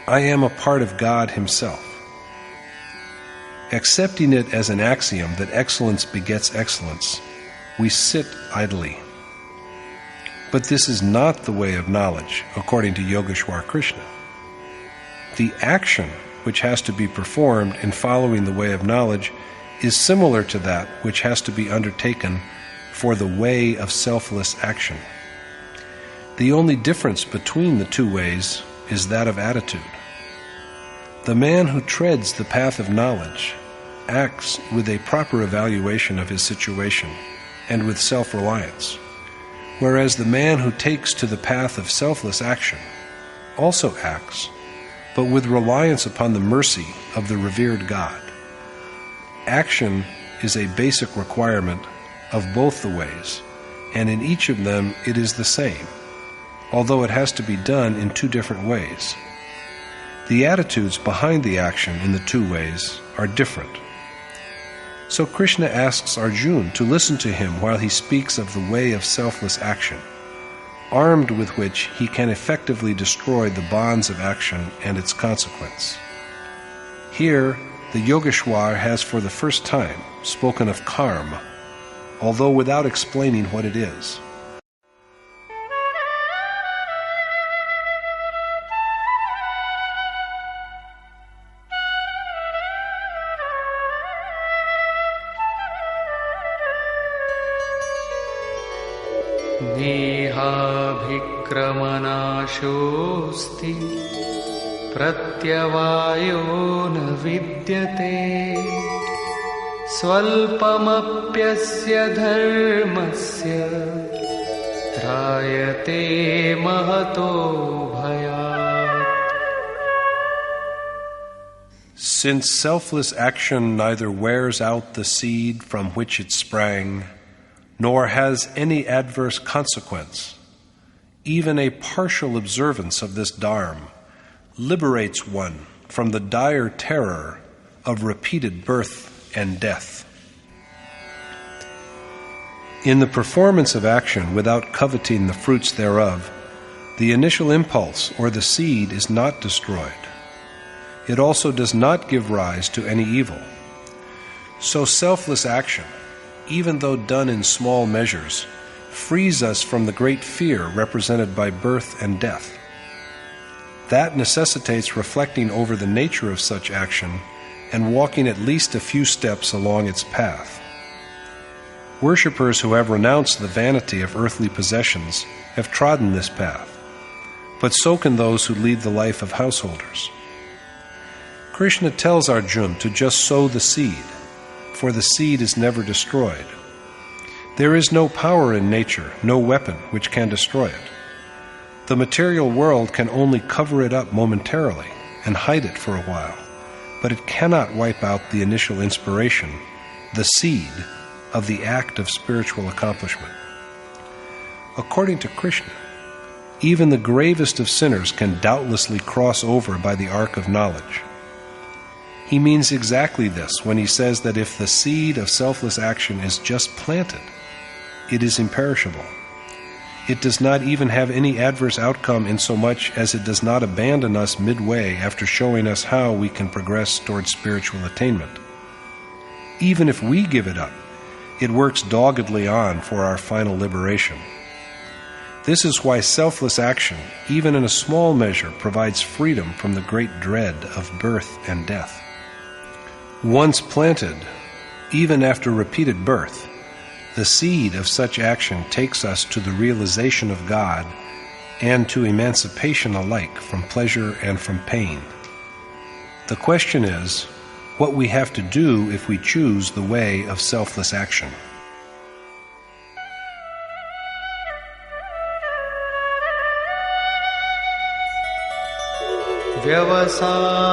I am a part of God Himself. Accepting it as an axiom that excellence begets excellence, we sit idly. But this is not the way of knowledge, according to Yogeshwar Krishna. The action which has to be performed in following the way of knowledge is similar to that which has to be undertaken for the way of selfless action. The only difference between the two ways is that of attitude. The man who treads the path of knowledge acts with a proper evaluation of his situation and with self-reliance, whereas the man who takes to the path of selfless action also acts, but with reliance upon the mercy of the revered God. Action is a basic requirement of both the ways, and in each of them it is the same, although it has to be done in two different ways. The attitudes behind the action in the two ways are different. So Krishna asks Arjuna to listen to him while he speaks of the way of selfless action, armed with which he can effectively destroy the bonds of action and its consequence. Here, the Yogeshwar has for the first time spoken of karma, although without explaining what it is. नेहाभिक्रमनाशोऽस्ति प्रत्यवायो न विद्यते स्वल्पमप्यस्य धर्मस्य त्रायते महतो भयात्. Since selfless action neither wears out the seed from which it sprang, nor has any adverse consequence, even a partial observance of this dharma liberates one from the dire terror of repeated birth and death. In the performance of action without coveting the fruits thereof, the initial impulse or the seed is not destroyed. It also does not give rise to any evil. So selfless action, even though done in small measures, frees us from the great fear represented by birth and death. That necessitates reflecting over the nature of such action and walking at least a few steps along its path. Worshippers who have renounced the vanity of earthly possessions have trodden this path, but so can those who lead the life of householders. Krishna tells Arjuna to just sow the seed, for the seed is never destroyed. There is no power in nature, no weapon which can destroy it. The material world can only cover it up momentarily and hide it for a while, but it cannot wipe out the initial inspiration, the seed of the act of spiritual accomplishment. According to Krishna, even the gravest of sinners can doubtlessly cross over by the arc of knowledge. He means exactly this when he says that if the seed of selfless action is just planted, it is imperishable. It does not even have any adverse outcome insomuch as it does not abandon us midway after showing us how we can progress towards spiritual attainment. Even if we give it up, it works doggedly on for our final liberation. This is why selfless action, even in a small measure, provides freedom from the great dread of birth and death. Once planted, even after repeated birth, the seed of such action takes us to the realization of God and to emancipation alike from pleasure and from pain. The question is, what we have to do if we choose the way of selfless action.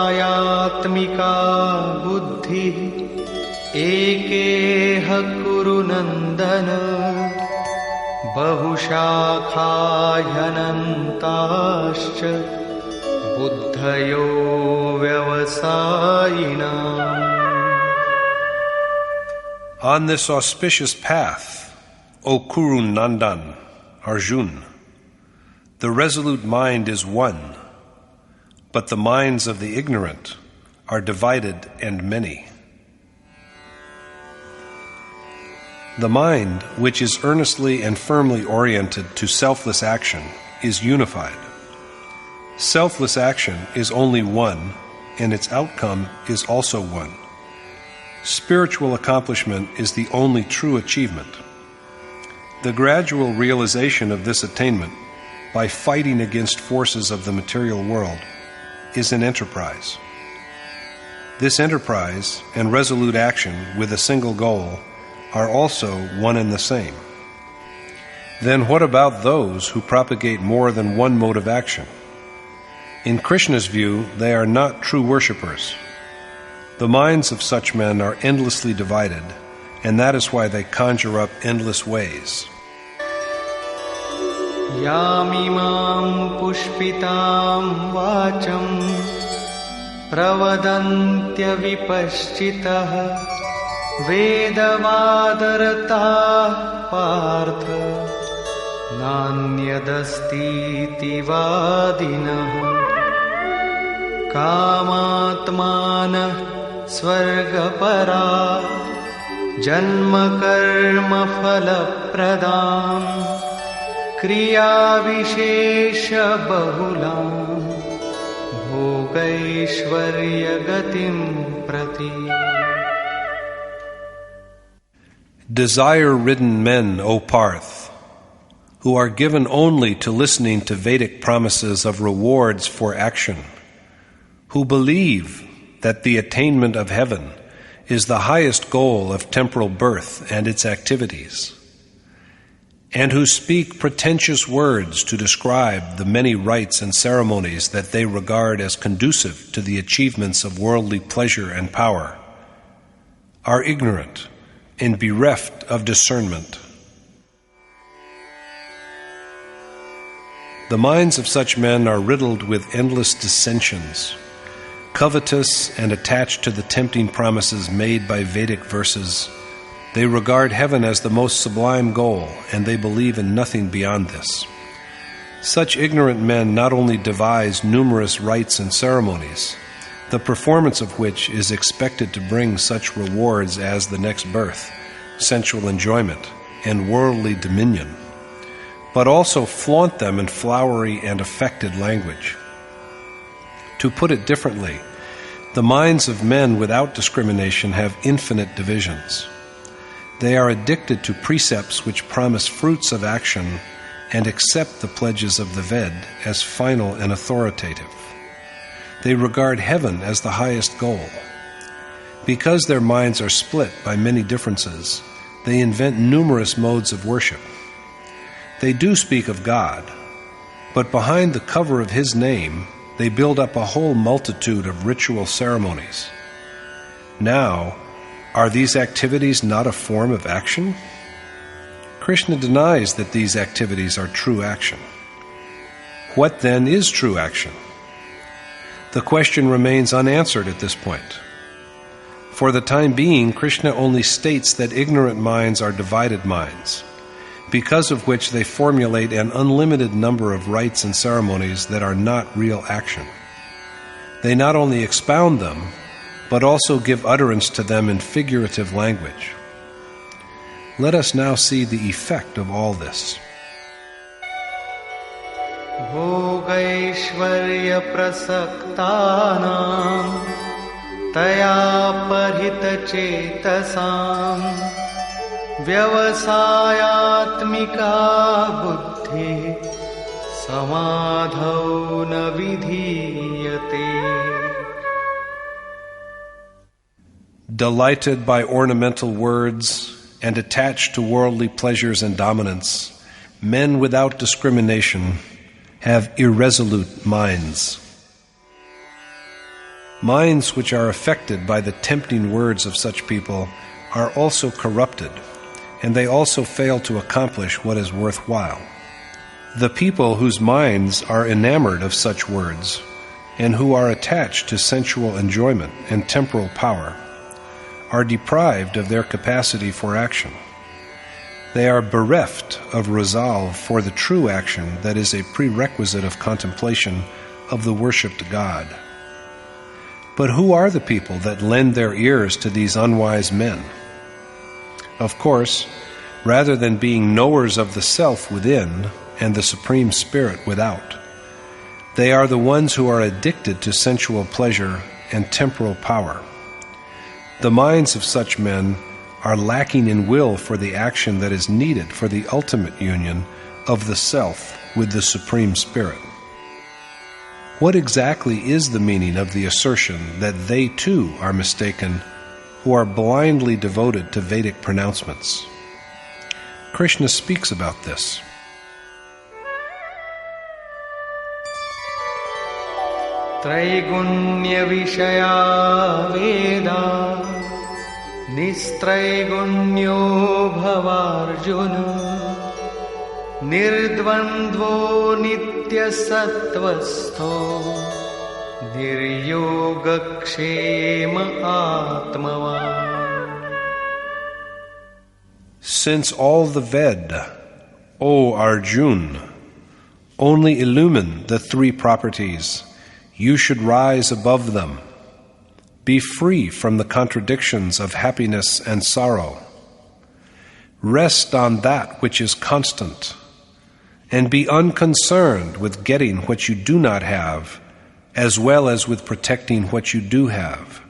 व्यवसायात्मिका बुद्धि एकेह कुरु नन्दन बहुशाखा ह्यनन्ताश्च बुद्धयो व्यवसायिनाम्. On this auspicious path, O Kuru Nandan, Arjuna, the resolute mind is one, but the minds of the ignorant are divided and many. The mind, which is earnestly and firmly oriented to selfless action, is unified. Selfless action is only one, and its outcome is also one. Spiritual accomplishment is the only true achievement. The gradual realization of this attainment, by fighting against forces of the material world, is an enterprise. This enterprise and resolute action with a single goal are also one and the same. Then what about those who propagate more than one mode of action? In Krishna's view, they are not true worshippers. The minds of such men are endlessly divided, and that is why they conjure up endless ways. Yamimam pushpitam vacham pravadantya vipaschitah vedavadarata partha nanyadastiti vadinah kamatmanah svargapara janma karma phalapradam kriya vishesha bahulam bhogaishvarya gatim prati. Desire-ridden men, O Parth, who are given only to listening to Vedic promises of rewards for action, who believe that the attainment of heaven is the highest goal of temporal birth and its activities, and who speak pretentious words to describe the many rites and ceremonies that they regard as conducive to the achievements of worldly pleasure and power, are ignorant and bereft of discernment. The minds of such men are riddled with endless dissensions. Covetous and attached to the tempting promises made by Vedic verses, they regard heaven as the most sublime goal, and they believe in nothing beyond this. Such ignorant men not only devise numerous rites and ceremonies, the performance of which is expected to bring such rewards as the next birth, sensual enjoyment, and worldly dominion, but also flaunt them in flowery and affected language. To put it differently, the minds of men without discrimination have infinite divisions. They are addicted to precepts which promise fruits of action and accept the pledges of the Ved as final and authoritative. They regard heaven as the highest goal. Because their minds are split by many differences, they invent numerous modes of worship. They do speak of God, but behind the cover of His name, they build up a whole multitude of ritual ceremonies. Now, are these activities not a form of action? Krishna denies that these activities are true action. What then is true action? The question remains unanswered at this point. For the time being, Krishna only states that ignorant minds are divided minds, because of which they formulate an unlimited number of rites and ceremonies that are not real action. They not only expound them, but also give utterance to them in figurative language. Let us now see the effect of all this. Bhogaishvarya prasaktanam taya parhita chetasam vyavasayatmika buddhi samadhau na vidhiyate. Delighted by ornamental words and attached to worldly pleasures and dominance, men without discrimination have irresolute minds. Minds which are affected by the tempting words of such people are also corrupted, and they also fail to accomplish what is worthwhile. The people whose minds are enamored of such words, and who are attached to sensual enjoyment and temporal power, are deprived of their capacity for action. They are bereft of resolve for the true action that is a prerequisite of contemplation of the worshipped God. But who are the people that lend their ears to these unwise men? Of course, rather than being knowers of the self within and the Supreme Spirit without. They are the ones who are addicted to sensual pleasure and temporal power. The minds of such men are lacking in will for the action that is needed for the ultimate union of the self with the Supreme Spirit. What exactly is the meaning of the assertion that they too are mistaken who are blindly devoted to Vedic pronouncements? Krishna speaks about this. Traigunya Vishaya Veda Nistraigunyo Bhavarjuna Nirdvandvo Nitya Sattvasto Niryogakshema Atmavan. Since all the Ved, O Arjun, only illumine the three properties, you should rise above them. Be free from the contradictions of happiness and sorrow. Rest on that which is constant, and be unconcerned with getting what you do not have, as well as with protecting what you do have,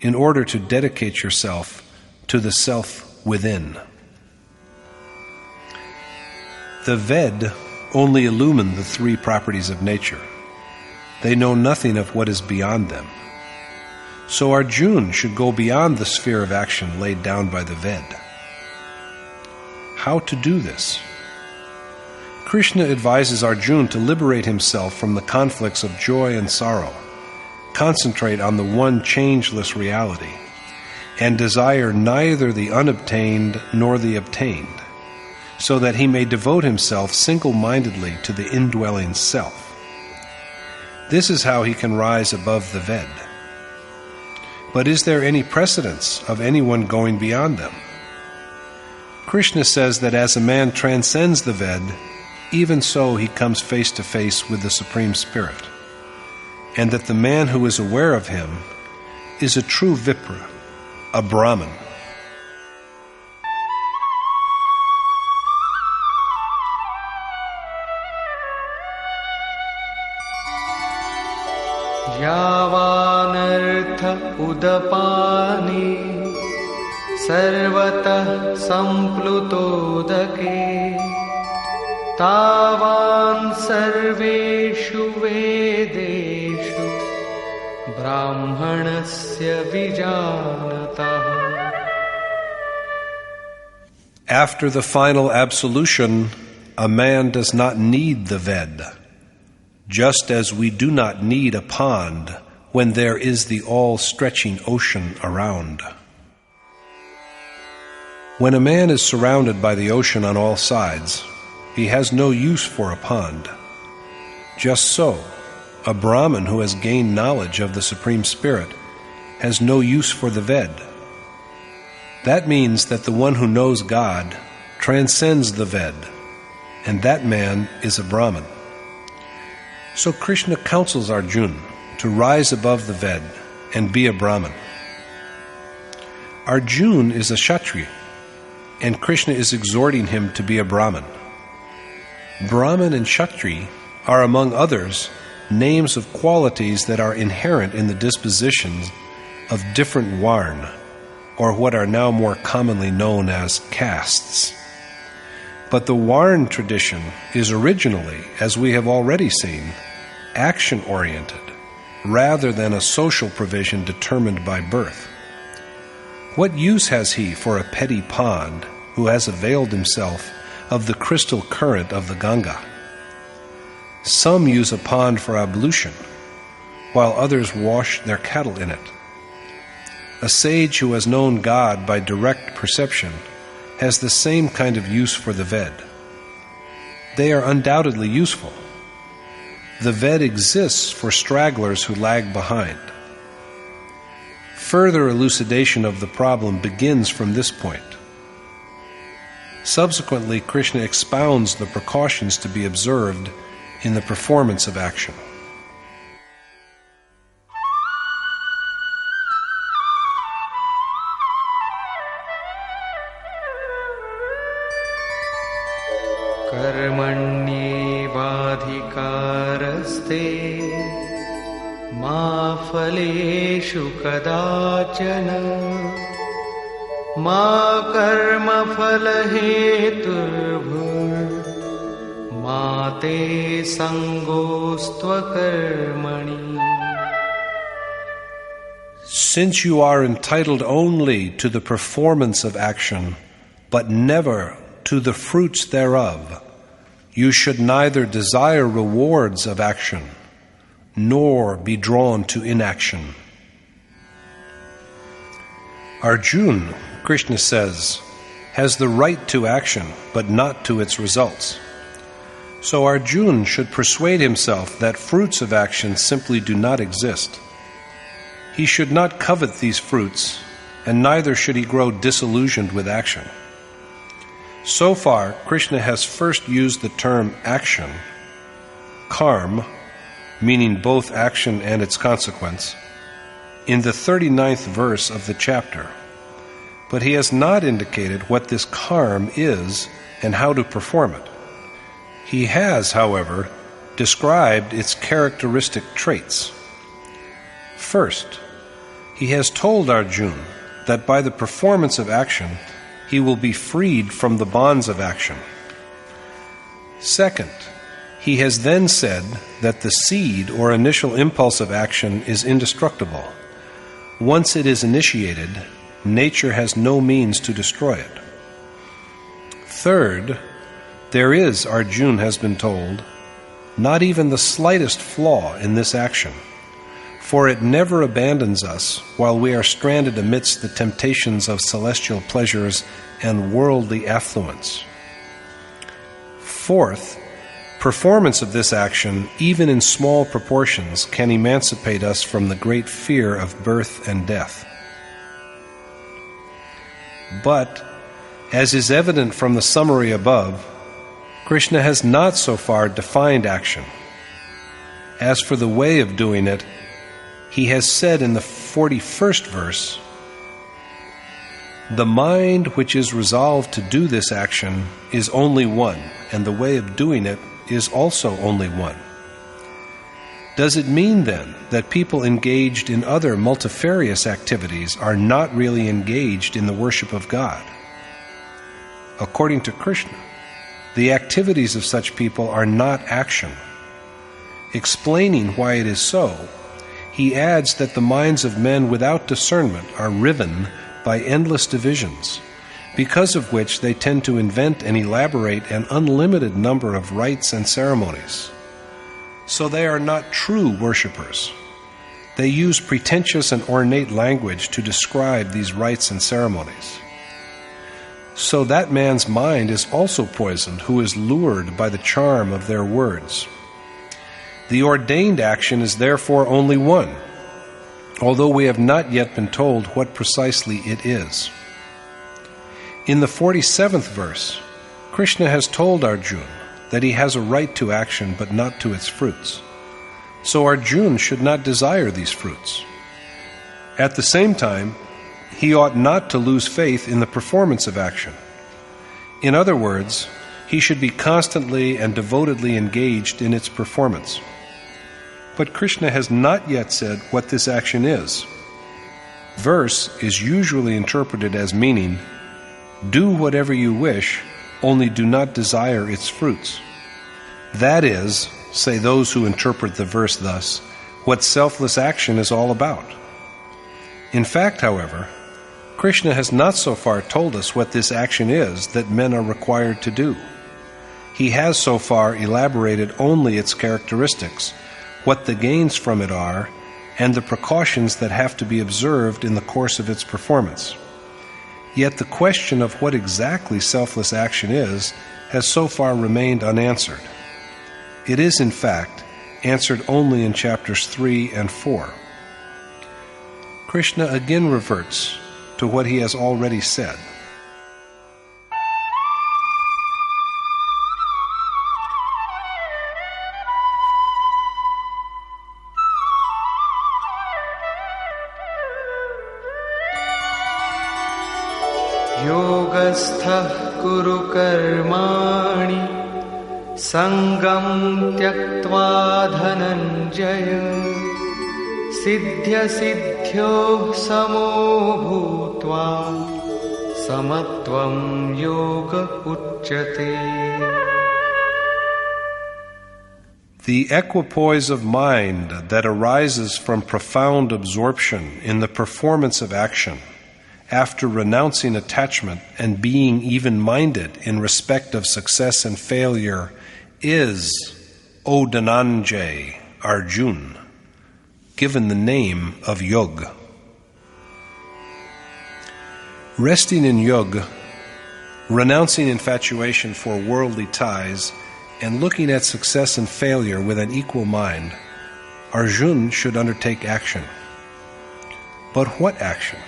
in order to dedicate yourself to the self within. The Ved only illumine the three properties of nature. They know nothing of what is beyond them. So Arjuna should go beyond the sphere of action laid down by the Ved. How to do this? Krishna advises Arjuna to liberate himself from the conflicts of joy and sorrow, concentrate on the one changeless reality, and desire neither the unobtained nor the obtained, so that he may devote himself single-mindedly to the indwelling self. This is how he can rise above the Ved. But is there any precedence of anyone going beyond them? Krishna says that as a man transcends the Ved, even so he comes face to face with the Supreme Spirit, and that the man who is aware of him is a true Vipra, a Brahman. Yavanartha udapani sarvatah samplutodake tavan sarveshu vedeshu brahmanasya vijanatah. After the final absolution, a man does not need the Ved, just as we do not need a pond when there is the all-stretching ocean around. When a man is surrounded by the ocean on all sides, he has no use for a pond. Just so, a Brahman who has gained knowledge of the Supreme Spirit has no use for the Ved. That means that the one who knows God transcends the Ved, and that man is a Brahman. So Krishna counsels Arjuna to rise above the Ved and be a Brahman. Arjuna is a Kshatriya, and Krishna is exhorting him to be a Brahman. Brahman and Kshatriya are, among others, names of qualities that are inherent in the dispositions of different Varna, or what are now more commonly known as castes. But the Varna tradition is originally, as we have already seen, action-oriented, rather than a social provision determined by birth. What use has he for a petty pond who has availed himself of the crystal current of the Ganga? Some use a pond for ablution, while others wash their cattle in it. A sage who has known God by direct perception has the same kind of use for the Ved. They are undoubtedly useful. The Ved exists for stragglers who lag behind. Further elucidation of the problem begins from this point. Subsequently, Krishna expounds the precautions to be observed in the performance of action. कर्मण्येवाधिकारस्ते मा फलेषु कदाचन मा कर्मफलहेतुर्भुर्मा ते सङ्गोऽस्त्वकर्मणि. Since you are entitled only to the performance of action, but never to the fruits thereof, you should neither desire rewards of action, nor be drawn to inaction. Arjuna, Krishna says, has the right to action, but not to its results. So Arjuna should persuade himself that fruits of action simply do not exist. He should not covet these fruits, and neither should he grow disillusioned with action. So far, Krishna has first used the term action, karma, meaning both action and its consequence, in the 39th verse of the chapter. But he has not indicated what this karma is and how to perform it. He has, however, described its characteristic traits. First, he has told Arjuna that by the performance of action, he will be freed from the bonds of action. Second, he has then said that the seed or initial impulse of action is indestructible. Once it is initiated, nature has no means to destroy it. Third, there is, Arjuna has been told, not even the slightest flaw in this action, for it never abandons us while we are stranded amidst the temptations of celestial pleasures and worldly affluence. Fourth, performance of this action, even in small proportions, can emancipate us from the great fear of birth and death. But, as is evident from the summary above, Krishna has not so far defined action. As for the way of doing it, he has said in the 41st verse, "The mind which is resolved to do this action is only one, and the way of doing it is also only one." Does it mean, then, that people engaged in other multifarious activities are not really engaged in the worship of God? According to Krishna, the activities of such people are not action. Explaining why it is so, he adds that the minds of men without discernment are riven by endless divisions, because of which they tend to invent and elaborate an unlimited number of rites and ceremonies. So they are not true worshippers. They use pretentious and ornate language to describe these rites and ceremonies. So that man's mind is also poisoned who is lured by the charm of their words. The ordained action is therefore only one, although we have not yet been told what precisely it is. In the 47th verse, Krishna has told Arjuna that he has a right to action but not to its fruits. So Arjuna should not desire these fruits. At the same time, he ought not to lose faith in the performance of action. In other words, he should be constantly and devotedly engaged in its performance. But Krishna has not yet said what this action is. Verse is usually interpreted as meaning, "Do whatever you wish, only do not desire its fruits." That is, say those who interpret the verse thus, what selfless action is all about. In fact, however, Krishna has not so far told us what this action is that men are required to do. He has so far elaborated only its characteristics, what the gains from it are, and the precautions that have to be observed in the course of its performance. Yet the question of what exactly selfless action is has so far remained unanswered. It is, in fact, answered only in chapters 3 and 4. Krishna again reverts to what he has already said. योगस्थः कुरु कर्माणि Sangam tyaktva dhananjaya Siddhya siddhyo samo bhutva Samatvam yoga uchyate. The equipoise of mind that arises from profound absorption in the performance of action, after renouncing attachment and being even-minded in respect of success and failure, is, O Dhananjay, Arjun, given the name of Yog. Resting in Yog, renouncing infatuation for worldly ties, and looking at success and failure with an equal mind, Arjun should undertake action. But what action?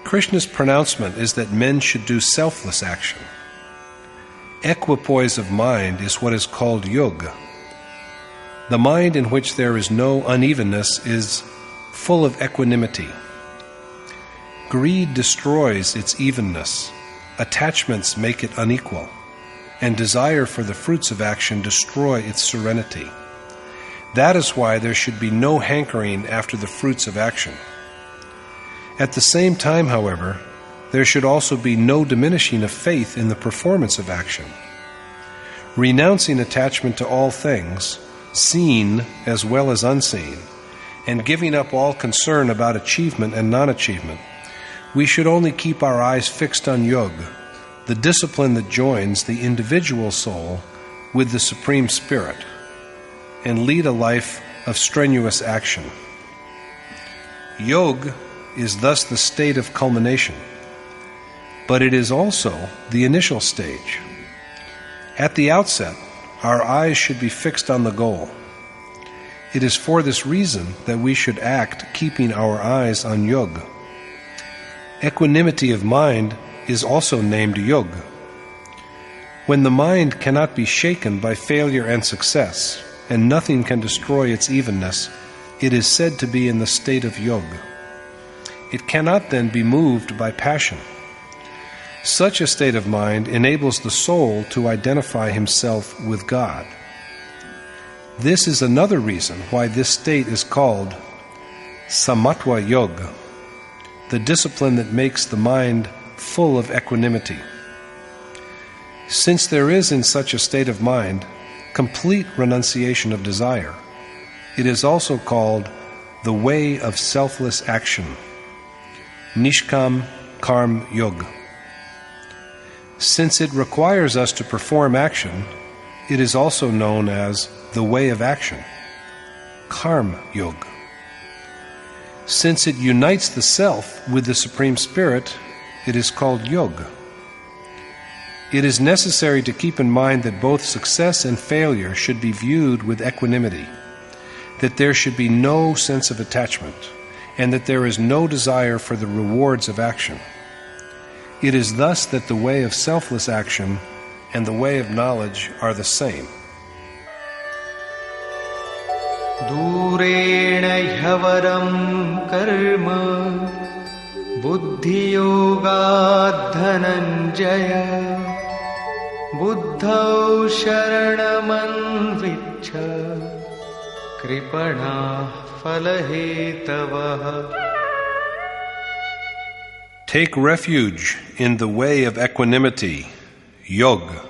Krishna's pronouncement is that men should do selfless action. Equipoise of mind is what is called yoga. The mind in which there is no unevenness is full of equanimity. Greed destroys its evenness, attachments make it unequal, and desire for the fruits of action destroy its serenity. That is why there should be no hankering after the fruits of action. At the same time, however, there should also be no diminishing of faith in the performance of action. Renouncing attachment to all things, seen as well as unseen, and giving up all concern about achievement and non-achievement, we should only keep our eyes fixed on yoga, the discipline that joins the individual soul with the Supreme Spirit, and lead a life of strenuous action. Yoga is thus the state of culmination, but it is also the initial stage. At the outset, our eyes should be fixed on the goal. It is for this reason that we should act keeping our eyes on yoga. Equanimity of mind is also named yoga. When the mind cannot be shaken by failure and success, and nothing can destroy its evenness, it is said to be in the state of yoga. It cannot then be moved by passion. Such a state of mind enables the soul to identify himself with God. This is another reason why this state is called Samatva Yoga, the discipline that makes the mind full of equanimity. Since there is in such a state of mind complete renunciation of desire, it is also called the way of selfless action, Nishkam Karm Yoga. Since it requires us to perform action, it is also known as the way of action, Karma Yoga. Since it unites the self with the Supreme Spirit, it is called yoga. It is necessary to keep in mind that both success and failure should be viewed with equanimity, that there should be no sense of attachment, and that there is no desire for the rewards of action. It is thus that the way of selfless action and the way of knowledge are the same. Durena hyavaram karma buddhi yoga dhananjaya buddhau sharanam vichcha kripana phalahetavaha. Take refuge in the way of equanimity, yoga,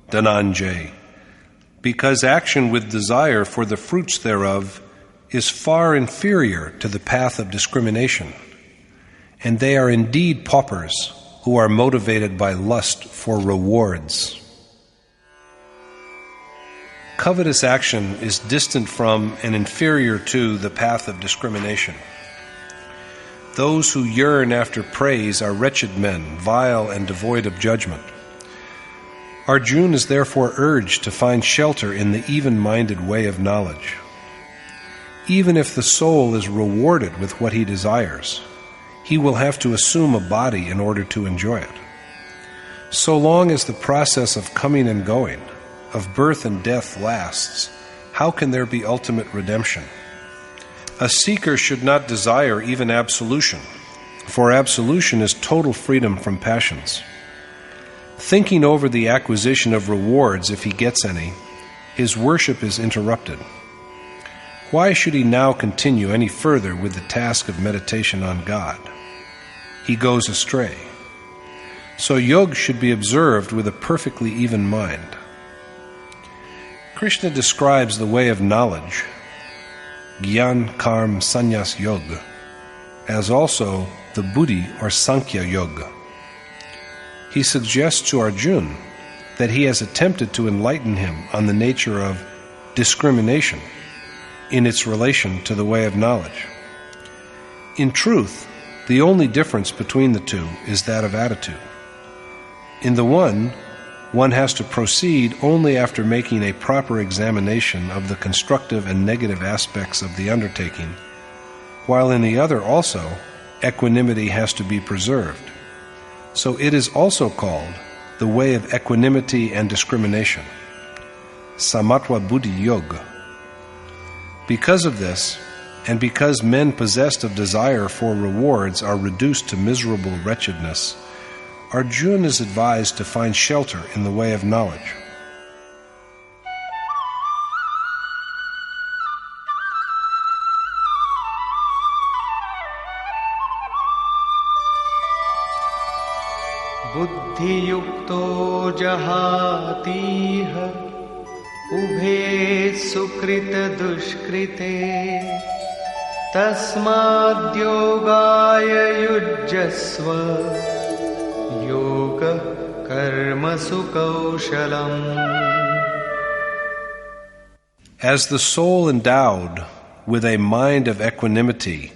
Dhananjay, because action with desire for the fruits thereof is far inferior to the path of discrimination, and they are indeed paupers who are motivated by lust for rewards. Covetous action is distant from and inferior to the path of discrimination. Those who yearn after praise are wretched men, vile and devoid of judgment. Arjuna is therefore urged to find shelter in the even-minded way of knowledge. Even if the soul is rewarded with what he desires, he will have to assume a body in order to enjoy it. So long as the process of coming and going, of birth and death lasts, how can there be ultimate redemption? A seeker should not desire even absolution, for absolution is total freedom from passions. Thinking over the acquisition of rewards, if he gets any, his worship is interrupted. Why should he now continue any further with the task of meditation on God? He goes astray. So yoga should be observed with a perfectly even mind. Krishna describes the way of knowledge, Gyan Karm Sannyas Yoga, as also the Buddhi or Sankhya Yoga. He suggests to Arjuna that he has attempted to enlighten him on the nature of discrimination in its relation to the way of knowledge. In truth, the only difference between the two is that of attitude. In the one has to proceed only after making a proper examination of the constructive and negative aspects of the undertaking, while in the other also, equanimity has to be preserved. So it is also called the way of equanimity and discrimination, Samatva Buddhi Yoga. Because of this, and because men possessed of desire for rewards are reduced to miserable wretchedness, Arjuna is advised to find shelter in the way of knowledge. Buddhi yukto jahatiha ubhe sukrita dushkrite tasmad yogaya yujjasva yoga karma sukaushalam. As the soul endowed with a mind of equanimity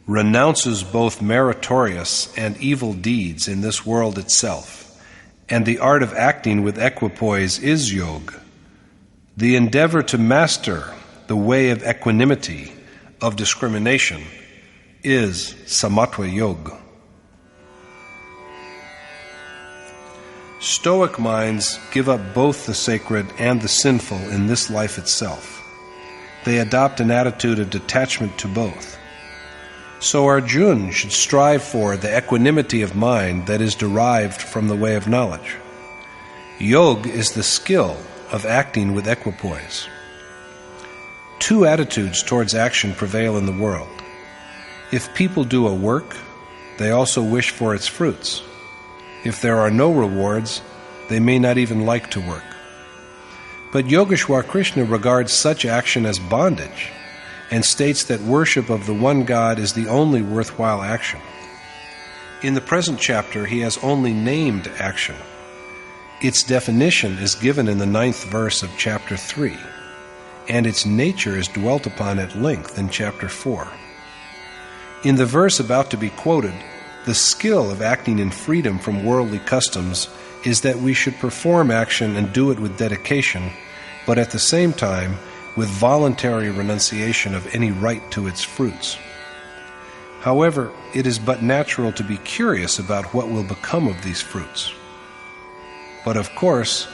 renounces both meritorious and evil deeds in this world itself, and the art of acting with equipoise is yoga, the endeavor to master the way of equanimity, of discrimination, is samatva yoga. Stoic minds give up both the sacred and the sinful in this life itself. They adopt an attitude of detachment to both. So Arjuna should strive for the equanimity of mind that is derived from the way of knowledge. Yoga is the skill of acting with equipoise. Two attitudes towards action prevail in the world. If people do a work, they also wish for its fruits. If there are no rewards, they may not even like to work. But Yogeshwar Krishna regards such action as bondage and states that worship of the one God is the only worthwhile action. In the present chapter, he has only named action. Its definition is given in the 9th verse of chapter 3, and its nature is dwelt upon at length in chapter 4. In the verse about to be quoted, the skill of acting in freedom from worldly customs is that we should perform action and do it with dedication, but at the same time with voluntary renunciation of any right to its fruits. However, it is but natural to be curious about what will become of these fruits. But of course,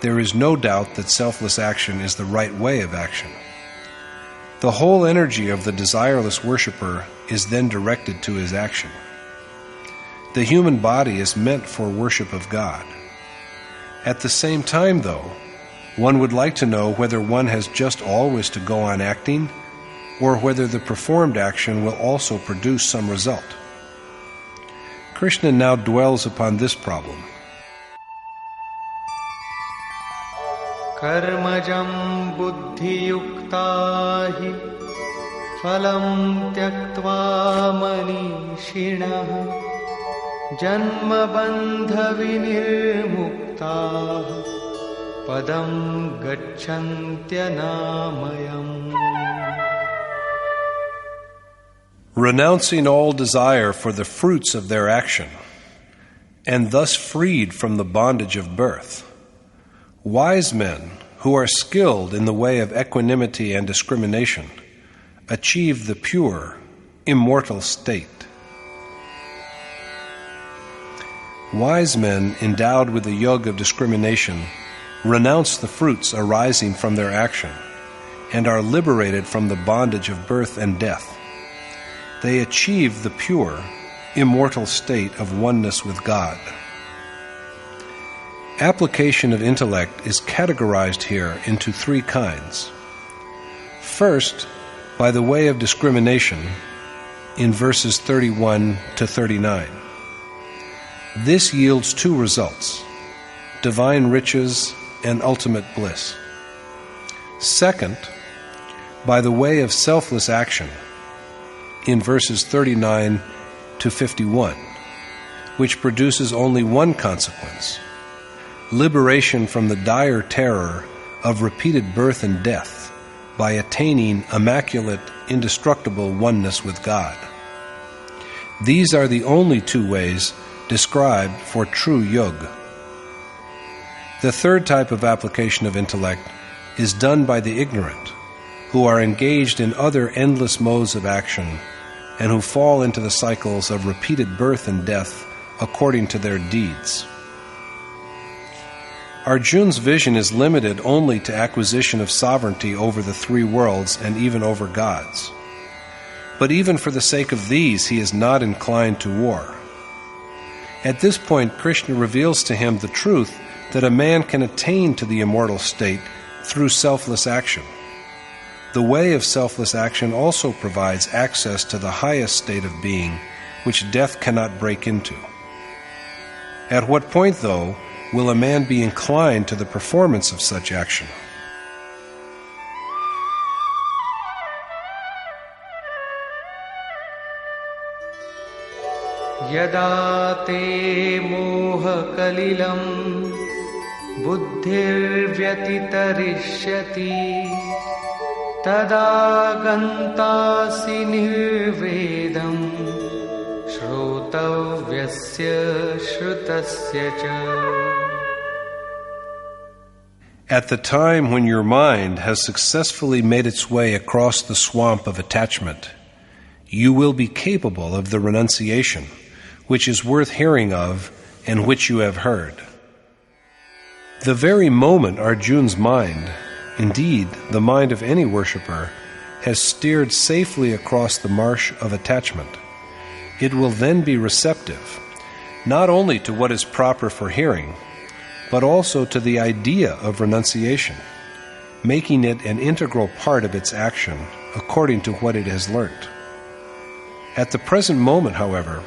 there is no doubt that selfless action is the right way of action. The whole energy of the desireless worshipper is then directed to his action. The human body is meant for worship of God. At the same time, though, one would like to know whether one has just always to go on acting, or whether the performed action will also produce some result. Krishna now dwells upon this problem. Karmajam buddhi yuktahi phalam tyaktva manishinaha janma bandha vinirmuktaha padam gacchantya namayam. Renouncing all desire for the fruits of their action, and thus freed from the bondage of birth, wise men who are skilled in the way of equanimity and discrimination achieve the pure, immortal state. Wise men endowed with the yoga of discrimination renounce the fruits arising from their action and are liberated from the bondage of birth and death. They achieve the pure, immortal state of oneness with God. Application of intellect is categorized here into three kinds. First, by the way of discrimination, in verses 31 to 39. This yields two results: divine riches and ultimate bliss. Second, by the way of selfless action, in verses 39 to 51, which produces only one consequence: liberation from the dire terror of repeated birth and death by attaining immaculate, indestructible oneness with God. These are the only two ways described for true yoga. The third type of application of intellect is done by the ignorant, who are engaged in other endless modes of action and who fall into the cycles of repeated birth and death according to their deeds. Arjuna's vision is limited only to acquisition of sovereignty over the three worlds and even over gods. But even for the sake of these, he is not inclined to war. At this point, Krishna reveals to him the truth that a man can attain to the immortal state through selfless action. The way of selfless action also provides access to the highest state of being, which death cannot break into. At what point, though, will a man be inclined to the performance of such action? Yada te moha kalilam buddhir vyatitarishyati tada gantasi nirvedam shrutavyasya shrutasya cha. At the time when your mind has successfully made its way across the swamp of attachment, you will be capable of the renunciation, which is worth hearing of and which you have heard. The very moment Arjuna's mind, indeed the mind of any worshipper, has steered safely across the marsh of attachment, it will then be receptive, not only to what is proper for hearing, but also to the idea of renunciation, making it an integral part of its action according to what it has learnt. At the present moment, however,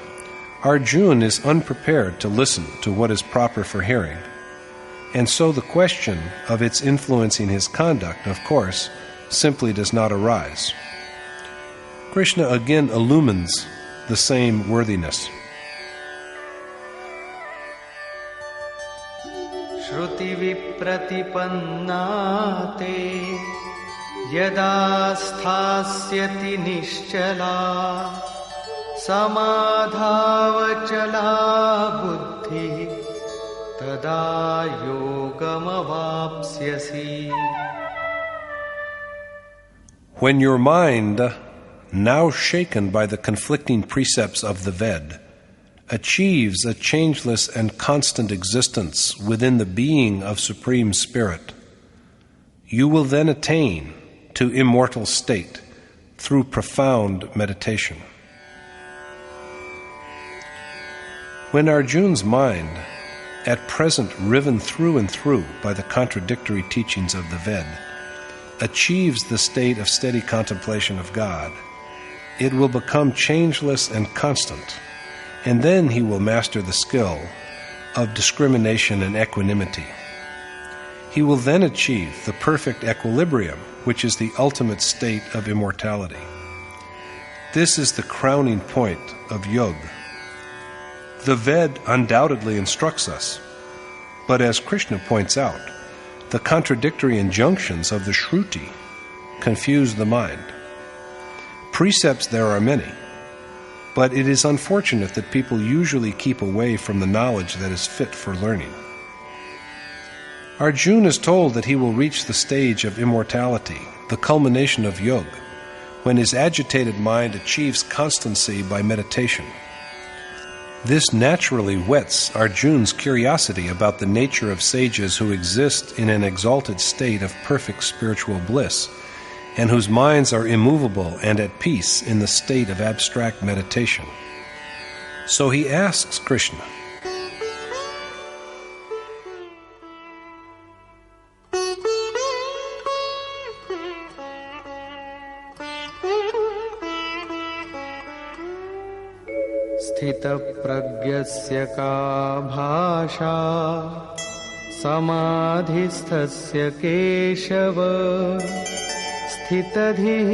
Arjuna is unprepared to listen to what is proper for hearing, and so the question of its influencing his conduct, of course, simply does not arise. Krishna again illumines the same worthiness. Shruti vipratipanna te yada sthasyati nischala samadhavachala buddhi tada yogamavapsyasi. When your mind, now shaken by the conflicting precepts of the Ved, achieves a changeless and constant existence within the being of Supreme Spirit, you will then attain to immortal state through profound meditation. When Arjuna's mind, at present riven through and through by the contradictory teachings of the Ved, achieves the state of steady contemplation of God, it will become changeless and constant, and then he will master the skill of discrimination and equanimity. He will then achieve the perfect equilibrium, which is the ultimate state of immortality. This is the crowning point of yoga. The Ved undoubtedly instructs us, but as Krishna points out, the contradictory injunctions of the Shruti confuse the mind. Precepts there are many, but it is unfortunate that people usually keep away from the knowledge that is fit for learning. Arjuna is told that he will reach the stage of immortality, the culmination of yoga, when his agitated mind achieves constancy by meditation. This naturally whets Arjuna's curiosity about the nature of sages who exist in an exalted state of perfect spiritual bliss, and whose minds are immovable and at peace in the state of abstract meditation. So he asks Krishna, स्थितप्रज्ञस्य का भाषा समाधिस्थस्य केशव स्थितधिः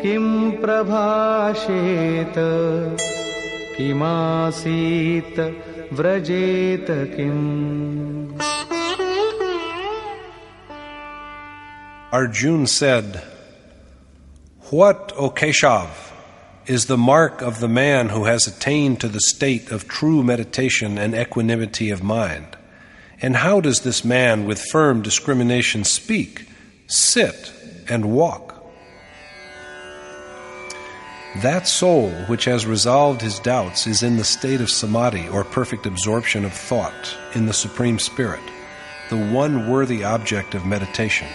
किं प्रभाषेत किमासीत व्रजेत किम्. Arjuna said, "What, O Keshav, is the mark of the man who has attained to the state of true meditation and equanimity of mind? And how does this man with firm discrimination speak, sit, and walk?" That soul which has resolved his doubts is in the state of samadhi, or perfect absorption of thought, in the Supreme Spirit, the one worthy object of meditation.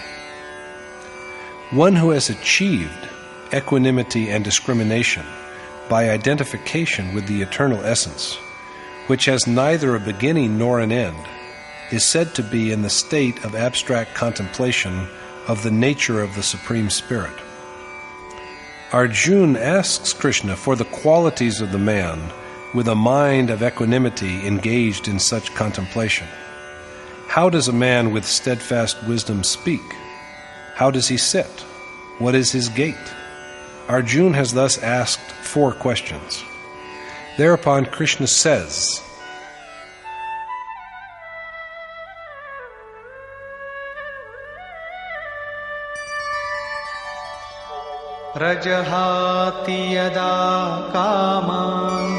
One who has achieved equanimity and discrimination by identification with the eternal essence, which has neither a beginning nor an end, is said to be in the state of abstract contemplation of the nature of the Supreme Spirit. Arjuna asks Krishna for the qualities of the man with a mind of equanimity engaged in such contemplation. How does a man with steadfast wisdom speak? How does he sit? What is his gait? Arjuna has thus asked 4 questions. Thereupon Krishna says, प्रजहाति यदा कामान्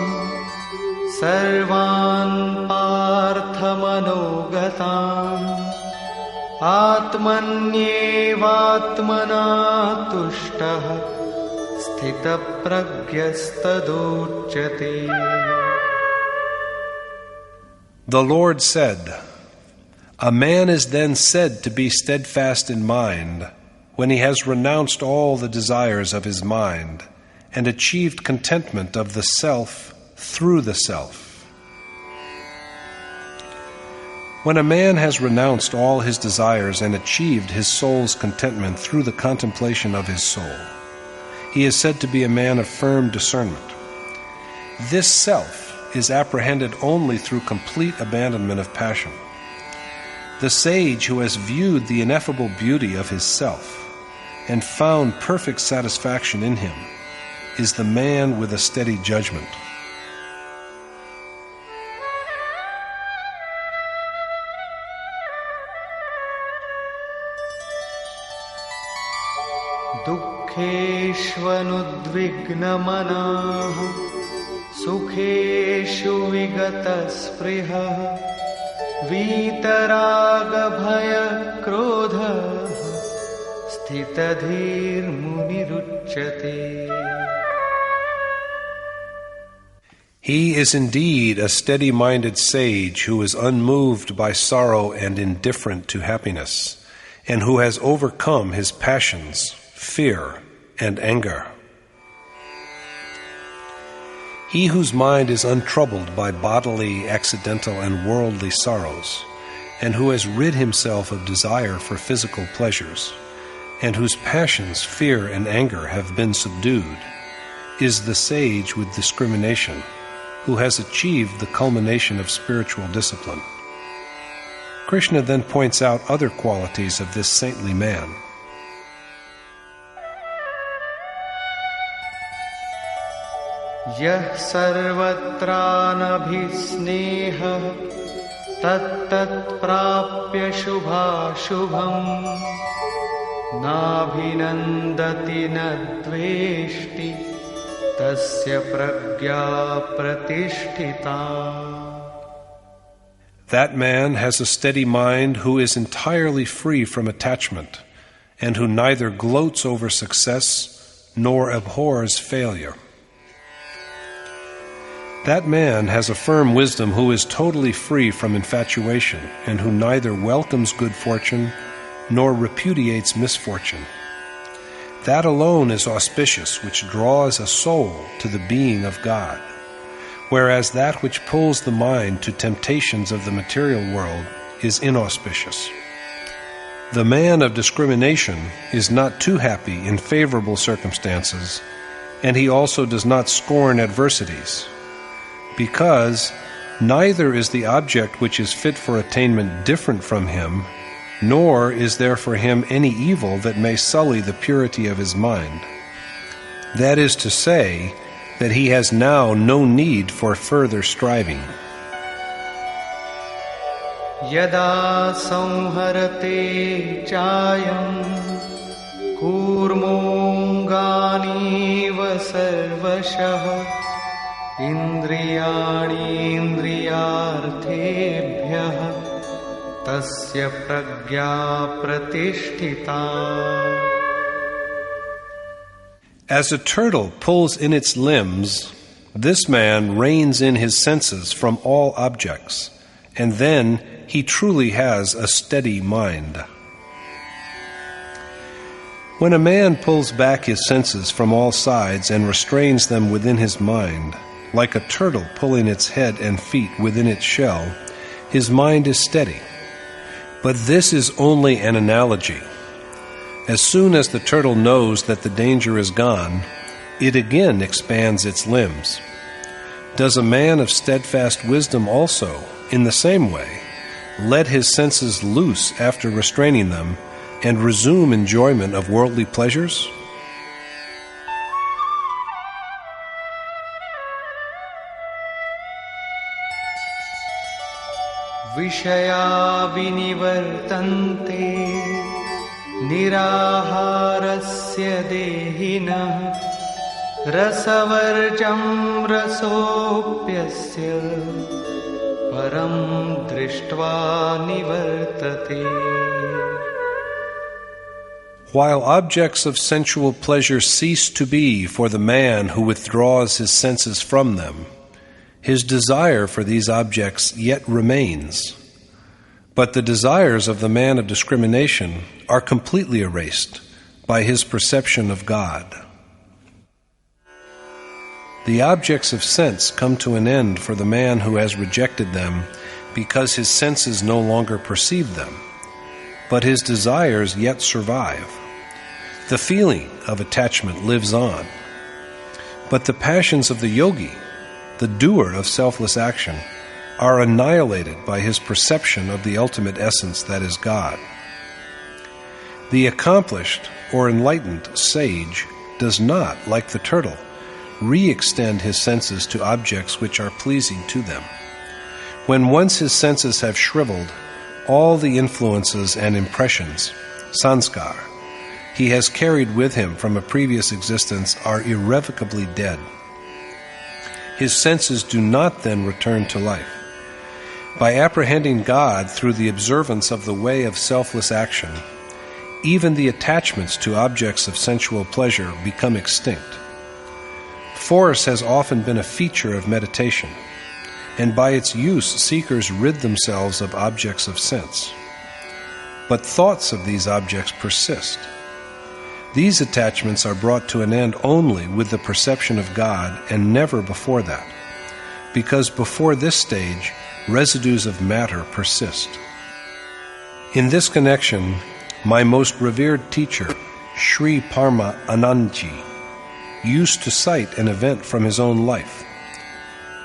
सर्वान् पार्थमनोगतान् आत्मन्येवात्मना तुष्टः स्थितप्रज्ञस्तदुच्यते. The Lord said, "A man is then said to be steadfast in mind when he has renounced all the desires of his mind and achieved contentment of the self through the self." When a man has renounced all his desires and achieved his soul's contentment through the contemplation of his soul, he is said to be a man of firm discernment. This self is apprehended only through complete abandonment of passion. The sage who has viewed the ineffable beauty of his self and found perfect satisfaction in him is the man with a steady judgment. दुःखेष्वनुद्विग्नमनाः सुखेषु विगतस्पृहः वीतरागभयक्रोधः स्थितधीर्मुनिरुच्यते. He is indeed a steady-minded sage who is unmoved by sorrow and indifferent to happiness, and who has overcome his passions, fear, and anger. He whose mind is untroubled by bodily, accidental, and worldly sorrows, and who has rid himself of desire for physical pleasures, and whose passions, fear, and anger have been subdued, is the sage with discrimination, who has achieved the culmination of spiritual discipline. Krishna then points out other qualities of this saintly man. यः सर्वत्रानभिस्नेहः तत्तत्प्राप्य शुभाशुभम् नाभिनन्दति न द्वेष्टि तस्य प्रज्ञा प्रतिष्ठिता. That man has a steady mind who is entirely free from attachment, and who neither gloats over success nor abhors failure. That man has a firm wisdom who is totally free from infatuation, and who neither welcomes good fortune nor repudiates misfortune. That alone is auspicious which draws a soul to the being of God, whereas that which pulls the mind to temptations of the material world is inauspicious. The man of discrimination is not too happy in favorable circumstances, and he also does not scorn adversities. because neither is the object which is fit for attainment different from him, nor is there for him any evil that may sully the purity of his mind. That is to say, that he has now no need for further striving. Yada samharate chayam kurmonganiva sarvashah indriyani indriyarthebhyah tasya pragya pratishtita. As a turtle pulls in its limbs, this man reins in his senses from all objects, and then he truly has a steady mind. When a man pulls back his senses from all sides and restrains them within his mind, like a turtle pulling its head and feet within its shell, his mind is steady. But this is only an analogy. As soon as the turtle knows that the danger is gone, it again expands its limbs. Does a man of steadfast wisdom also, in the same way, let his senses loose after restraining them and resume enjoyment of worldly pleasures? Vishaya vinivartante niraharasya dehinah rasavarjam rasopyasya param drishtva nivartate. While objects of sensual pleasure cease to be for the man who withdraws his senses from them, his desire for these objects yet remains. But the desires of the man of discrimination are completely erased by his perception of God. The objects of sense come to an end for the man who has rejected them because his senses no longer perceive them, but his desires yet survive. The feeling of attachment lives on. But the passions of the yogi, the doer of selfless action, are annihilated by his perception of the ultimate essence that is God. The accomplished or enlightened sage does not, like the turtle, re-extend his senses to objects which are pleasing to them. When once his senses have shriveled, all the influences and impressions, sanskar, he has carried with him from a previous existence are irrevocably dead. His senses do not then return to life. By apprehending God through the observance of the way of selfless action, even the attachments to objects of sensual pleasure become extinct. Force has often been a feature of meditation, and by its use seekers rid themselves of objects of sense. But thoughts of these objects persist. These attachments are brought to an end only with the perception of God and never before that, because before this stage, residues of matter persist. In this connection, my most revered teacher, Sri Parma Anandji, used to cite an event from his own life.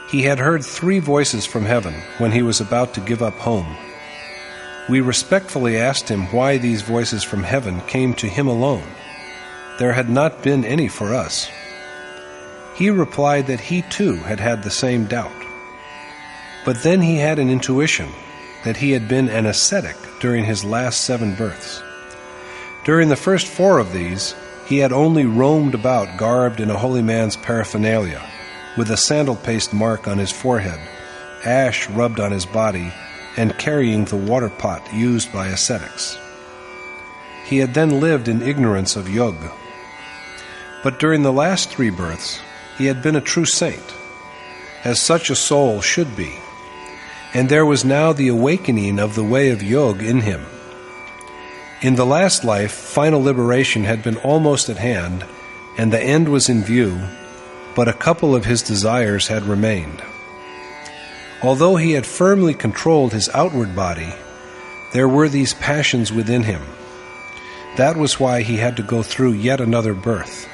He had heard 3 voices from heaven when he was about to give up home. We respectfully asked him why these voices from heaven came to him alone. There had not been any for us. He replied that he too had had the same doubt. But then he had an intuition that he had been an ascetic during his last 7 births. During the first 4 of these, he had only roamed about garbed in a holy man's paraphernalia, with a sandal paste mark on his forehead, ash rubbed on his body, and carrying the water pot used by ascetics. He had then lived in ignorance of yoga. But during the last 3 births, he had been a true saint, as such a soul should be, and there was now the awakening of the way of yoga in him. In the last life, final liberation had been almost at hand, and the end was in view, but a couple of his desires had remained. Although he had firmly controlled his outward body, there were these passions within him. That was why he had to go through yet another birth.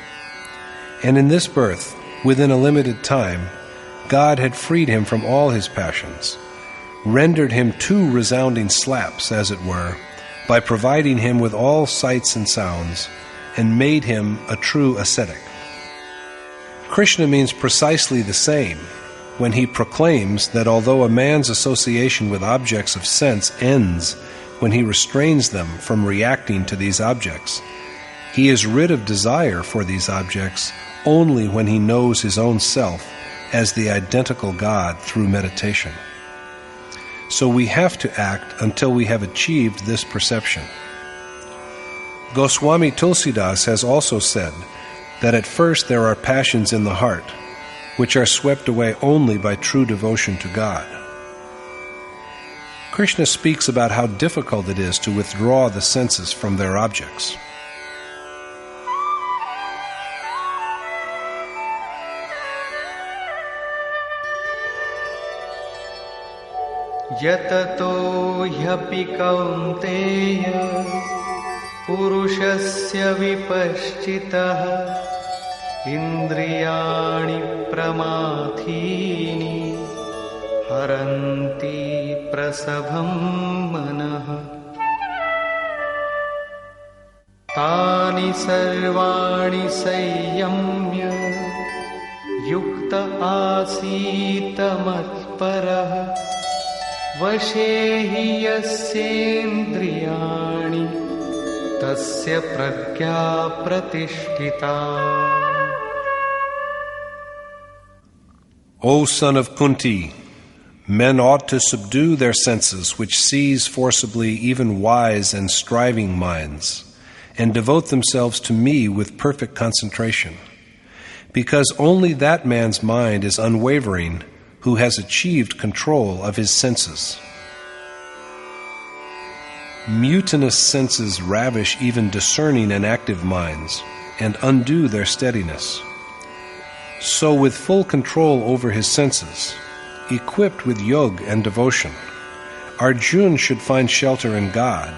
And in this birth, within a limited time, God had freed him from all his passions, rendered him 2 resounding slaps, as it were, by providing him with all sights and sounds, and made him a true ascetic. Krishna means precisely the same when he proclaims that although a man's association with objects of sense ends when he restrains them from reacting to these objects, he is rid of desire for these objects only when he knows his own self as the identical God through meditation. So we have to act until we have achieved this perception. Goswami Tulsidas has also said that at first there are passions in the heart, which are swept away only by true devotion to God. Krishna speaks about how difficult it is to withdraw the senses from their objects. Yatato hyapi kaunteya purushasya vipaschitaha indriyani pramathini haranti prasabham manah tani sarvani sayyamya yukta asita matparah vashe hi yasyendriyani tasya pragya pratishtita. O son of Kunti, men ought to subdue their senses, which seize forcibly even wise and striving minds, and devote themselves to me with perfect concentration, because only that man's mind is unwavering who has achieved control of his senses. Mutinous senses ravish even discerning and active minds, and undo their steadiness. So with full control over his senses, equipped with yoga and devotion, Arjuna should find shelter in God,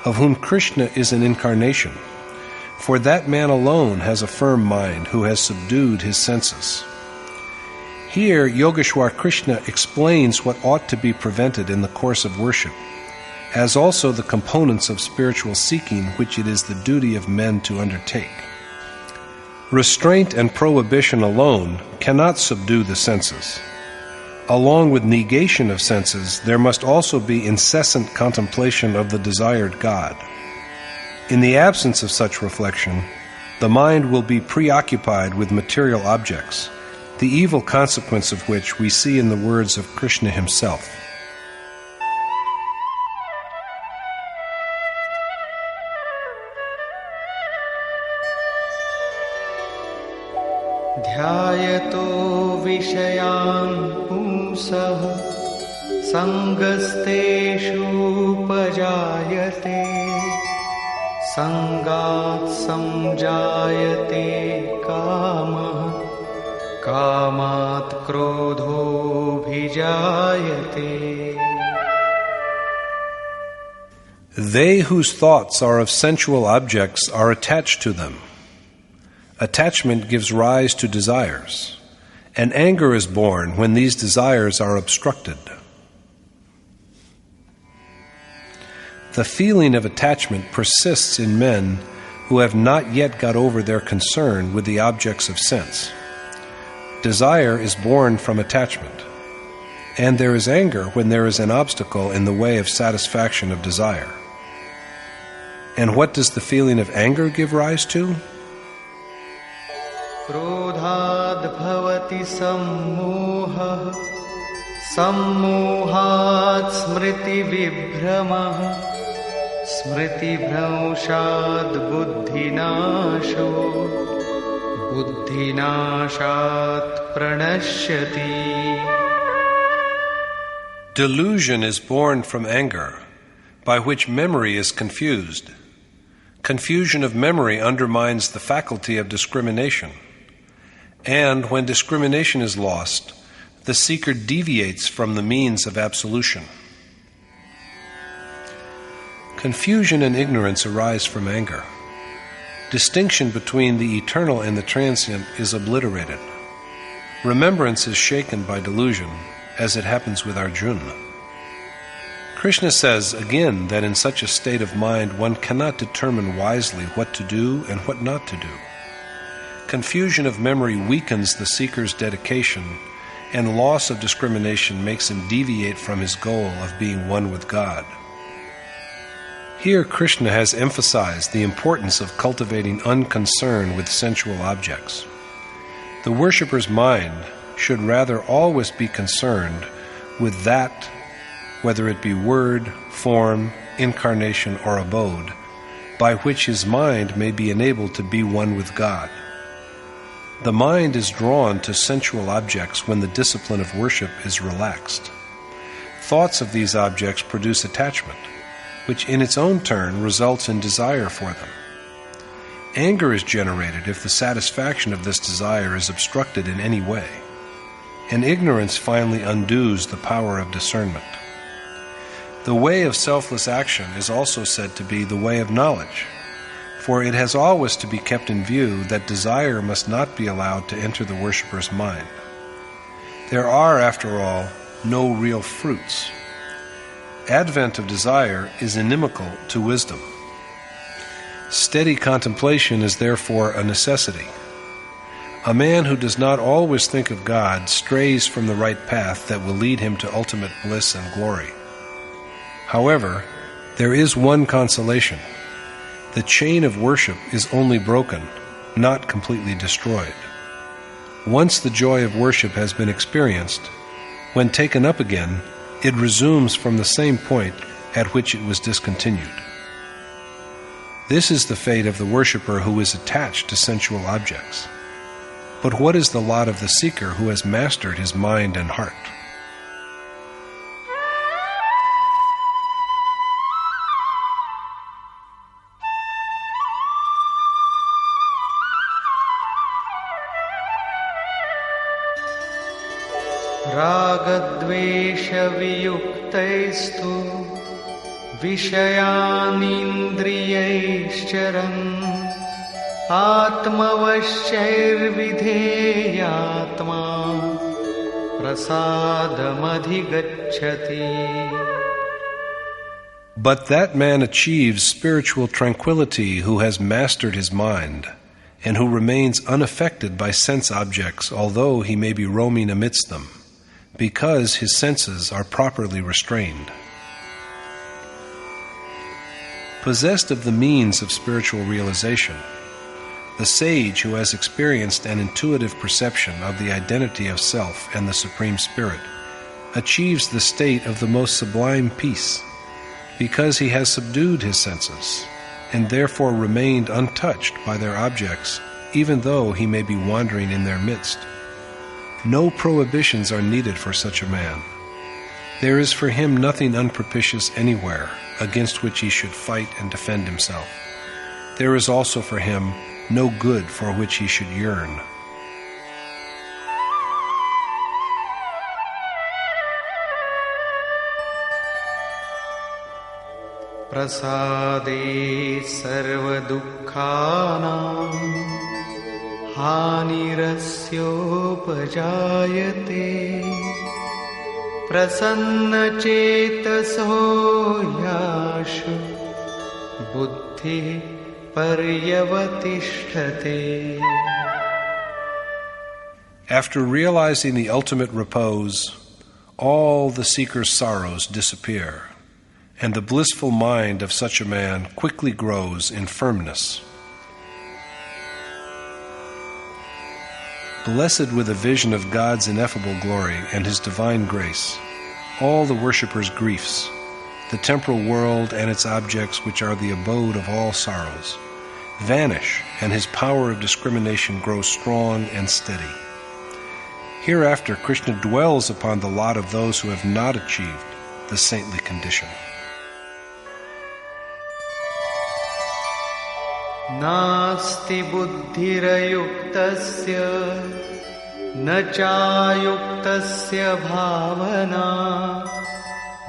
of whom Krishna is an incarnation, for that man alone has a firm mind who has subdued his senses. Here, Yogeshwar Krishna explains what ought to be prevented in the course of worship, as also the components of spiritual seeking which it is the duty of men to undertake. Restraint and prohibition alone cannot subdue the senses. Along with negation of senses, there must also be incessant contemplation of the desired God. In the absence of such reflection, the mind will be preoccupied with material objects, the evil consequence of which we see in the words of Krishna himself. Dhyayato vishayan pusah sangasteshu pajayate sangat samjayate kamah kamat krodho bhijayate. They whose thoughts are of sensual objects are attached to them. Attachment gives rise to desires, and anger is born when these desires are obstructed. The feeling of attachment persists in men who have not yet got over their concern with the objects of sense. Desire is born from attachment, and there is anger when there is an obstacle in the way of satisfaction of desire. And what does the feeling of anger give rise to? Krodhad bhavati sammoha sammohat smriti vibhrama smriti bhranshad buddhinasho buddhinashat pranashyati. Delusion is born from anger, by which memory is confused. Confusion of memory undermines the faculty of discrimination. And when discrimination is lost, the seeker deviates from the means of absolution. Confusion and ignorance arise from anger. Distinction between the eternal and the transient is obliterated. Remembrance is shaken by delusion, as it happens with Arjuna. Krishna says again that in such a state of mind one cannot determine wisely what to do and what not to do. Confusion of memory weakens the seeker's dedication, and loss of discrimination makes him deviate from his goal of being one with God. Here Krishna has emphasized the importance of cultivating unconcern with sensual objects. The worshipper's mind should rather always be concerned with that, whether it be word, form, incarnation, or abode, by which his mind may be enabled to be one with God. The mind is drawn to sensual objects when the discipline of worship is relaxed. Thoughts of these objects produce attachment, which in its own turn results in desire for them. Anger is generated if the satisfaction of this desire is obstructed in any way, and ignorance finally undoes the power of discernment. The way of selfless action is also said to be the way of knowledge, for it has always to be kept in view that desire must not be allowed to enter the worshipper's mind. There are, after all, no real fruits. Advent of desire is inimical to wisdom. Steady contemplation is therefore a necessity. A man who does not always think of God strays from the right path that will lead him to ultimate bliss and glory. However, there is one consolation. The chain of worship is only broken, not completely destroyed. Once the joy of worship has been experienced, when taken up again, it resumes from the same point at which it was discontinued. This is the fate of the worshipper who is attached to sensual objects. But what is the lot of the seeker who has mastered his mind and heart? रागद्वेषवियुक्तैस्तु विषयानिन्द्रियैश्चरन् आत्मवश्यैर्विधेयात्मा प्रसादमधिगच्छति. But that man achieves spiritual tranquility who has mastered his mind, and who remains unaffected by sense objects, although he may be roaming amidst them, because his senses are properly restrained. Possessed of the means of spiritual realization, the sage who has experienced an intuitive perception of the identity of self and the Supreme Spirit achieves the state of the most sublime peace, because he has subdued his senses and therefore remained untouched by their objects, even though he may be wandering in their midst. No prohibitions are needed for such a man. There is for him nothing unpropitious anywhere against which he should fight and defend himself. There is also for him no good for which he should yearn. Prasade sarvadukhanam hanirasyopajayate prasannachetaso yashu buddhi paryavatishthate. After realizing the ultimate repose, all the seeker's sorrows disappear, and the blissful mind of such a man quickly grows in firmness. Blessed with a vision of God's ineffable glory and His divine grace, all the worshipper's griefs, the temporal world and its objects which are the abode of all sorrows, vanish, and his power of discrimination grows strong and steady. Hereafter Krishna dwells upon the lot of those who have not achieved the saintly condition. Nasti buddhirayuktasya na chayuktasya bhavana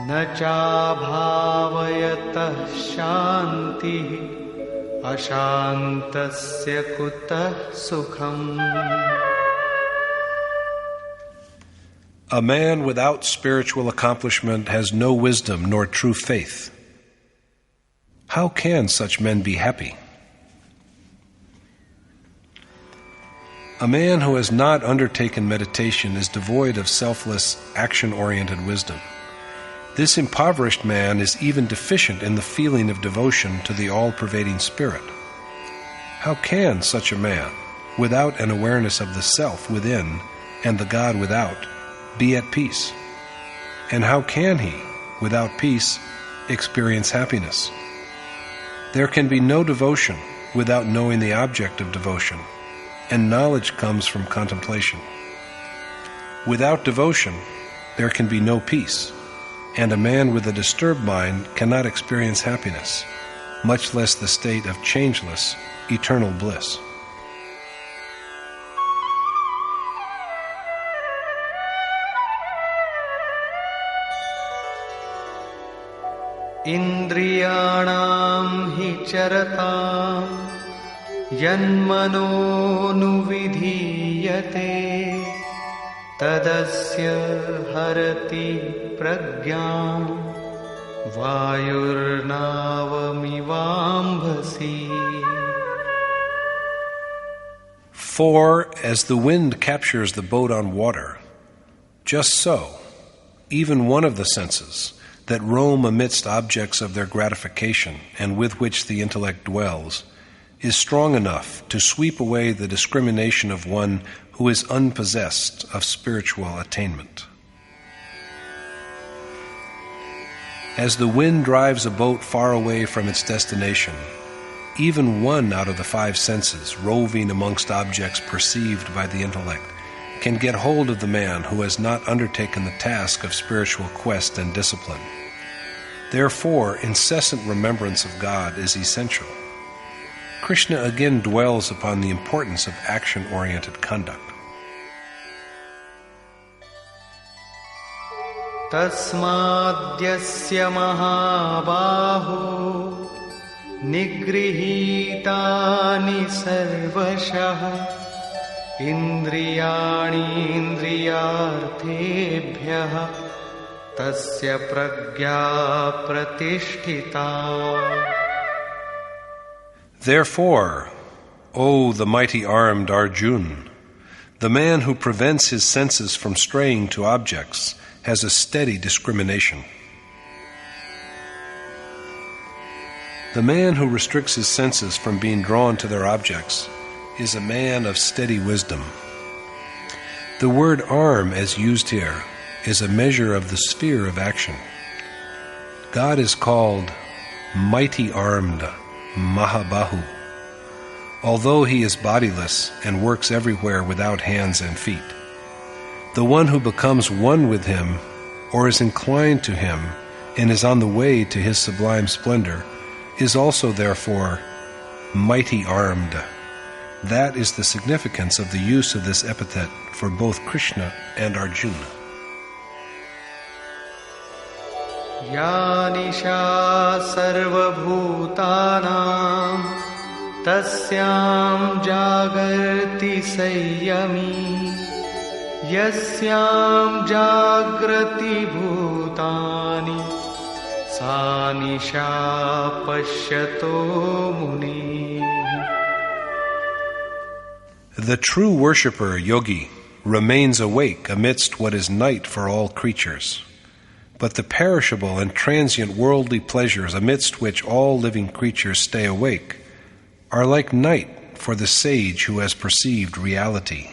na chabhavayatah shanti ashantasya kutah sukham. A man without spiritual accomplishment has no wisdom nor true faith. How can such men be happy? A man who has not undertaken meditation is devoid of selfless, action-oriented wisdom. This impoverished man is even deficient in the feeling of devotion to the all-pervading Spirit. How can such a man, without an awareness of the self within and the God without, be at peace? And how can he, without peace, experience happiness? There can be no devotion without knowing the object of devotion, and knowledge comes from contemplation. Without devotion, there can be no peace, and a man with a disturbed mind cannot experience happiness, much less the state of changeless, eternal bliss. Indriyanam hi charatam yanmanonuvidhiyate tadasya harati pragyam vayurnavamivambhasi. For as the wind captures the boat on water, just so, even one of the senses, that roam amidst objects of their gratification and with which the intellect dwells, is strong enough to sweep away the discrimination of one who is unpossessed of spiritual attainment. As the wind drives a boat far away from its destination, even one out of the five senses, roving amongst objects perceived by the intellect, can get hold of the man who has not undertaken the task of spiritual quest and discipline. Therefore, incessant remembrance of God is essential. Krishna again dwells upon the importance of action-oriented conduct. Tasmadyasya mahabaho nigrihitani sarvashah indriyani indriyarthebhyah tasya pragya pratisthita. Therefore, O the mighty-armed Arjun, the man who prevents his senses from straying to objects has a steady discrimination. The man who restricts his senses from being drawn to their objects is a man of steady wisdom. The word arm, as used here, is a measure of the sphere of action. God is called mighty-armed, Mahabahu, although he is bodiless and works everywhere without hands and feet. The one who becomes one with him, or is inclined to him, and is on the way to his sublime splendor, is also therefore mighty-armed. That is the significance of the use of this epithet for both Krishna and Arjuna. Ya nisha sarvabhutanam tasyam jagarti sayyami yasyam jagrati bhutani sa nisha pashyato muni. The true worshipper, yogi, remains awake amidst what is night for all creatures. But the perishable and transient worldly pleasures amidst which all living creatures stay awake are like night for the sage who has perceived reality.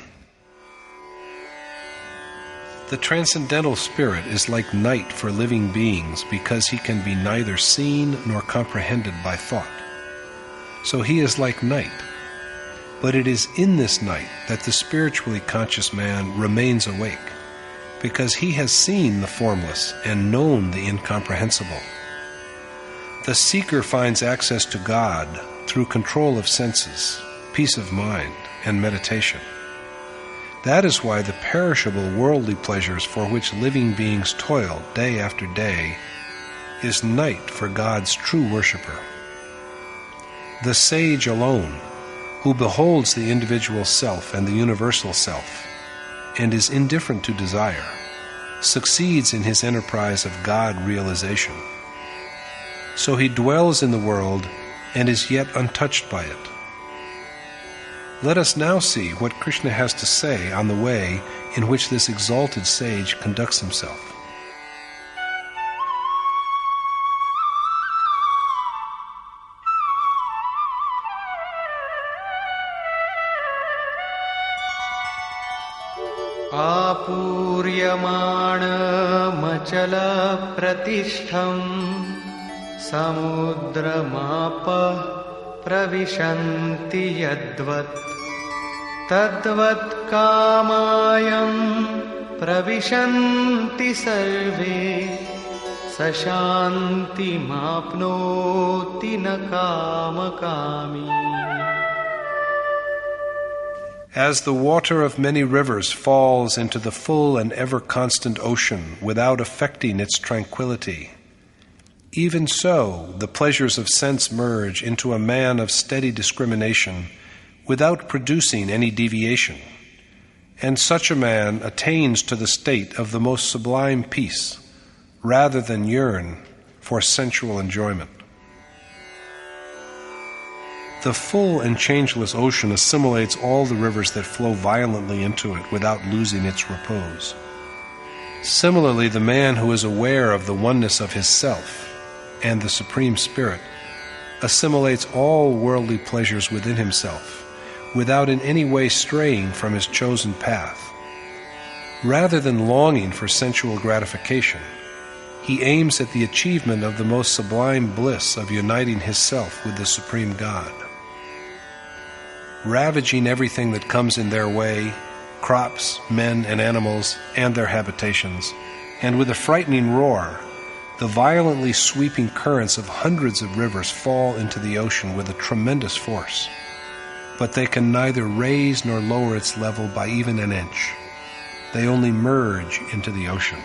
The transcendental spirit is like night for living beings because he can be neither seen nor comprehended by thought. So he is like night. But it is in this night that the spiritually conscious man remains awake, because he has seen the formless and known the incomprehensible. The seeker finds access to God through control of senses, peace of mind, and meditation. That is why the perishable worldly pleasures for which living beings toil day after day is night for God's true worshipper. The sage alone, who beholds the individual self and the universal self, and is indifferent to desire, succeeds in his enterprise of God realization. So he dwells in the world and is yet untouched by it. Let us now see what Krishna has to say on the way in which this exalted sage conducts himself. Apuryamana pratishtham samudramapa pravishanti yadvat tadvat kamayam pravishanti sarve sashanti mapnoti na kamakami. As the water of many rivers falls into the full and ever-constant ocean without affecting its tranquility, even so the pleasures of sense merge into a man of steady discrimination without producing any deviation, and such a man attains to the state of the most sublime peace, rather than yearn for sensual enjoyment. The full and changeless ocean assimilates all the rivers that flow violently into it without losing its repose. Similarly, the man who is aware of the oneness of his self and the Supreme Spirit assimilates all worldly pleasures within himself without in any way straying from his chosen path. Rather than longing for sensual gratification, he aims at the achievement of the most sublime bliss of uniting his self with the Supreme God. Ravaging everything that comes in their way, crops, men, and animals, and their habitations, and with a frightening roar, the violently sweeping currents of hundreds of rivers fall into the ocean with a tremendous force, but they can neither raise nor lower its level by even an inch. They only merge into the ocean.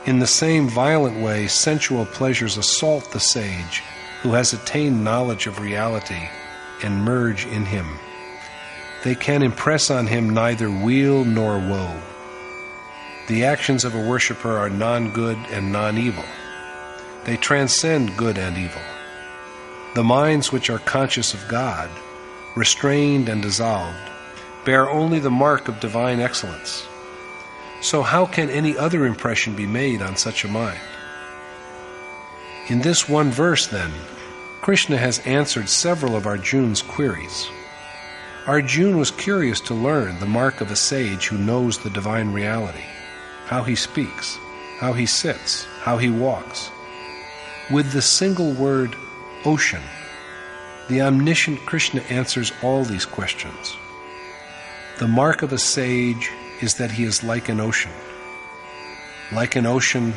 In the same violent way, sensual pleasures assault the sage who has attained knowledge of reality and merge in him. They can impress on him neither weal nor woe. The actions of a worshipper are non-good and non-evil. They transcend good and evil. The minds which are conscious of God, restrained and dissolved, bear only the mark of divine excellence. So how can any other impression be made on such a mind? In this one verse, then, Krishna has answered several of Arjuna's queries. Arjuna was curious to learn the mark of a sage who knows the divine reality, how he speaks, how he sits, how he walks. With the single word, ocean, the omniscient Krishna answers all these questions. The mark of a sage is that he is like an ocean. Like an ocean,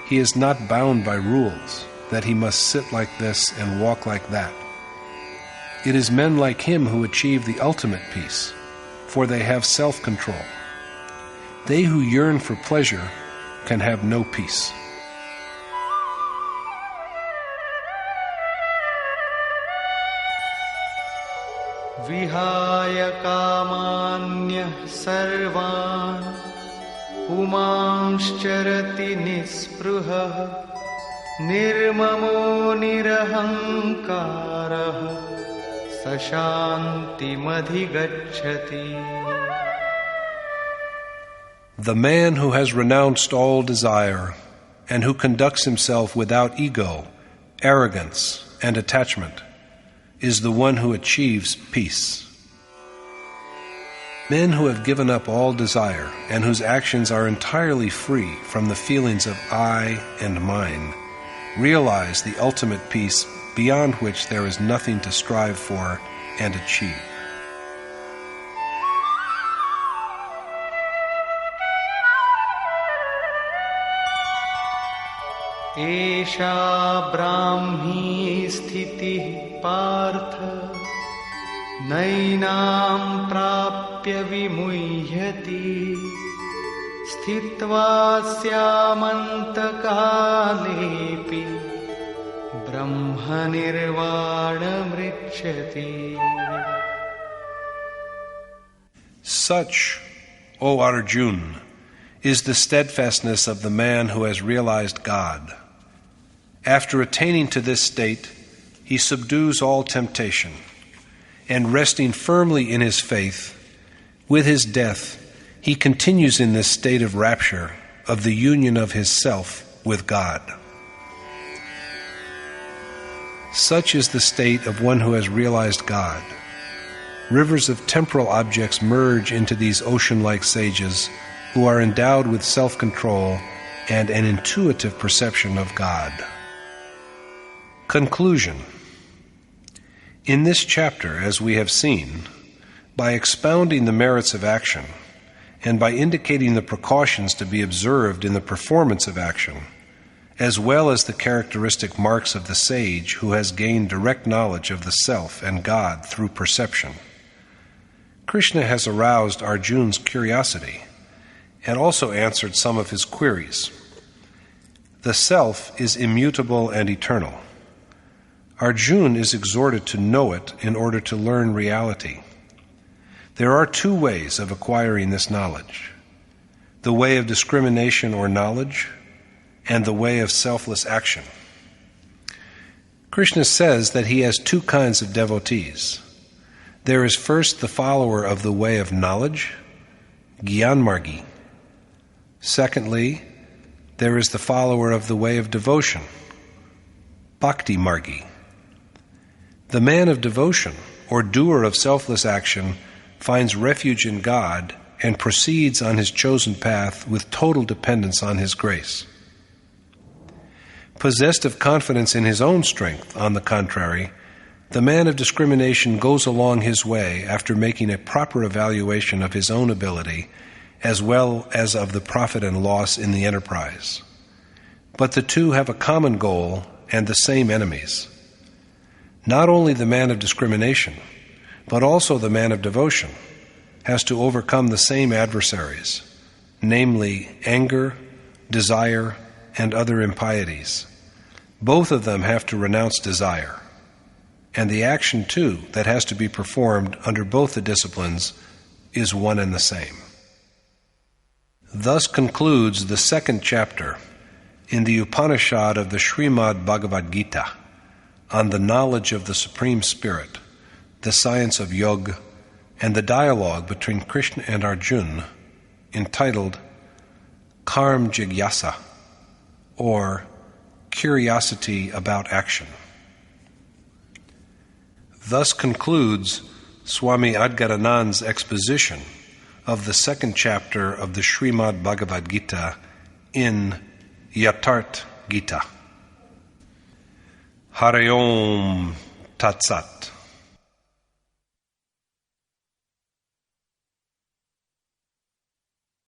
he is not bound by rules, that he must sit like this and walk like that. It is men like him who achieve the ultimate peace, for they have self-control. They who yearn for pleasure can have no peace. Vihaya kamanya sarvan pumanscharati nispruha nirmamo nirahankarah sashanti madhigacchati. The man who has renounced all desire and who conducts himself without ego, arrogance, and attachment is the one who achieves peace. Men who have given up all desire and whose actions are entirely free from the feelings of I and mine realize the ultimate peace beyond which there is nothing to strive for and achieve. Esha brahmi sthiti partha nainam prapya vimuhyati sthitva syamantakaalepi brahma nirvana mrichyati. Such, O Arjuna, is the steadfastness of the man who has realized God. After attaining to this state, he subdues all temptation, and resting firmly in his faith, with his death, he continues in this state of rapture, of the union of his self with God. Such is the state of one who has realized God. Rivers of temporal objects merge into these ocean-like sages who are endowed with self-control and an intuitive perception of God. Conclusion. In this chapter, as we have seen, by expounding the merits of action and by indicating the precautions to be observed in the performance of action, as well as the characteristic marks of the sage who has gained direct knowledge of the self and God through perception, Krishna has aroused Arjuna's curiosity and also answered some of his queries. The self is immutable and eternal. Arjuna is exhorted to know it in order to learn reality. There are two ways of acquiring this knowledge: the way of discrimination or knowledge, and the way of selfless action. Krishna says that he has two kinds of devotees. There is first the follower of the way of knowledge, Gyanmargi. Secondly, there is the follower of the way of devotion, Bhakti Margi. The man of devotion, or doer of selfless action, finds refuge in God and proceeds on his chosen path with total dependence on his grace. Possessed of confidence in his own strength, on the contrary, the man of discrimination goes along his way after making a proper evaluation of his own ability as well as of the profit and loss in the enterprise. But the two have a common goal and the same enemies. Not only the man of discrimination, but also the man of devotion has to overcome the same adversaries, namely anger, desire, and other impieties. Both of them have to renounce desire, and the action, too, that has to be performed under both the disciplines is one and the same. Thus concludes the second chapter in the Upanishad of the Srimad Bhagavad Gita on the knowledge of the Supreme Spirit, the science of Yoga, and the dialogue between Krishna and Arjuna, entitled Karma Jigyasa, or Curiosity about Action. Thus concludes Swami Adgaranand's exposition of the second chapter of the Srimad Bhagavad Gita in Yathartha Gita. Hare Om Tat Sat.